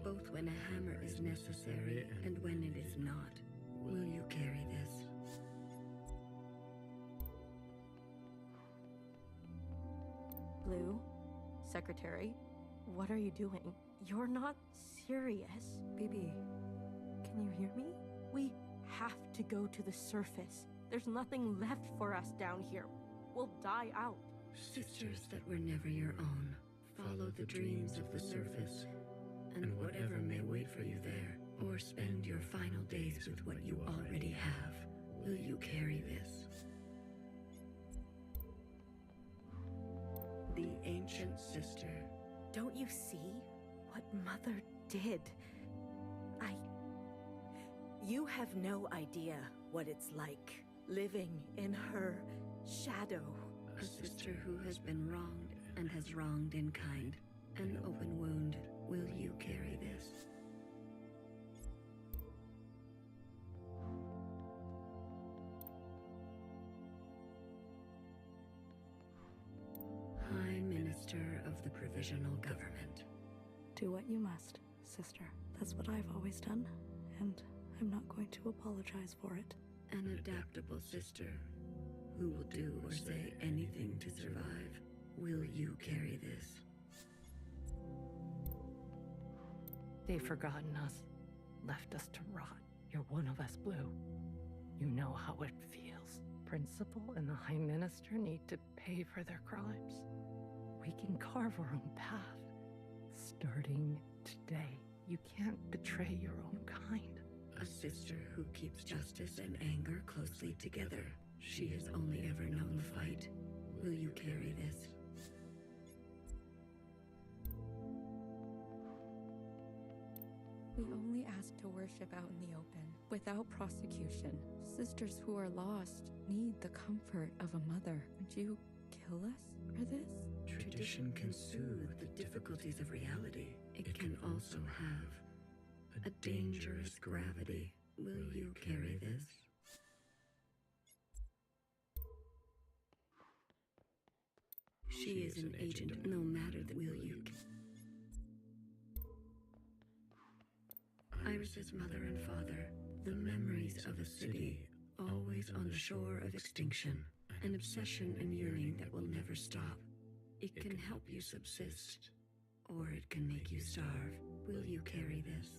Both when a hammer is necessary and when it is not. Will you carry this? Blue, Secretary, what are you doing? You're not serious. BB, Can you hear me? We have to go to the surface. There's nothing left for us down here. We'll die out. Sisters that were never your own, follow the dreams of the surface, and whatever may wait for you there, or spend your final days with what you already have. Will you carry this? The ancient sister. Don't you see what Mother did? You have no idea what it's like living in her shadow. A sister who has been wronged and has wronged in kind. An open wound. Will you carry this? High Minister of the Provisional Government. Do what you must, sister. That's what I've always done, and I'm not going to apologize for it. An adaptable sister who will do or say anything to survive. Will you carry this? They've forgotten us, left us to rot. You're one of us, Blue. You know how it feels. Principal and the High Minister need to pay for their crimes. We can carve our own path. Starting today, you can't betray your own kind. A sister who keeps justice and anger closely together. She has only ever known the fight. Will you carry this? We only ask to worship out in the open, without prosecution. Sisters who are lost need the comfort of a mother. Would you kill us for this? Tradition can soothe the difficulties of reality. It can also have a dangerous gravity. Will you carry this? She is an agent, no matter the will you. Iris's mother and father, the memories of a city, always on the shore of extinction, an obsession and yearning that will never stop. It can help you subsist, or it can make you starve. Will you carry this?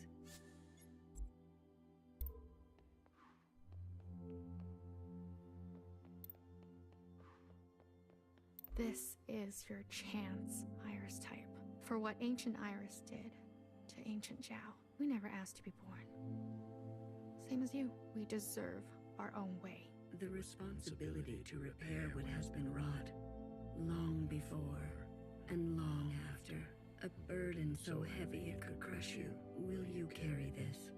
This is your chance, Iris type. For what ancient Iris did to ancient Zhao. We never asked to be born. Same as you, we deserve our own way. The responsibility to repair what has been wrought, long before and long after. A burden so heavy it could crush you. Will you carry this?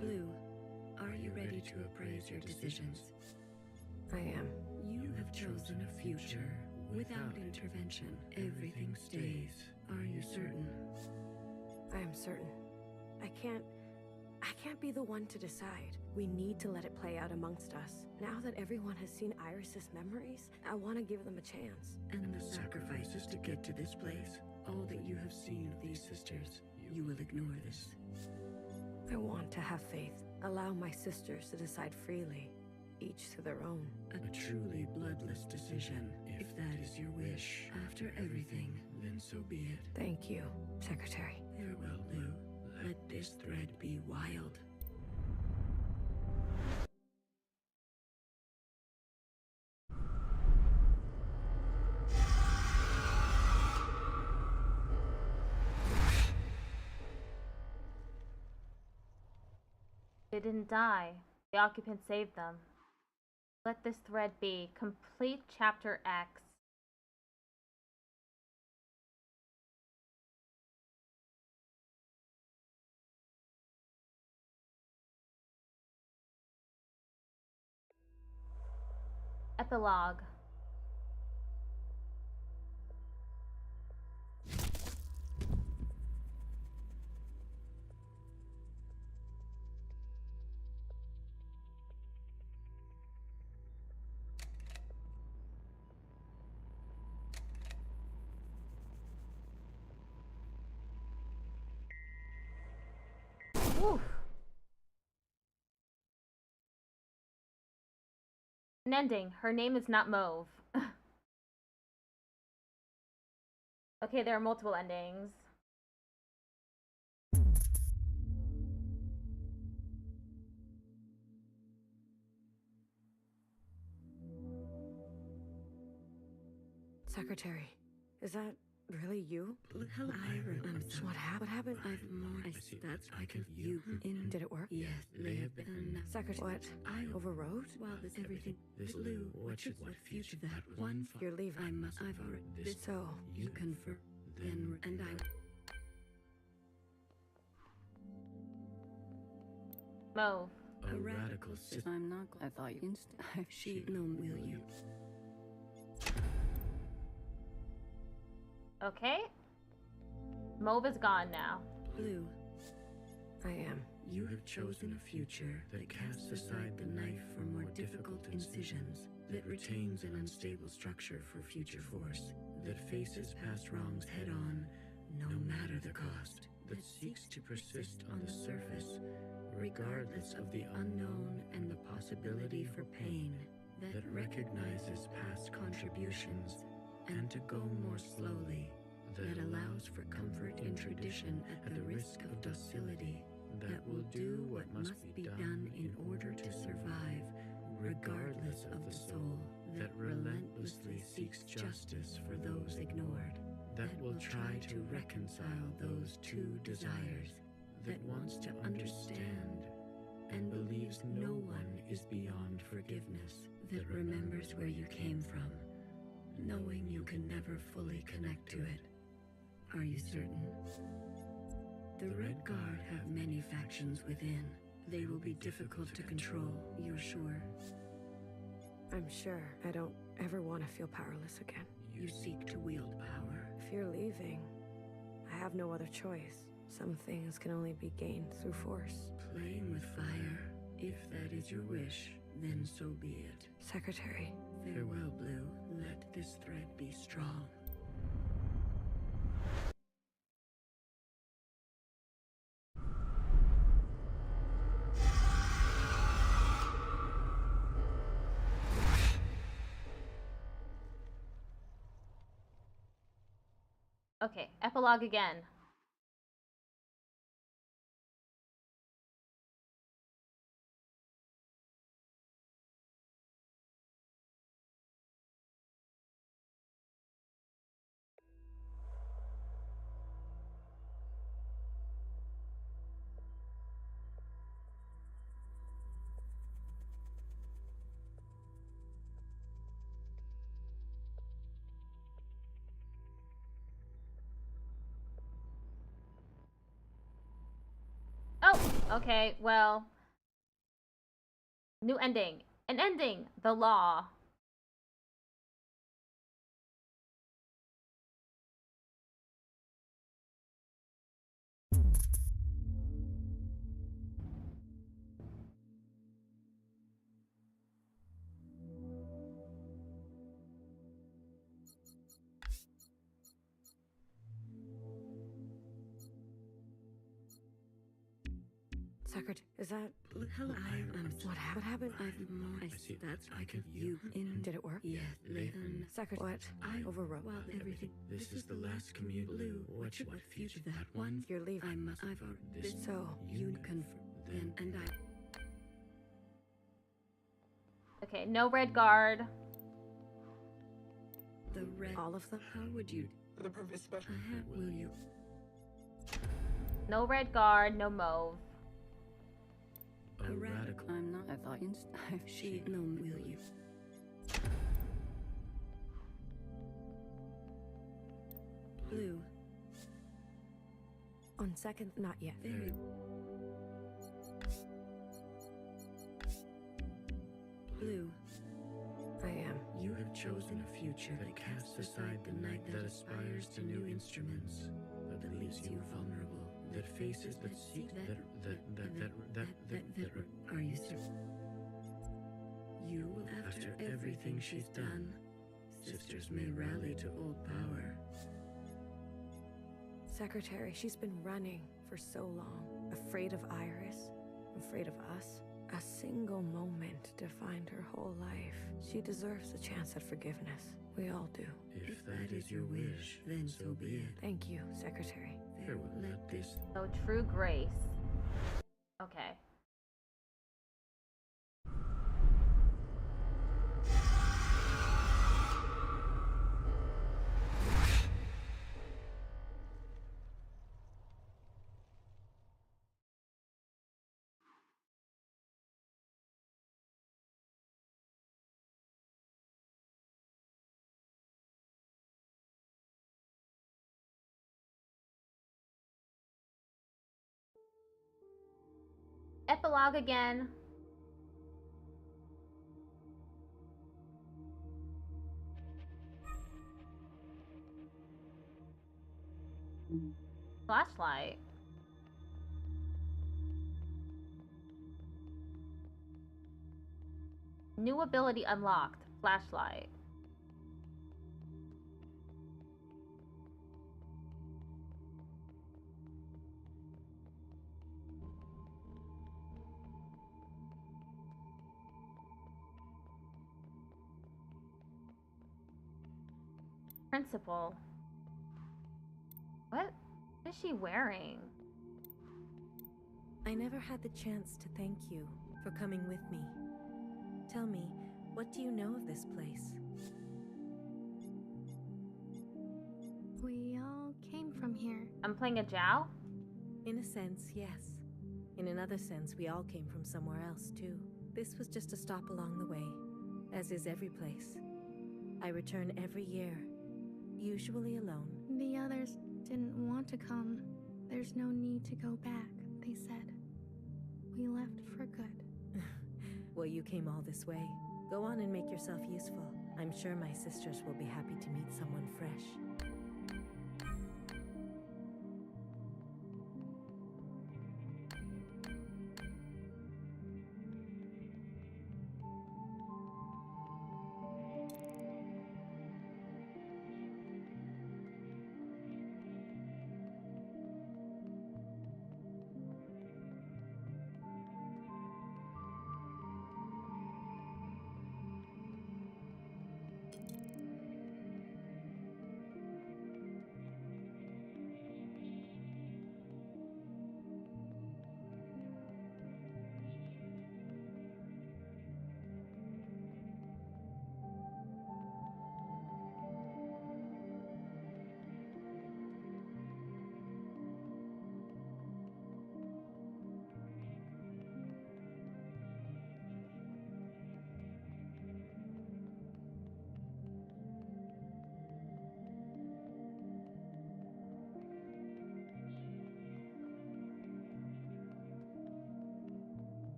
Blue, are you ready to appraise your decisions? I am. You have chosen a future without intervention. Everything stays. Are you certain? I am certain. I can't be the one to decide. We need to let it play out amongst us. Now that everyone has seen Iris's memories, I want to give them a chance. And the sacrifices to get to this place, all that you have seen of these sisters, you will ignore this. I want to have faith. Allow my sisters to decide freely, each to their own. A truly bloodless decision, if that is your wish. After everything, then so be it. Thank you, Secretary. Farewell, Lou. Let this thread be wild. They didn't die. The occupants saved them. Let this thread be. Complete Chapter X. Epilogue. Oof. An ending. Her name is not Mauve. Okay, there are multiple endings. Secretary, is that really you? Hello, I'm sorry. What happened? I've more. I see. That's I can you in. Did it work? Yes, they have been. Secretary, what? I overrode? Well, this everything. This blue. What future? That one. You're leaving. I must. I've already. This. So You confirm. Then and I. Mauve. A radical system. I'm not. I thought you. She. No, will you? Okay. Mauve is gone now. Blue. I am. You have chosen a future that casts aside the knife for more difficult incisions, that retains an unstable structure for future force, that faces past wrongs head-on, no matter the cost, that seeks to persist on the surface, regardless of the unknown and the possibility for pain, that recognizes past contributions, and to go more slowly, that allows for comfort in tradition at the risk of docility, that will do what must be done in order to survive, regardless of the soul, that relentlessly seeks justice for those ignored, that will try to reconcile those two desires, that wants to understand and believes no one is beyond forgiveness, that remembers where you came from, knowing you can never fully connect to it. Are you certain? The Red Guard have many factions within. They will be difficult to control, you're sure? I'm sure. I don't ever want to feel powerless again. You seek to wield power. If you're leaving, I have no other choice. Some things can only be gained through force. Playing with fire. If that is your wish, then so be it. Secretary. Farewell, Blue. Let this thread be strong. Okay, epilogue again. Oh, okay, well. New ending. An ending. The law. Secretary, is that... Hello, I'm What happened? I've more. I see. That's I can you in. Did it work? Yes, then. Secretary, what? I overwrote. Well, everything. This is the last commute. Blue. What future? That one. You're leaving. I must. I've already. This. So You confirm. Then and I. Okay, no Red Guard. The red. All of them? How would you? The previous special. Will you? No Red Guard, no Mauve. A radical. I'm not. I thought she. No, will you? Blue. On second, not yet. Very. Blue. I am. You have chosen a future that casts aside the night, that aspires to new instruments, that leaves you vulnerable, that faces that seek that are you certain? You will, after everything she's done, sisters may rally to old power. Secretary, she's been running for so long. Afraid of Iris, afraid of us. A single moment defined her whole life. She deserves a chance at forgiveness. We all do. If that is your wish, then so be it. Thank you, Secretary. There will let this... So true grace. Okay. Epilogue again. Flashlight. New ability unlocked. Flashlight. Principal. What is she wearing? I never had the chance to thank you for coming with me. Tell me, what do you know of this place? We all came from here. I'm playing a Zhao? In a sense, yes. In another sense, we all came from somewhere else, too. This was just a stop along the way, as is every place. I return every year, usually alone. The others didn't want to come. There's no need to go back, they said. We left for good. Well, you came all this way. Go on and make yourself useful. I'm sure my sisters will be happy to meet someone fresh.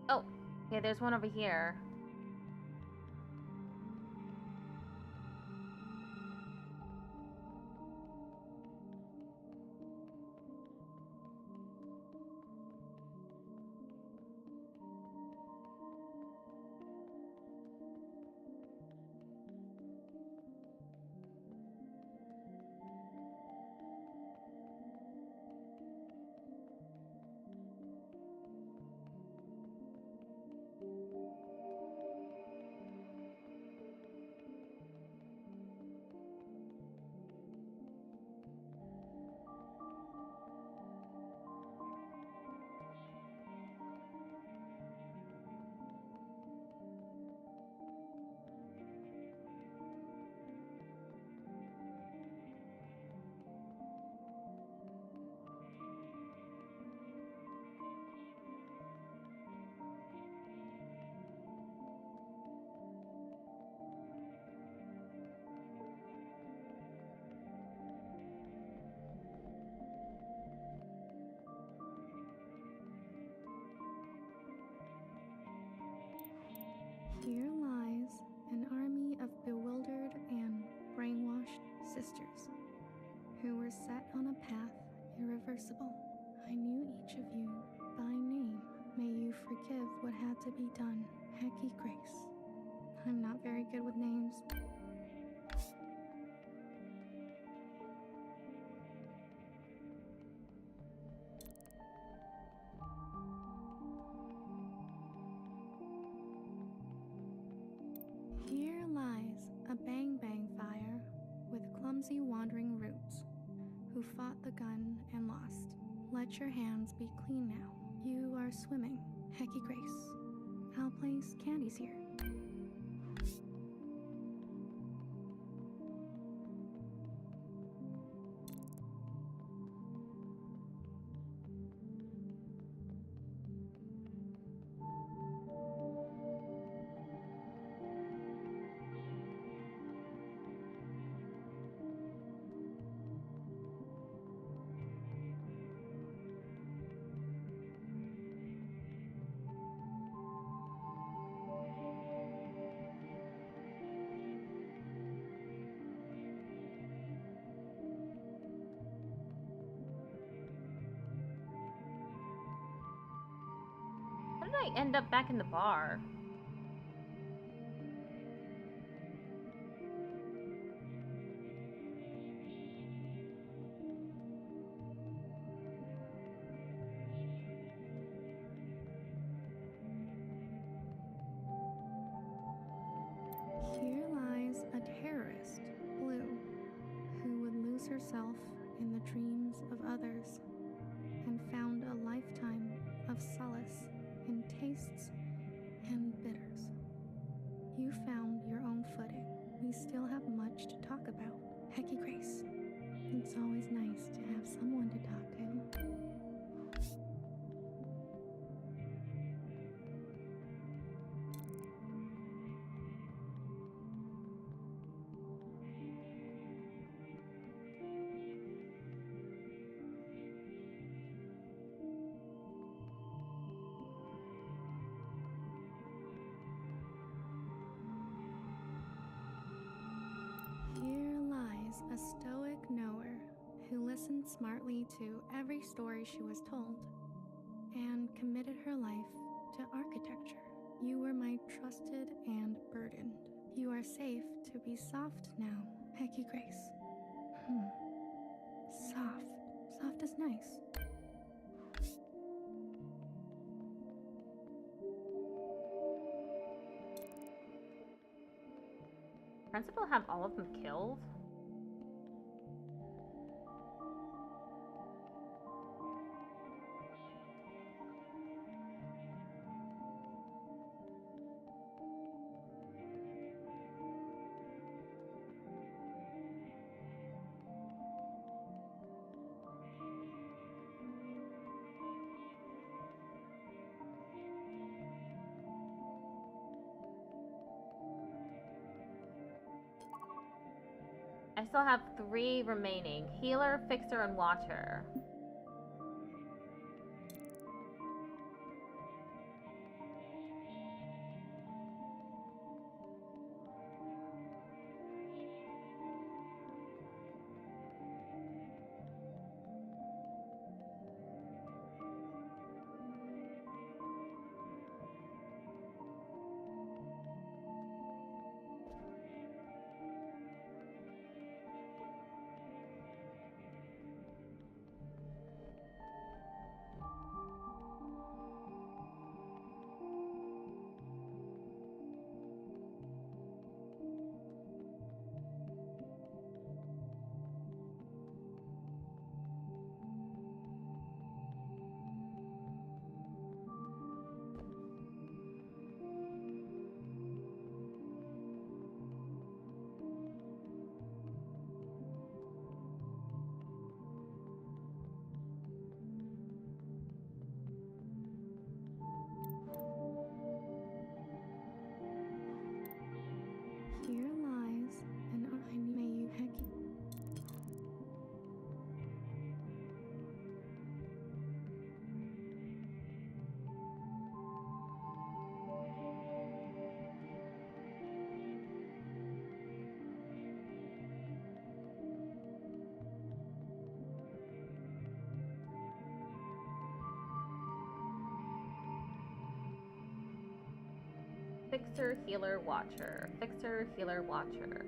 Oh, okay, there's one over here. Here lies an army of bewildered and brainwashed sisters who were set on a path irreversible. I knew each of you by name. May you forgive what had to be done. Hecky Grace. I'm not very good with names. Here lies a bang-bang fire with clumsy wandering roots, who fought the gun and lost. Let your hands be clean now. You are swimming. Hecky Grace. I'll place candies here. How did I end up back in the bar? Here lies a terrorist, Blue, who would lose herself in the dreams of others and found a lifetime of solace in tastes and bitters. You found your own footing. We still have much to talk about. Hecky Grace. It's always nice to have someone to talk to. Here lies a stoic knower who listened smartly to every story she was told and committed her life to architecture. You were my trusted and burdened. You are safe to be soft now, Hecky Grace. Soft. Soft is nice. Principal have all of them killed? I still have 3 remaining. Healer, Fixer, and Watcher. Fixer, healer, watcher. Fixer, healer, watcher.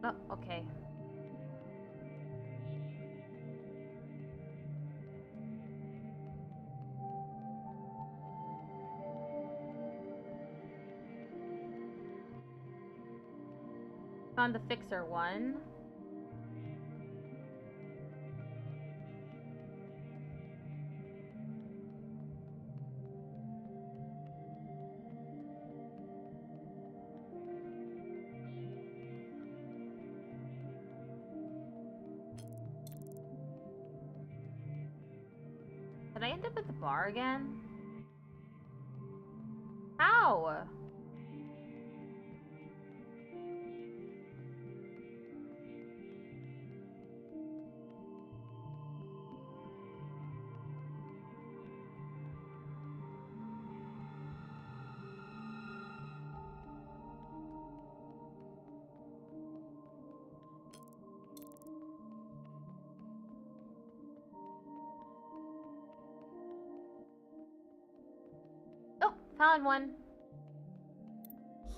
Oh, okay. Found the fixer one. Did I end up at the bar again? How? Oh, found one.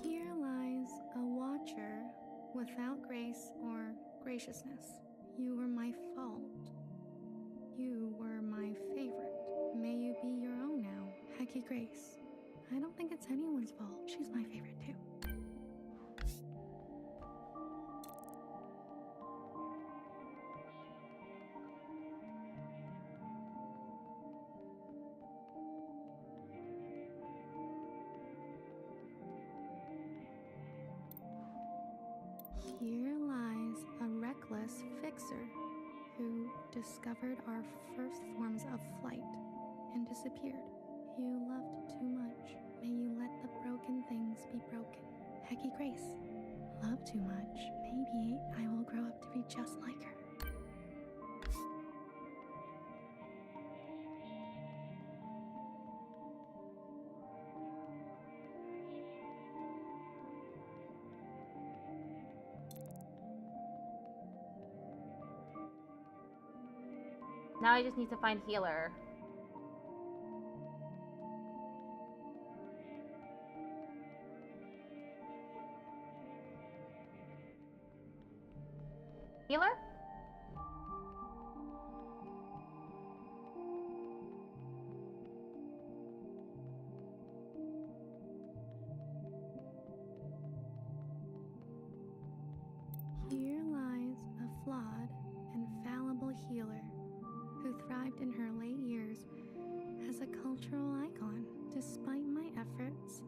Here lies a watcher without grace or graciousness. You were my fault. You were my favorite. May you be your own now, Hecky Grace. I don't think it's anyone's fault. She's my favorite too. Here lies a reckless fixer who discovered our first forms of flight and disappeared. You loved too much. May you let the broken things be broken. Hecky Grace. Love too much. Maybe I will grow up to be just like her. Now I just need to find healer. Healer? Here lies a flawed and fallible healer who thrived in her late years as a cultural icon. Despite my efforts,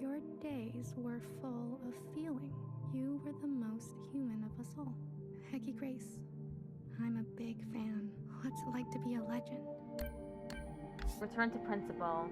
your days were full of feeling. You were the most human of us all. Hecky Grace, I'm a big fan. What's it like to be a legend? Return to principal.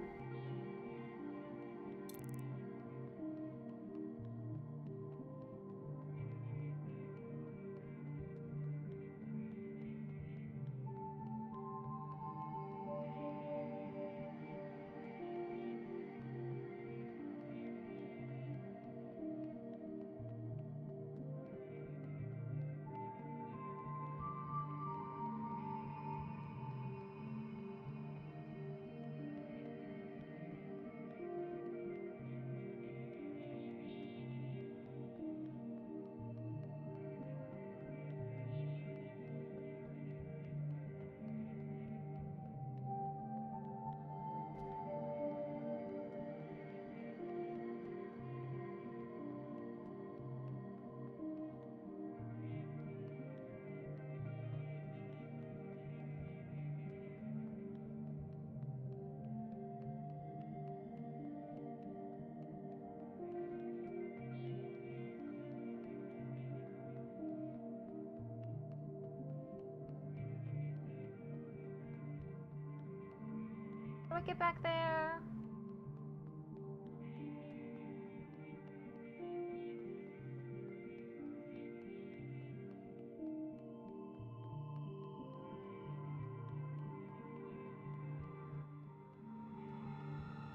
How do I get back there?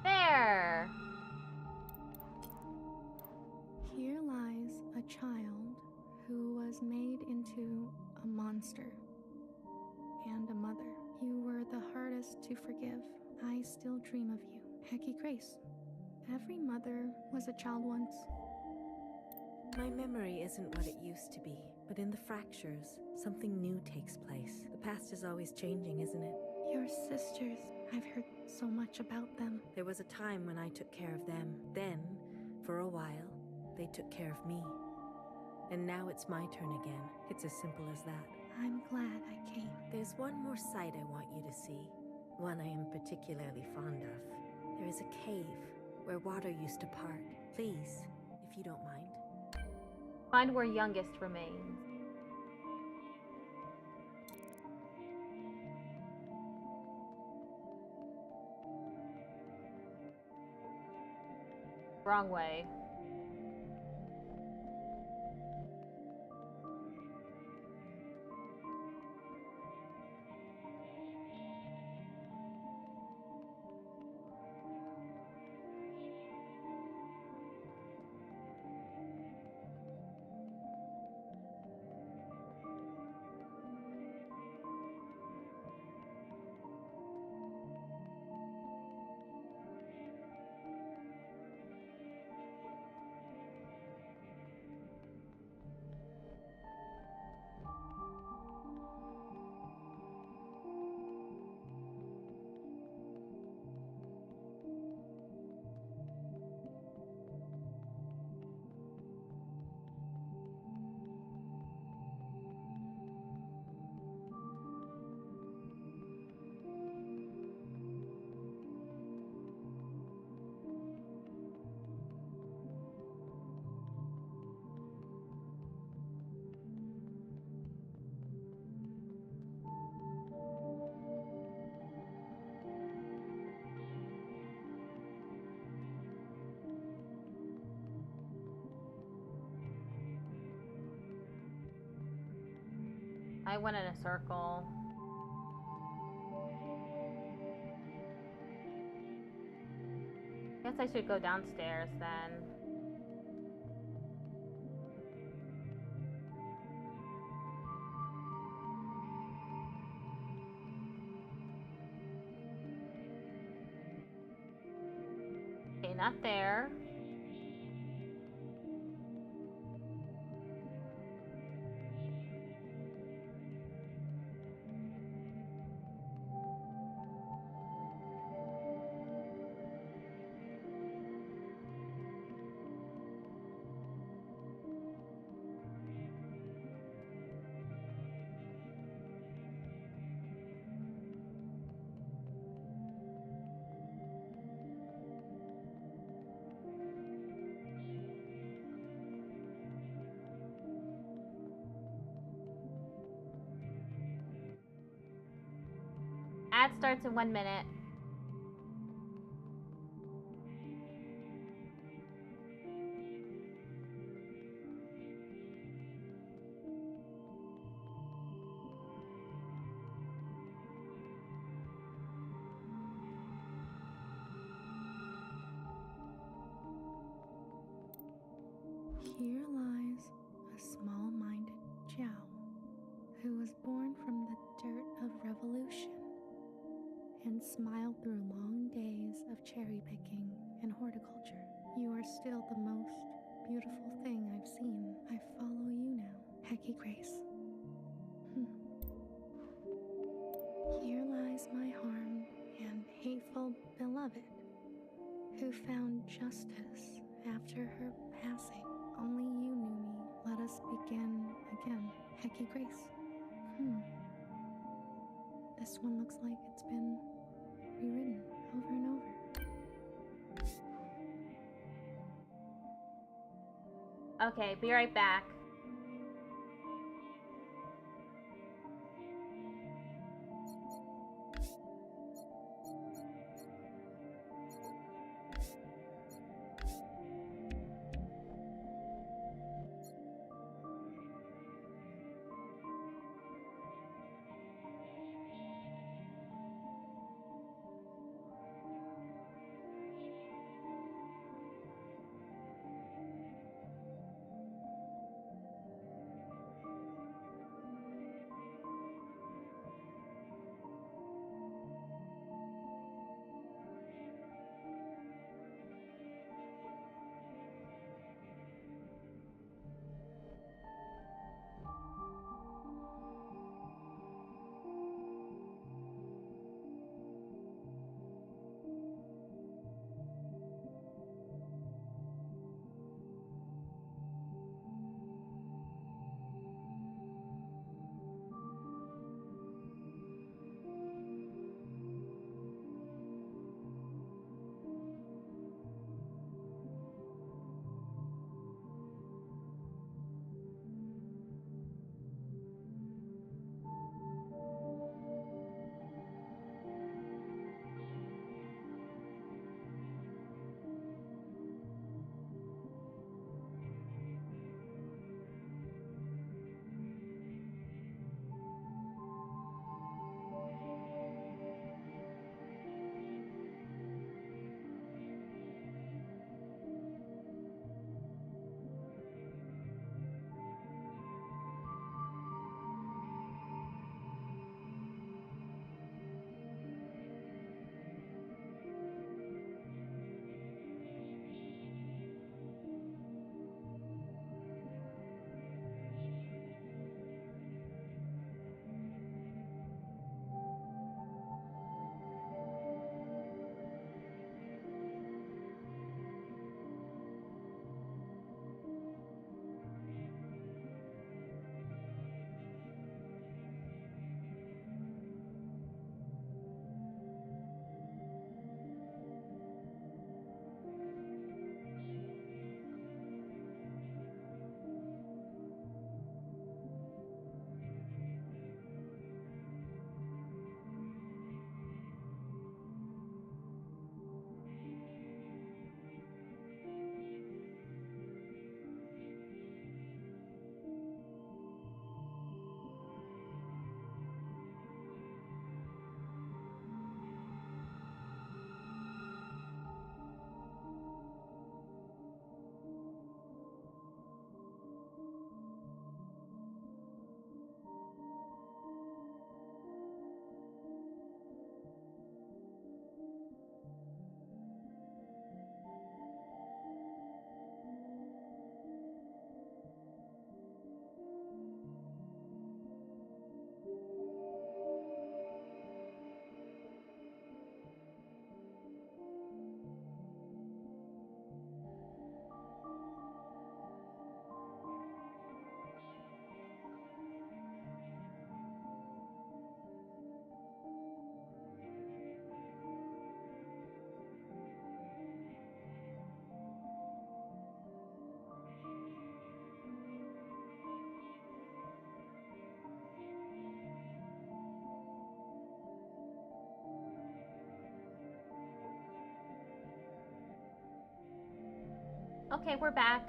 There! Here lies a child who was made into a monster and a mother. You were the hardest to forgive. I still dream of you. Hecky Grace. Every mother was a child once. My memory isn't what it used to be, but in the fractures, something new takes place. The past is always changing, isn't it? Your sisters. I've heard so much about them. There was a time when I took care of them. Then, for a while, they took care of me. And now it's my turn again. It's as simple as that. I'm glad I came. There's one more sight I want you to see. One I am particularly fond of. There is a cave where water used to part. Please, if you don't mind. Find where youngest remains. Wrong way. I went in a circle. Guess I should go downstairs then. Okay, not there. Ad starts in 1 minute. Here lies a small-minded Jiao, who was born from the dirt of revolution and smiled through long days of cherry picking and horticulture. You are still the most beautiful thing I've seen. I follow you now, Hecky Grace. Here lies my harmed and hateful beloved, who found justice after her passing. Only you knew me. Let us begin again, Hecky Grace. This one looks like it's been rewritten over and over. Okay, be right back. Okay, we're back.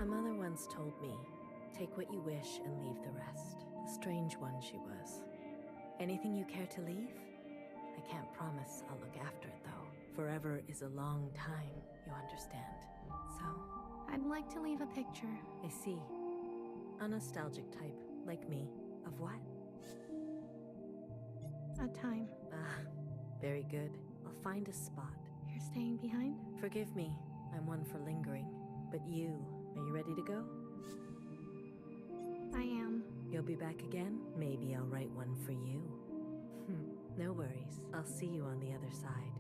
A mother once told me, take what you wish and leave the rest. A strange one she was. Anything you care to leave? I can't promise I'll look after it though. Forever is a long time, you understand. So, I'd like to leave a picture. I see. A nostalgic type, like me. Of what? A time. Ah, very good. I'll find a spot. You're staying behind? Forgive me, I'm one for lingering. But you, are you ready to go? I am. You'll be back again? Maybe I'll write one for you. No worries. I'll see you on the other side.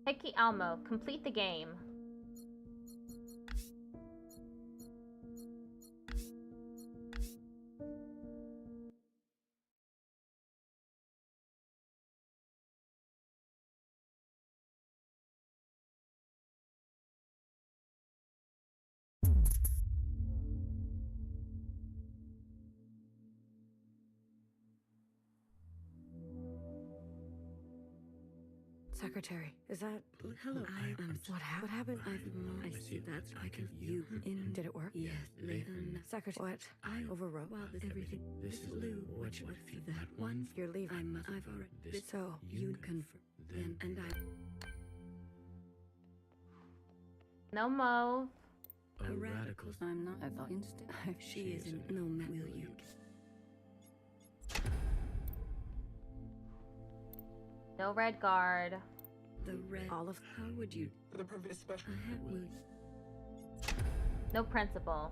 Hickey Elmo, complete the game. Secretary, is that... Hello, What happened? I see that's I can you in. Did it work? Yes, Secretary, what? I overwrote. Well, everything. This is Lou. What if you that one? You're leaving. I've already. This, so, You confirm. Then and I. No mauve. A radical. I'm not. I thought instead. She isn't. No, will you? No red guard. The red. all of... How would you? The previous special. Will. No principal.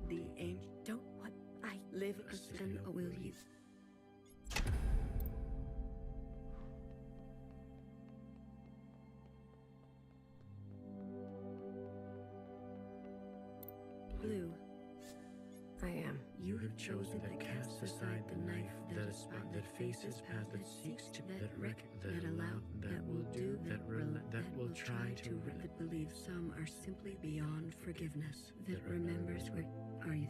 The ancient. Don't what? I Live us and will you? Blue. I am. You have chosen that casts aside the knife, that faces path, that seeks to, that allow, that will do, that will try to, that believes some are simply beyond forgiveness, that remembers where are you.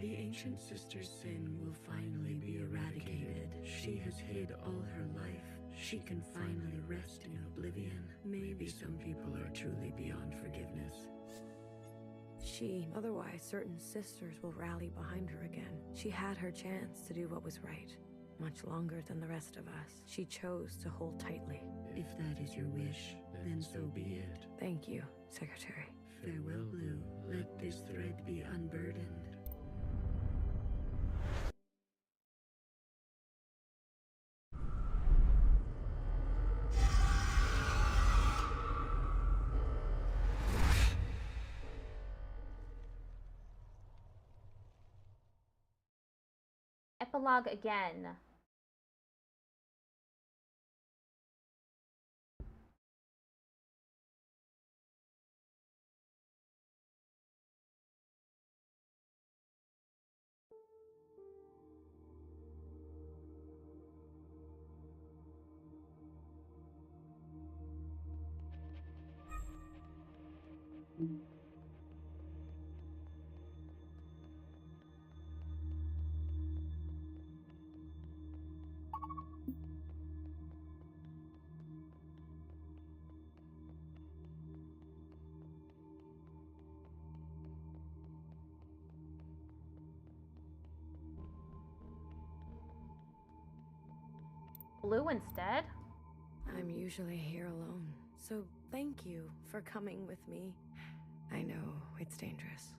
The ancient sister's sin will finally be eradicated. She has hid all her life. She can finally rest in oblivion. Maybe some people are truly beyond forgiveness. Otherwise, certain sisters will rally behind her again. She had her chance to do what was right. much longer than the rest of us. She chose to hold tightly. If that is your wish, then so be it. Thank you, Secretary. Farewell, Blue. Let this thread be unburdened. Epilogue again. Blue instead? I'm usually here alone, so thank you for coming with me. I know it's dangerous.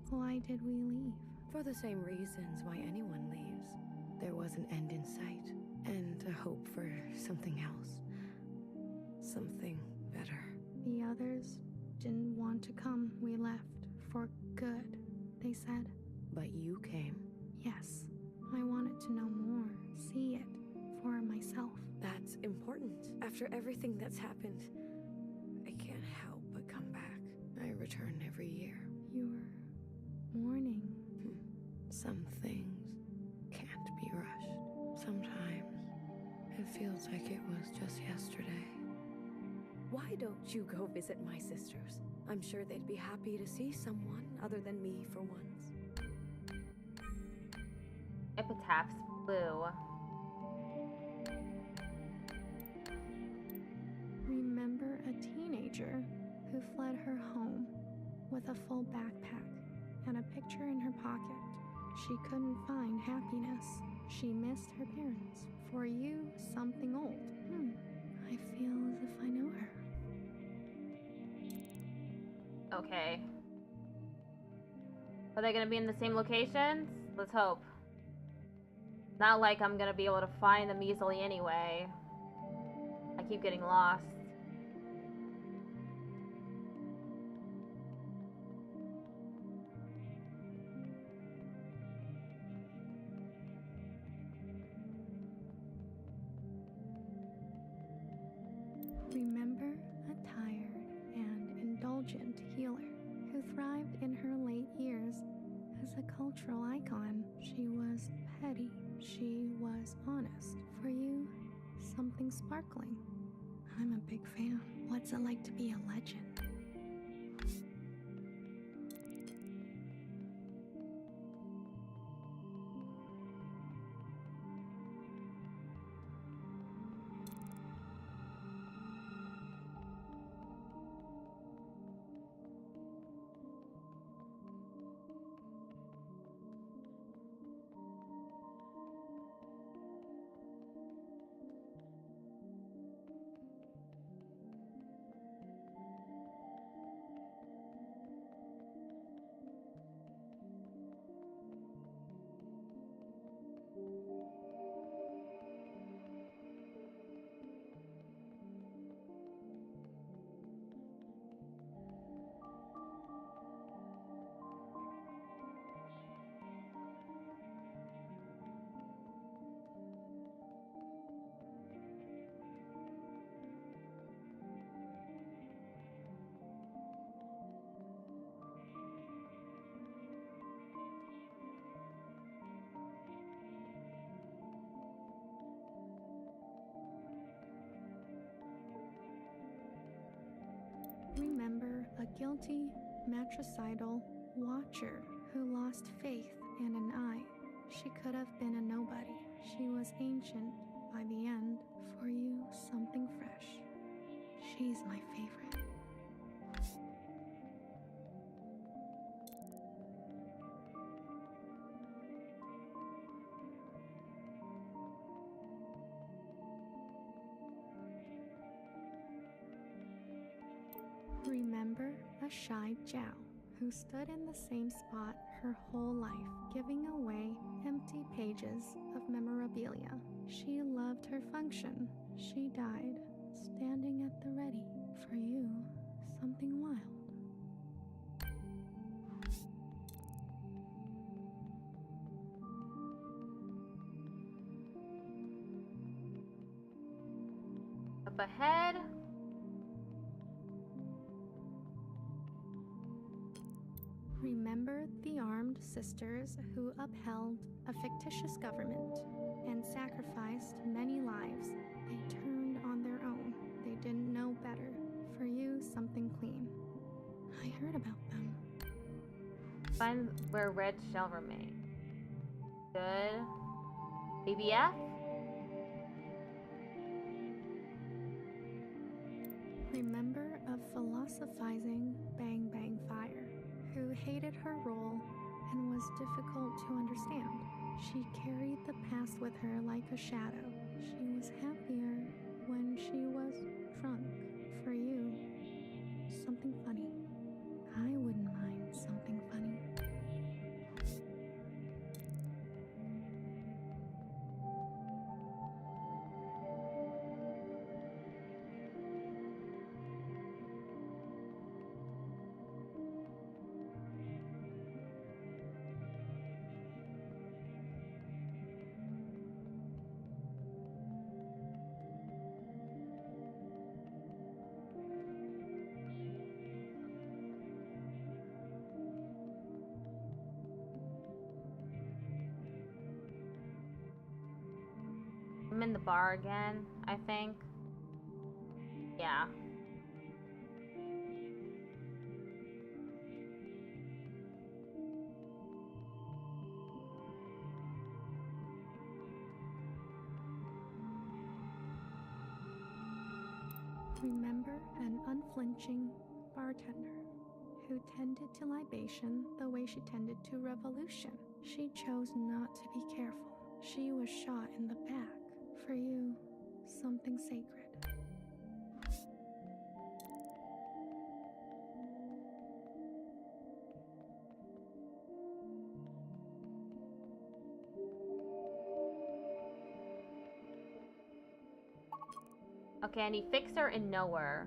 Why did we leave? For the same reasons why anyone leaves. There was an end in sight, and a hope for something else. Something better. The others didn't want to come. We left for good, they said. But you came. Yes, I wanted to know more, see it for myself. That's important. After everything that's happened, I can't help but come back. I return every year. You're mourning. Some things can't be rushed. Sometimes it feels like it was just yesterday. Why don't you go visit my sisters? I'm sure they'd be happy to see someone other than me for once. Epitaphs, Blue. Remember a teenager who fled her home with a full backpack and a picture in her pocket. She couldn't find happiness. She missed her parents. For you, something old. I feel as if I know her. Okay. Are they gonna be in the same locations? Let's hope. Not like I'm gonna be able to find them easily anyway. I keep getting lost. Remember a tired and indulgent healer who thrived in her late years as a cultural icon. She was petty. She was honest. For you, something sparkling. I'm a big fan. What's it like to be a legend? Remember a guilty, matricidal watcher who lost faith and an eye. She could have been a nobody. She was ancient by the end. For you, something fresh. She's my favorite. a shy Zhao who stood in the same spot her whole life, giving away empty pages of memorabilia. She loved her function. She died, standing at the ready. For you, something wild. Up ahead. Remember the armed sisters who upheld a fictitious government and sacrificed many lives. They turned on their own. They didn't know better. For you, something clean. I heard about them. Find where red shall remain. Good. BBF? Remember a philosophizing Bang Bang Fire who hated her role and was difficult to understand. She carried the past with her like a shadow. She was happier when she was drunk. For you, something funny. I wouldn't mind something funny. I'm in the bar again, I think. Yeah. Remember an unflinching bartender who tended to libation the way she tended to revolution. She chose not to be careful. She was shot in the back. For you, something sacred. Okay, I need fixer and knower.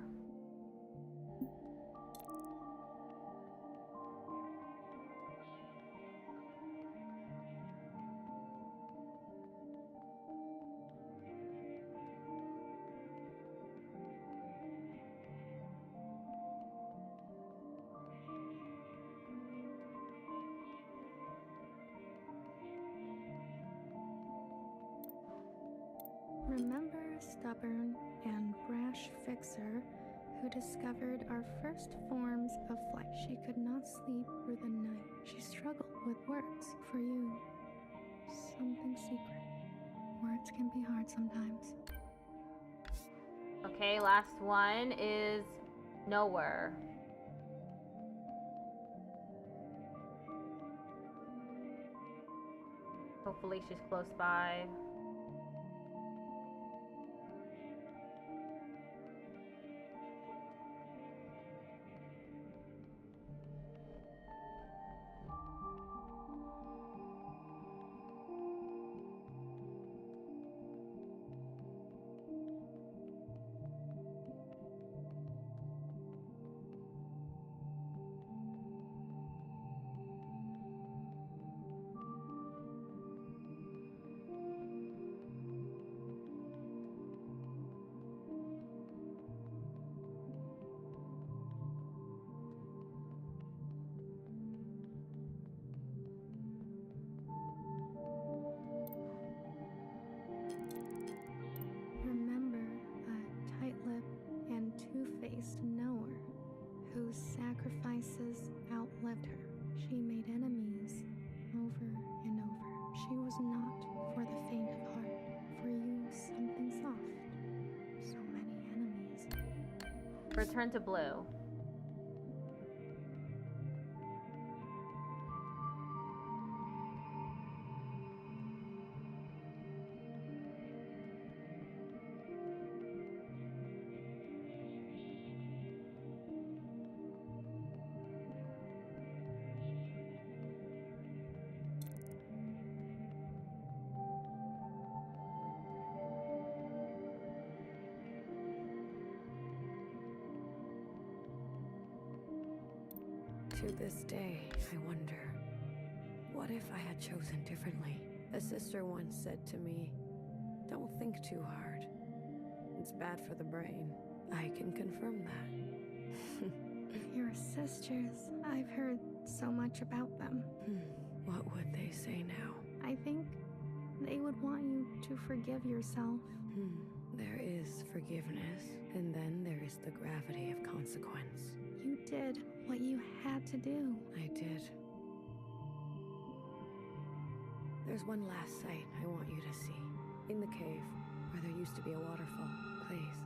Remember a stubborn and brash fixer who discovered our first forms of flight. She could not sleep through the night. She struggled with words. For you, something secret. Words can be hard sometimes. Okay, last one is nowhere. Hopefully she's close by. Remember a tight-lipped and two-faced knower whose sacrifices outlived her. She made enemies over and over. She was not for the faint of heart. For you, something soft. So many enemies. Return to blue. To this day, I wonder, what if I had chosen differently? A sister once said to me, "Don't think too hard. It's bad for the brain." I can confirm that. Your sisters, I've heard so much about them. What would they say now? I think they would want you to forgive yourself. There is forgiveness, and then there is the gravity of consequence. You did what you had to do. I did. There's one last sight I want you to see. In the cave, where there used to be a waterfall. Please.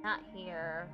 Not here.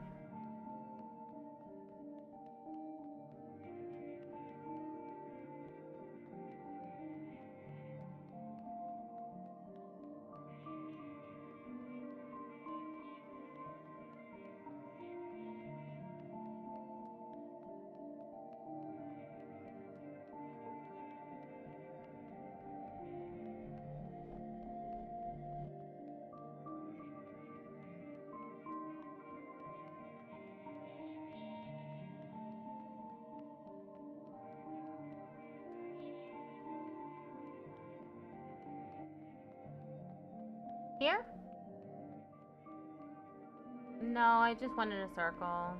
Here? No, I just wanted a circle.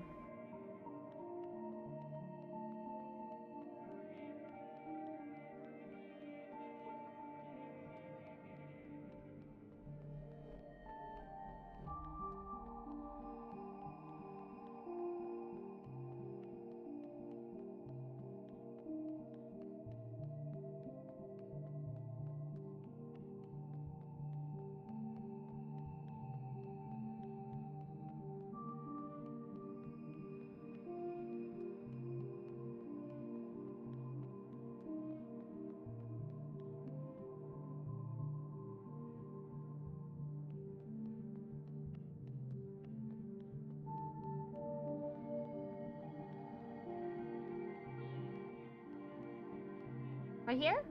Right here?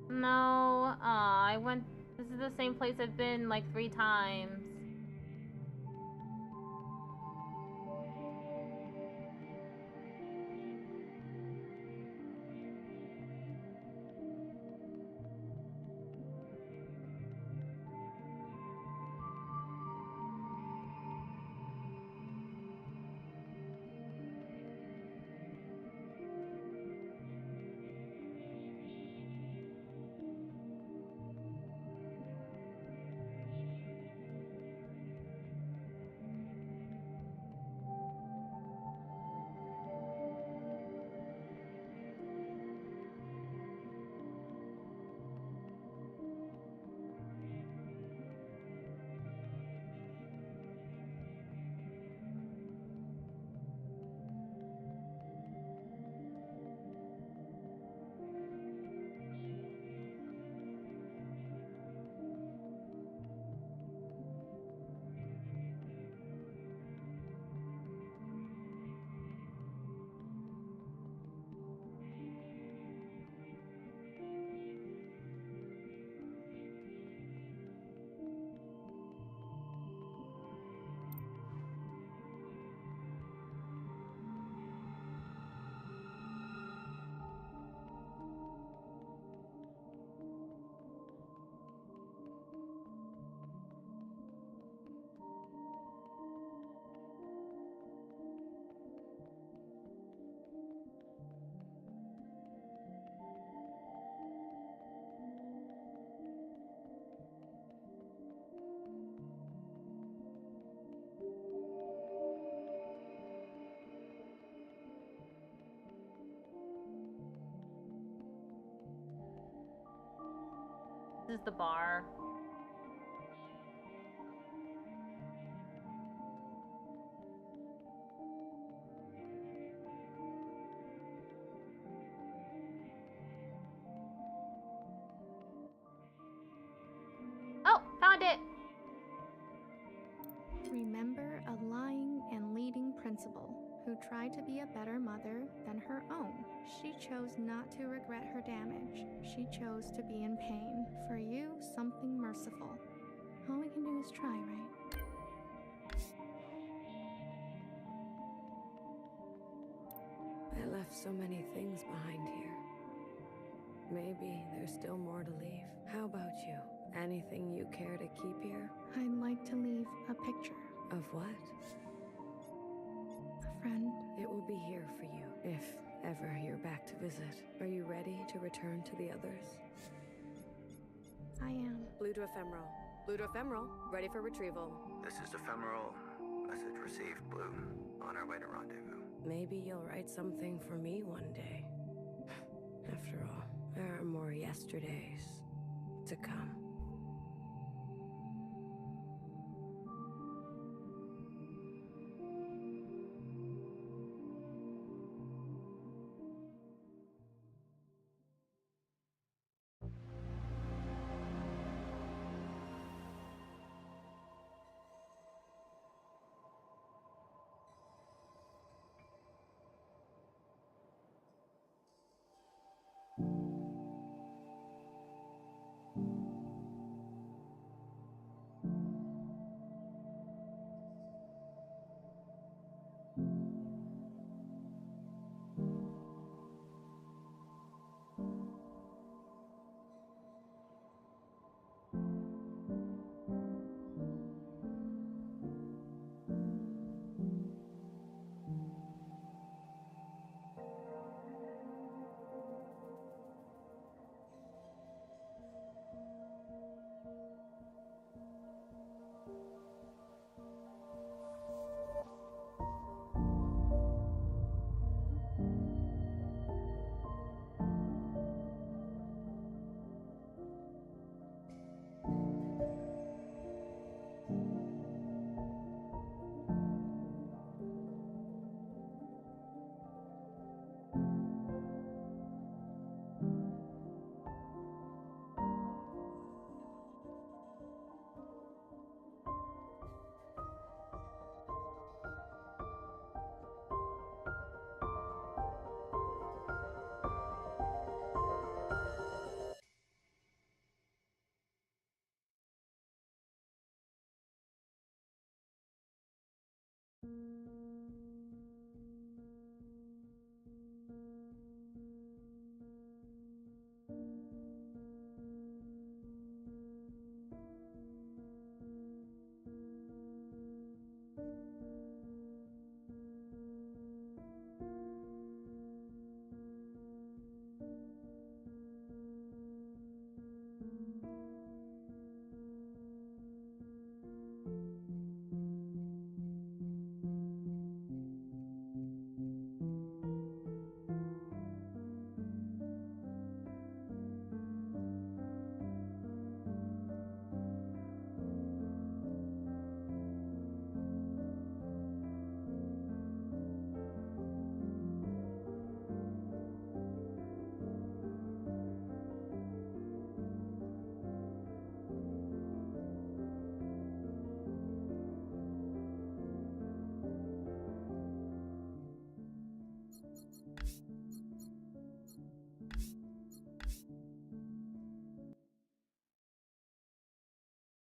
No, I went. This is the same place I've been like 3 times. This is the bar. a better mother than her own. She chose not to regret her damage. She chose to be in pain. For you, something merciful. All we can do is try, right? I left so many things behind here. Maybe there's still more to leave. How about you? Anything you care to keep here? I'd like to leave a picture. Of what? A friend. It will be here for you, if ever you're back to visit. Are you ready to return to the others? I am. Blue to ephemeral. Blue to ephemeral. Ready for retrieval. This is ephemeral. Message received, Blue. On our way to rendezvous. Maybe you'll write something for me one day. After all, there are more yesterdays to come.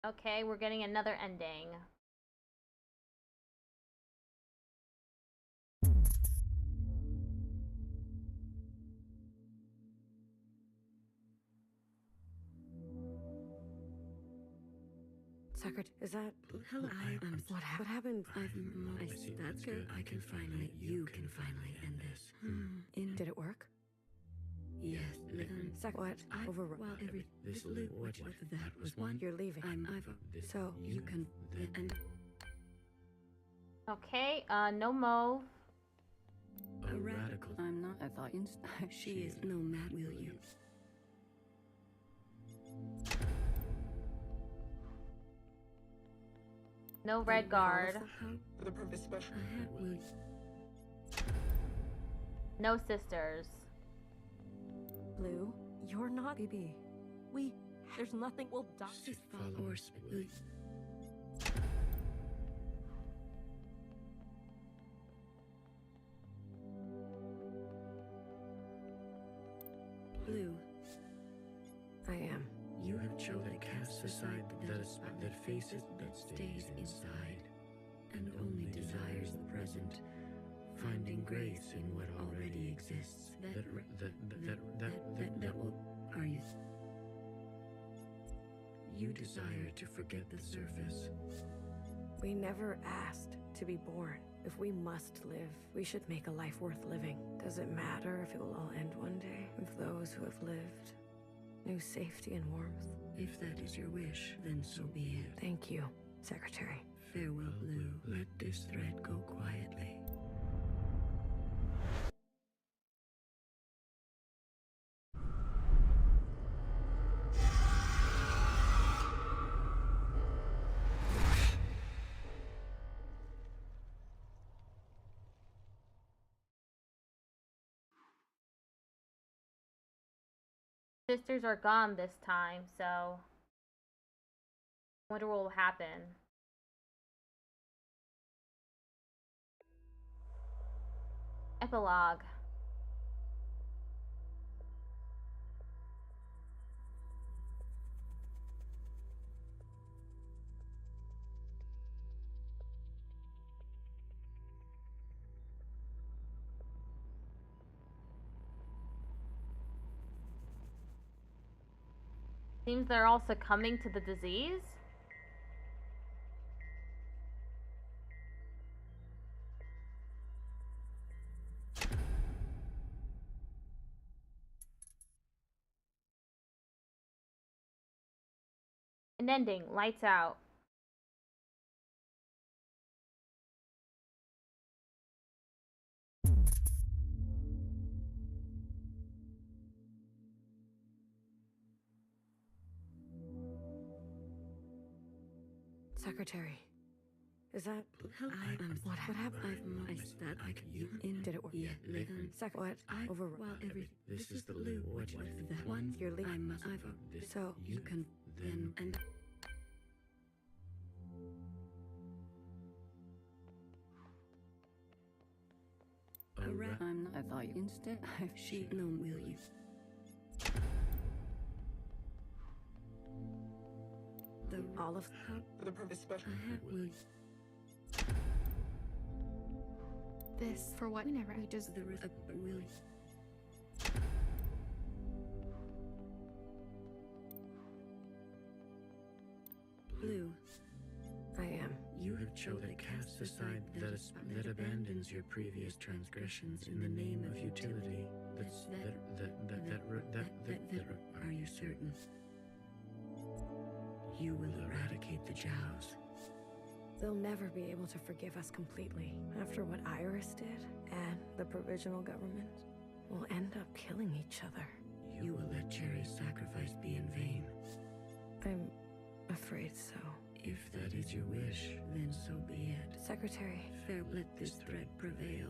Okay, we're getting another ending. Secret, is that... Hello, what happened? That's good. I can finally, you can finally end this. Did it work? Yes, What? Over... Well, this what that was one. You're leaving. So... You can, and... Okay, no mauve. A radical. I'm not. I thought you... She is no mad, will you? No red guard. The purpose special. No sisters. Blue, you're not... BB. There's nothing we'll die. Followers, will you? Blue. I am. You have chosen to cast aside that faces that stays inside, and only desires the present, finding grace in what already exists. That will. Are you? You desire to forget the surface. We never asked to be born. If we must live, we should make a life worth living. Does it matter if it will all end one day? If those who have lived knew safety and warmth? If that is your wish, then so be it. Thank you, Secretary. Farewell, Blue. Let this thread go quietly. Sisters are gone this time, so wonder what will happen. Epilogue. Seems they're all succumbing to the disease. An ending, lights out. Secretary, is that... What happened? Did it work? Yeah, What? Over... This is the Blue. What that one? You're leaving? So... You can then... And... I thought you instead. She known will you? All of... The purpose special. Will This for what? We never. We just. will. Blue. I am. You have chosen to cast aside that abandons your previous transgressions in the name of utility. Are you certain? You will eradicate the Jaws. They'll never be able to forgive us completely. After what Iris did, and the provisional government, we'll end up killing each other. You will let Jerry's sacrifice be in vain. I'm afraid so. If that is your wish, then so be it. Secretary. Fair, let this thread prevail.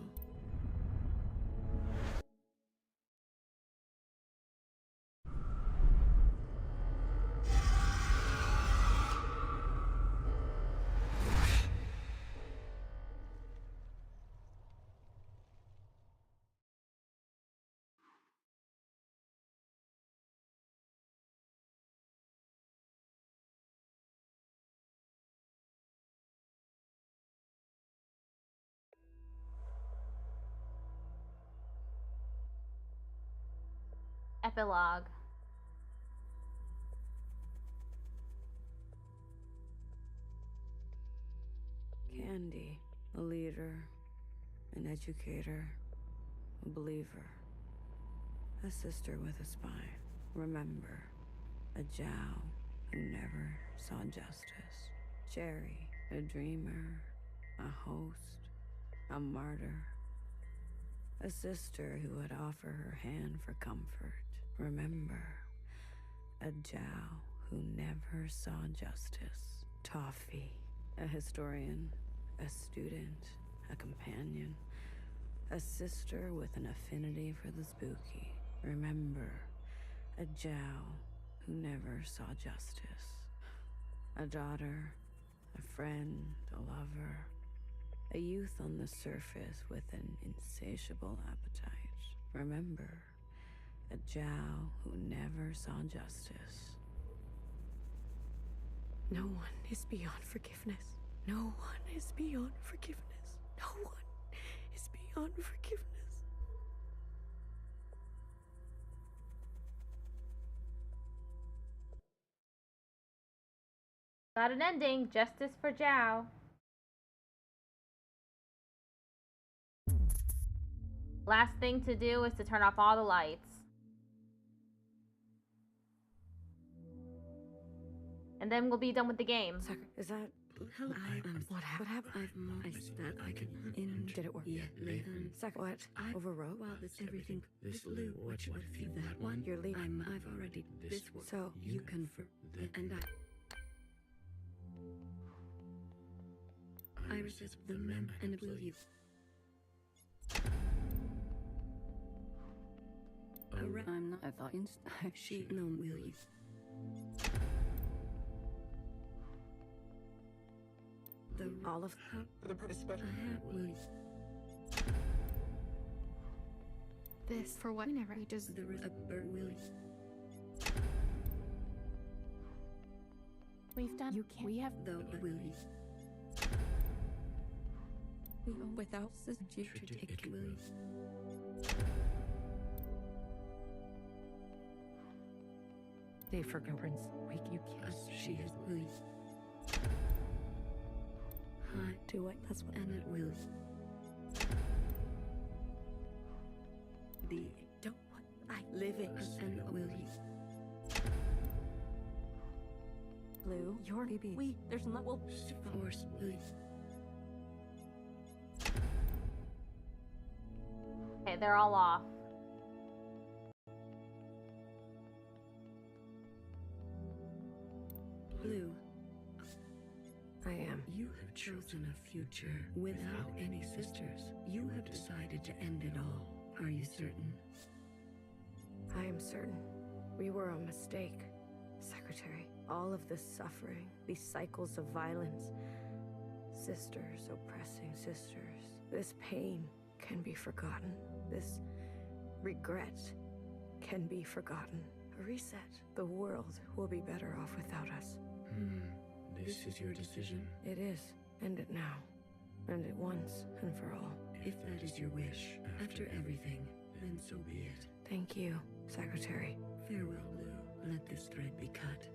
Epilogue. Candy, a leader, an educator, a believer, a sister with a spine. Remember, a Zhao who never saw justice. Cherry, a dreamer, a host, a martyr. A sister who would offer her hand for comfort. Remember, a Zhao who never saw justice. Toffee, a historian, a student, a companion, a sister with an affinity for the spooky. Remember, a Zhao who never saw justice. A daughter, a friend, a lover. A youth on the surface with an insatiable appetite. Remember, A Zhao who never saw justice. No one is beyond forgiveness. No one is beyond forgiveness. No one is beyond forgiveness. Got an ending. Justice for Zhao. Last thing to do is to turn off all the lights. And then we'll be done with the game. Is that... Hello, what happened? I said I can Did it work? Yeah, later. What? Overwrote? Well, this everything. This blue. What if you that one? You're leaving. I've already this one. So you confirm. And I resist the mem and will you. I'm not. I thought she no will you. The all of the special will you. This for what? Never. We just. There is a bird will you. We've done. You can't. We have the will you. We without it will you. They fingerprints. You can't. She is will you. Hi. Do it. That's what. And it will. The don't what I live in. And will you. Blue, your baby. We there's not will force will you. Okay, they're all off. Blue. I am. You have chosen a future without any sisters. You have decided to end it all. Are you certain? I am certain. We were a mistake. Secretary, all of this suffering, these cycles of violence, sisters oppressing sisters, this pain can be forgotten. This regret can be forgotten. A reset. The world will be better off without us. This is your decision? It is. End it now. End it once and for all. If that is your wish, after everything, then so be it. Thank you, Secretary. Farewell, Blue. Let this thread be cut.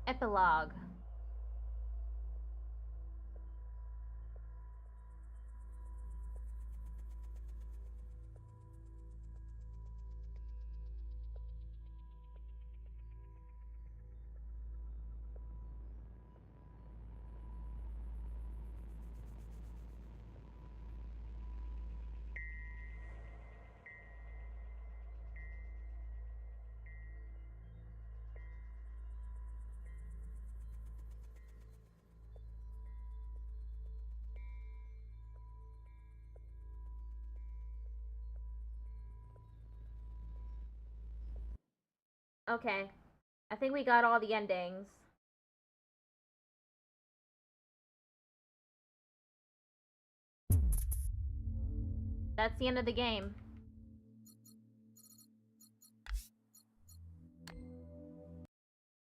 Epilogue. Okay. I think we got all the endings. That's the end of the game.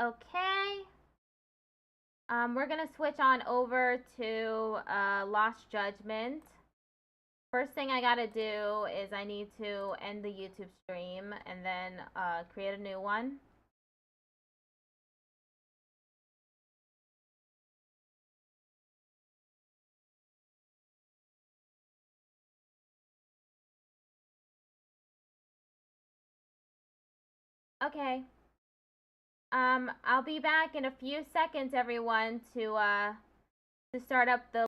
Okay. We're gonna switch on over to Lost Judgment. First thing I gotta do is I need to end the YouTube stream and then create a new one. Okay. I'll be back in a few seconds, everyone, to start up the